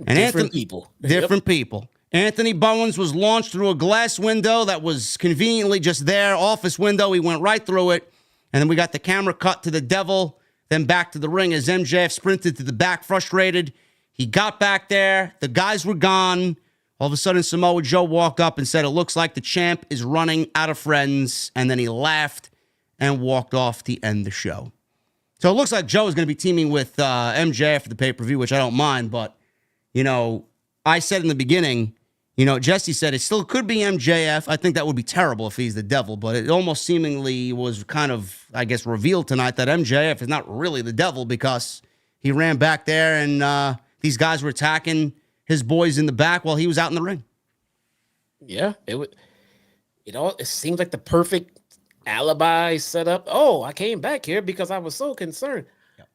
And Different people. Different people. Anthony Bowens was launched through a glass window that was conveniently just there, office window. He went right through it. And then we got the camera cut to the Devil, then back to the ring as MJF sprinted to the back frustrated. He got back there. The guys were gone. All of a sudden, Samoa Joe walked up and said, "It looks like the champ is running out of friends." And then he laughed and walked off to end the show. So it looks like Joe is going to be teaming with MJF for the pay-per-view, which I don't mind. But, you know, I said in the beginning, you know, Jesse said it still could be MJF. I think that would be terrible if he's the Devil. But it almost seemingly was kind of, I guess, revealed tonight that MJF is not really the Devil, because he ran back there and these guys were attacking his boys in the back while he was out in the ring. Yeah, it seems like the perfect alibi setup. Oh, I came back here because I was so concerned. Yep.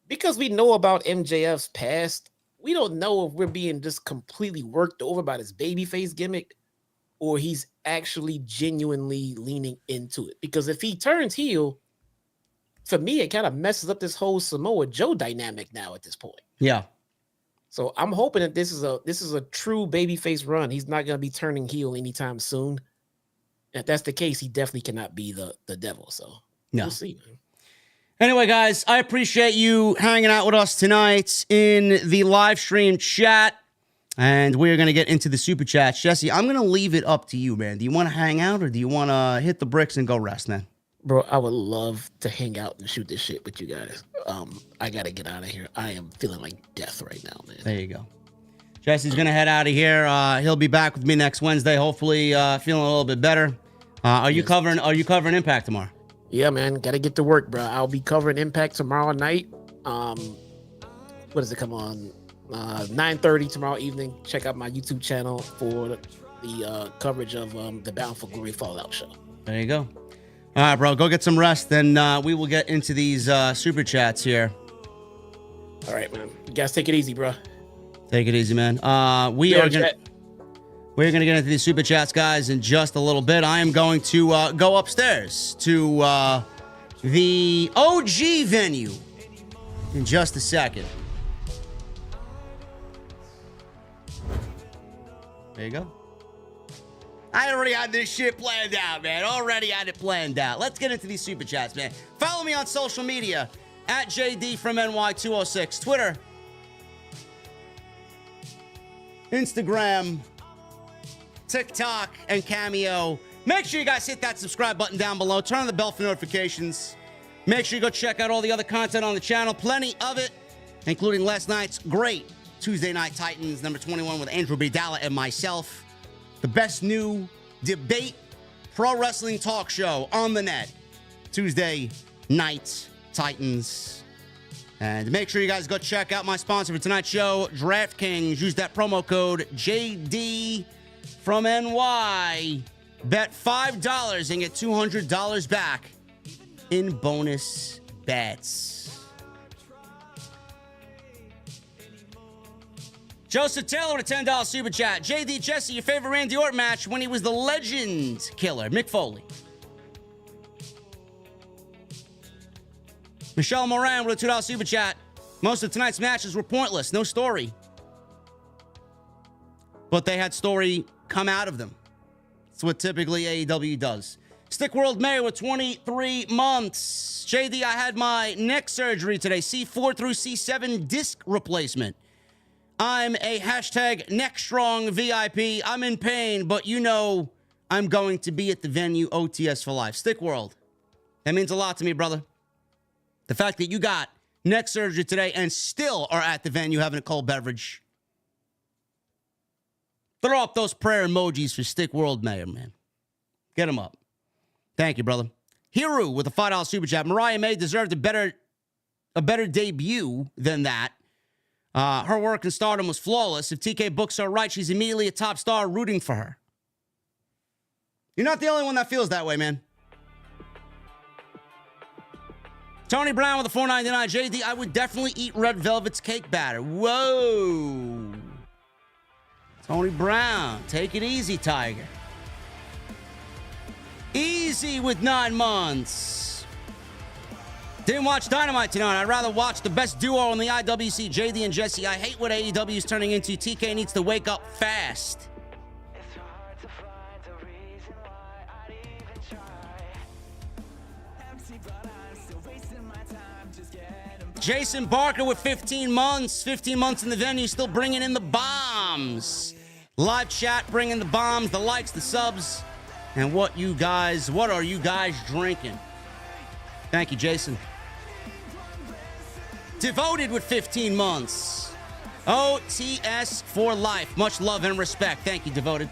Because we know about MJF's past, we don't know if we're being just completely worked over by this babyface gimmick, or he's actually genuinely leaning into it. Because if he turns heel, for me, it kind of messes up this whole Samoa Joe dynamic now at this point. Yeah. So I'm hoping that this is a true babyface run. He's not going to be turning heel anytime soon. If that's the case, he definitely cannot be the Devil. So We'll see, man. Anyway, guys, I appreciate you hanging out with us tonight in the live stream chat. And we're going to get into the super chat. Jesse, I'm going to leave it up to you, man. Do you want to hang out, or do you want to hit the bricks and go rest, man? Bro, I would love to hang out and shoot this shit with you guys. I got to get out of here. I am feeling like death right now, man. There you go. Jesse's going to head out of here. He'll be back with me next Wednesday, hopefully feeling a little bit better. Are you covering Impact tomorrow? Yeah, man. Got to get to work, bro. I'll be covering Impact tomorrow night. What does it come on? 9:30 tomorrow evening. Check out my YouTube channel for the coverage of the Bound for Glory Fallout show. There you go. All right, bro. Go get some rest. Then we will get into these super chats here. All right, man. You guys take it easy, bro. Take it easy, man. We're gonna get into these super chats, guys, in just a little bit. I am going to go upstairs to the OG venue in just a second. There you go. I already had this shit planned out, man. Already had it planned out. Let's get into these super chats, man. Follow me on social media at JDfromNY206. Twitter, Instagram, TikTok, and Cameo. Make sure you guys hit that subscribe button down below. Turn on the bell for notifications. Make sure you go check out all the other content on the channel. Plenty of it, including last night's great Tuesday Night Titans number 21 with Andrew Bidala and myself. The best new debate pro wrestling talk show on the net. Tuesday Night Titans. And make sure you guys go check out my sponsor for tonight's show, DraftKings. Use that promo code JD from NY. Bet $5 and get $200 back in bonus bets. Joseph Taylor with a $10 super chat. JD Jesse, your favorite Randy Orton match when he was the Legend Killer, Mick Foley. Michelle Moran with a $2 super chat. Most of tonight's matches were pointless, no story. But they had story come out of them. That's what typically AEW does. Stick World Mayor with 23 months. JD, I had my neck surgery today. C4 through C7 disc replacement. I'm a hashtag neck strong VIP. I'm in pain, but you know I'm going to be at the venue OTS for life. Stick World. That means a lot to me, brother. The fact that you got neck surgery today and still are at the venue having a cold beverage. Throw up those prayer emojis for Stick World Mayor, man. Get them up. Thank you, brother. Hiru with a $5 super chat. Mariah May deserved a better debut than that. Her work in Stardom was flawless. If TK books her right, she's immediately a top star rooting for her. You're not the only one that feels that way, man. Tony Brown with a $4.99. JD, I would definitely eat Red Velvet's cake batter. Whoa. Tony Brown, take it easy, Tiger. Easy with 9 months. Didn't watch Dynamite tonight. I'd rather watch the best duo in the IWC, JD and Jesse. I hate what AEW is turning into. TK needs to wake up fast. Jason Barker with 15 months. 15 months in the venue, still bringing in the bombs. Live chat, bringing the bombs, the likes, the subs. And what are you guys drinking? Thank you, Jason. Devoted with 15 months. OTS for life. Much love and respect. Thank you, Devoted.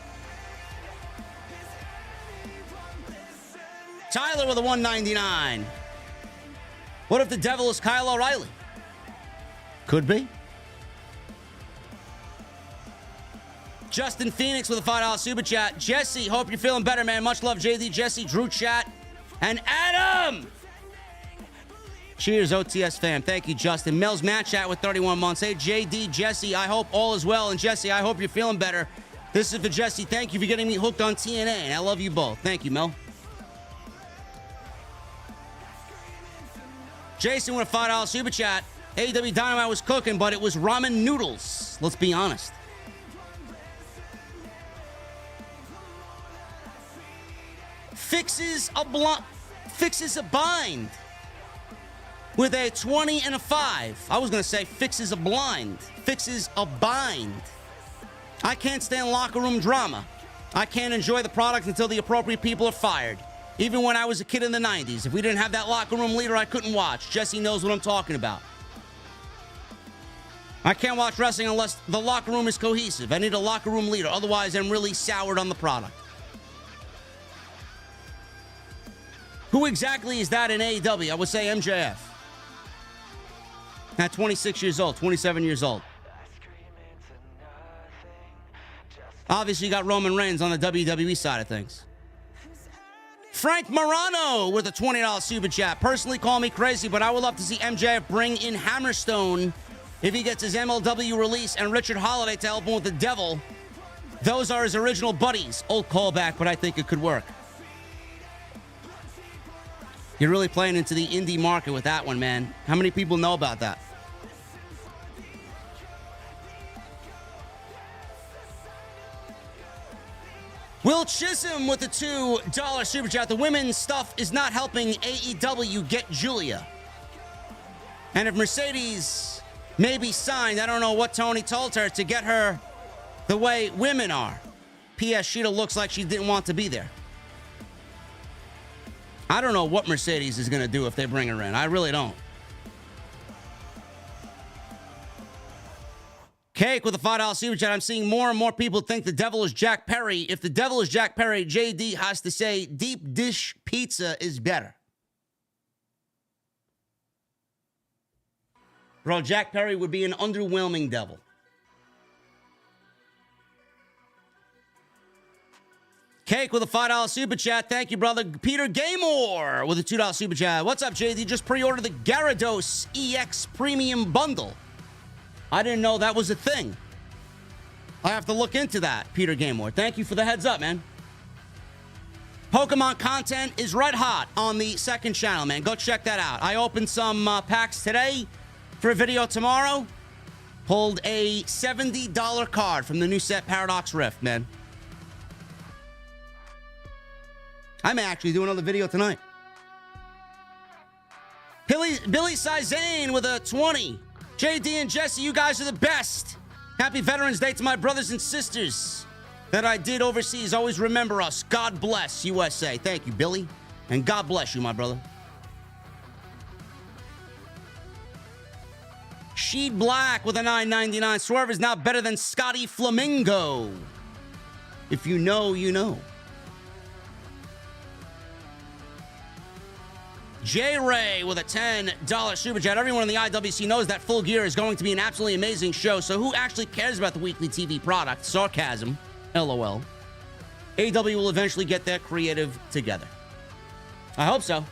Tyler with a $1.99. What if the devil is Kyle O'Reilly? Could be. Justin Phoenix with a $5 super chat. Jesse, hope you're feeling better, man. Much love, JD, Jesse, Drew Chat, and Adam. Cheers, OTS fam. Thank you, Justin. Mel's Match Chat with 31 months. Hey, JD, Jesse, I hope all is well. And Jesse, I hope you're feeling better. This is for Jesse. Thank you for getting me hooked on TNA. And I love you both. Thank you, Mel. Jason with a $5 super chat. AEW Dynamite was cooking, but it was ramen noodles. Let's be honest. Fixes a bind with a 20 and a 5. I was going to say fixes a blind. Fixes a bind. I can't stand locker room drama. I can't enjoy the product until the appropriate people are fired. Even when I was a kid in the 90s, if we didn't have that locker room leader, I couldn't watch. Jesse knows what I'm talking about. I can't watch wrestling unless the locker room is cohesive. I need a locker room leader. Otherwise, I'm really soured on the product. Who exactly is that in AEW? I would say MJF. At 26 years old, 27 years old. Obviously, you got Roman Reigns on the WWE side of things. Frank Morano with a $20 super chat. Personally, call me crazy, but I would love to see MJF bring in Hammerstone if he gets his MLW release and Richard Holiday to help him with the Devil. Those are his original buddies. Old callback, but I think it could work. You're really playing into the indie market with that one, man. How many people know about that? Will Chisholm with the $2 super chat. The women's stuff is not helping AEW get Julia. And if Mercedes may be signed, I don't know what Tony told her to get her the way women are. P.S. Shida looks like she didn't want to be there. I don't know what Mercedes is going to do if they bring her in. I really don't. Cake with a $5 super chat. I'm seeing more and more people think the Devil is Jack Perry. If the Devil is Jack Perry, JD has to say deep dish pizza is better. Bro, Jack Perry would be an underwhelming Devil. Cake with a $5 super chat. Thank you, brother. Peter Gaymore with a $2 super chat. What's up, JD? Just pre-ordered the Gyarados EX Premium Bundle. I didn't know that was a thing. I have to look into that, Peter Gaymore. Thank you for the heads up, man. Pokemon content is red hot on the second channel, man. Go check that out. I opened some packs today for a video tomorrow. Pulled a $70 card from the new set Paradox Rift, man. I may actually do another video tonight. Billy Sizane with a 20. JD and Jesse, you guys are the best. Happy Veterans Day to my brothers and sisters that I did overseas. Always remember us. God bless USA. Thank you, Billy. And God bless you, my brother. Sheed Black with a $9.99. Swerve is now better than Scotty Flamingo. If you know, you know. J Ray with a $10 super chat. Everyone in the IWC knows that Full Gear is going to be an absolutely amazing show. So who actually cares about the weekly TV product? Sarcasm. LOL. AEW will eventually get their creative together. I hope so.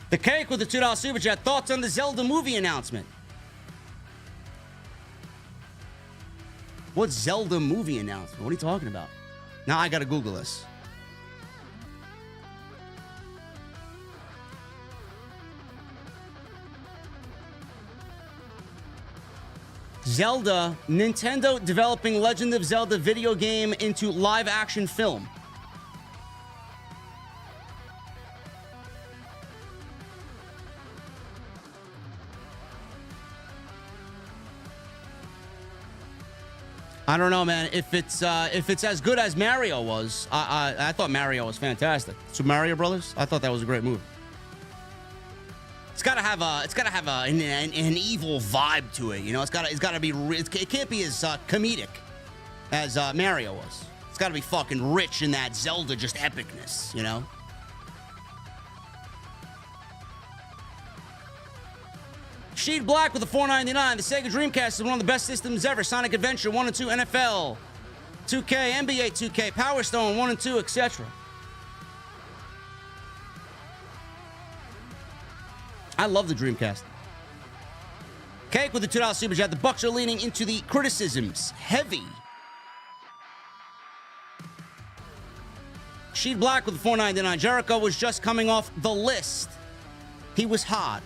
The Cake with the $2 super chat. Thoughts on the Zelda movie announcement? What Zelda movie announcement? What are you talking about? Now I gotta Google this. Zelda, Nintendo developing Legend of Zelda video game into live action film. I don't know, man. If it's as good as Mario was, I thought Mario was fantastic. Super Mario Brothers, I thought that was a great movie. It's gotta have an evil vibe to it, you know. It's gotta be. It can't be as comedic as Mario was. It's gotta be fucking rich in that Zelda just epicness, you know. Sheed Black with a $4.99. The Sega Dreamcast is one of the best systems ever. Sonic Adventure 1 and 2, NFL 2K, NBA 2K, Power Stone 1 and 2, etc. I love the Dreamcast. Cake with the $2 super chat. The Bucks are leaning into the criticisms. Heavy. Sheed Black with the $4.99. Jericho was just coming off the list. He was hot.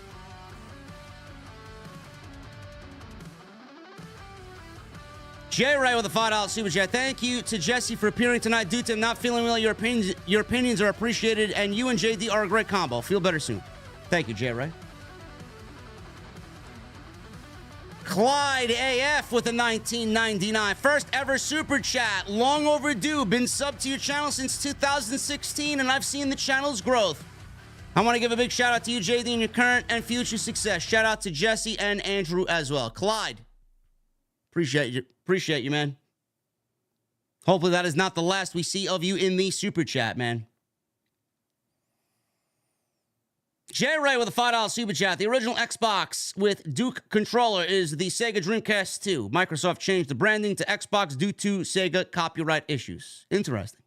J Ray with a $5 super chat. Thank you to Jesse for appearing tonight. Due to not feeling well, your opinions are appreciated, and you and JD are a great combo. Feel better soon. Thank you, J Ray. Clyde AF with a $19.99. First ever super chat. Long overdue. Been subbed to your channel since 2016, and I've seen the channel's growth. I want to give a big shout out to you, JD, and your current and future success. Shout out to Jesse and Andrew as well. Clyde, appreciate you, man. Hopefully that is not the last we see of you in the super chat, man. Jay Ray with a $5 super chat. The original Xbox with Duke controller is the Sega Dreamcast 2. Microsoft changed the branding to Xbox due to Sega copyright issues. Interesting.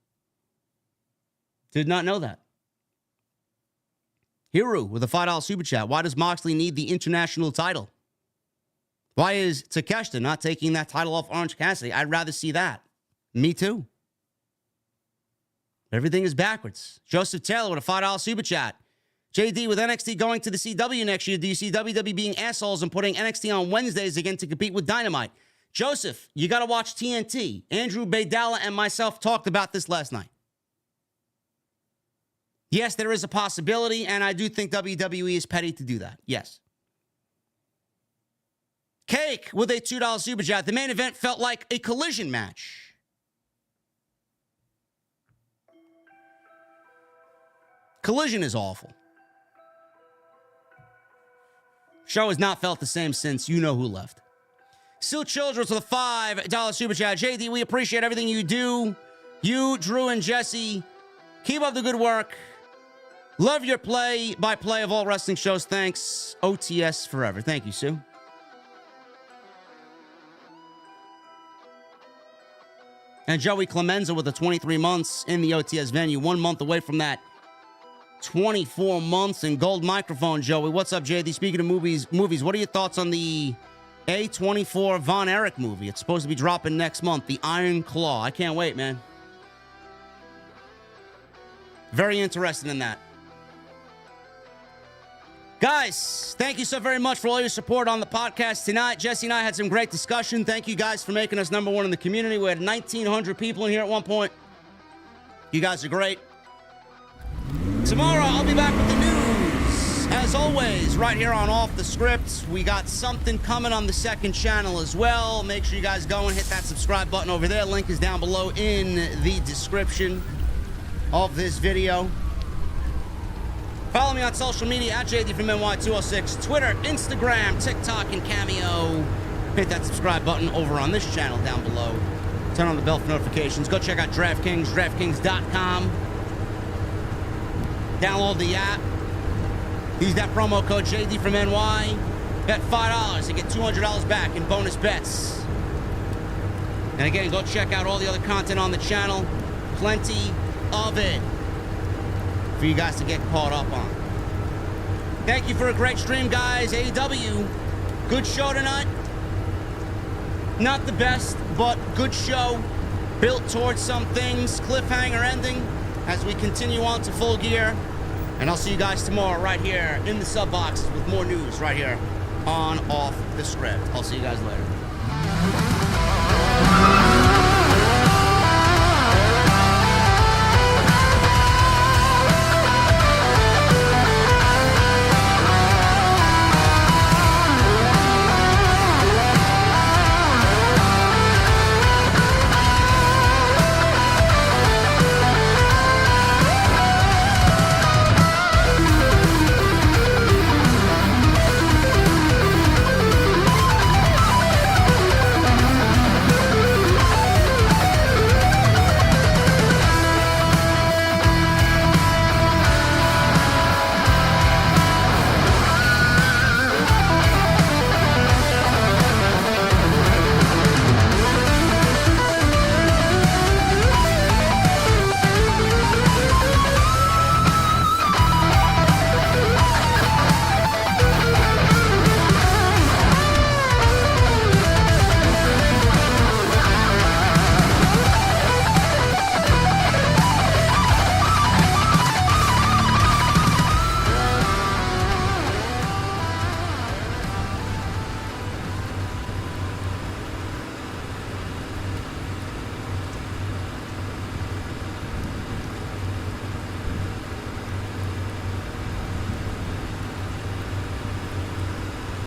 Did not know that. Hiru with a $5 super chat. Why does Moxley need the international title? Why is Takeshita not taking that title off Orange Cassidy? I'd rather see that. Me too. Everything is backwards. Joseph Taylor with a $5 super chat. JD, with NXT going to the CW next year, do you see WWE being assholes and putting NXT on Wednesdays again to compete with Dynamite? Joseph, you got to watch TNT. Andrew Baydala and myself talked about this last night. Yes, there is a possibility, and I do think WWE is petty to do that. Yes. Cake with a $2 super chat. The main event felt like a collision match. Collision is awful. Show has not felt the same since you know who left. Sue Childress with a $5 super chat. JD, we appreciate everything you do. You, Drew, and Jesse, keep up the good work. Love your play-by-play of all wrestling shows. Thanks. OTS forever. Thank you, Sue. And Joey Clemenza with the 23 months in the OTS venue. 1 month away from that 24 months in gold microphone, Joey. What's up, JD? Speaking of movies, what are your thoughts on the A24 Von Erich movie? It's supposed to be dropping next month, The Iron Claw. I can't wait, man. Very interested in that. Guys, thank you so very much for all your support on the podcast tonight. Jesse and I had some great discussion. Thank you guys for making us number one in the community. We had 1,900 people in here at one point. You guys are great. Tomorrow, I'll be back with the news. As always, right here on Off the Script. We got something coming on the second channel as well. Make sure you guys go and hit that subscribe button over there. Link is down below in the description of this video. Follow me on social media at JDfromNY206. Twitter, Instagram, TikTok, and Cameo. Hit that subscribe button over on this channel down below. Turn on the bell for notifications. Go check out DraftKings, DraftKings.com. Download the app. Use that promo code JDfromNY. Bet $5 and get $200 back in bonus bets. And again, go check out all the other content on the channel. Plenty of it for you guys to get caught up on. Thank you for a great stream, guys. AEW, good show tonight. Not the best, but good show. Built towards some things. Cliffhanger ending as we continue on to Full Gear. And I'll see you guys tomorrow right here in the sub box with more news right here on Off the Script. I'll see you guys later.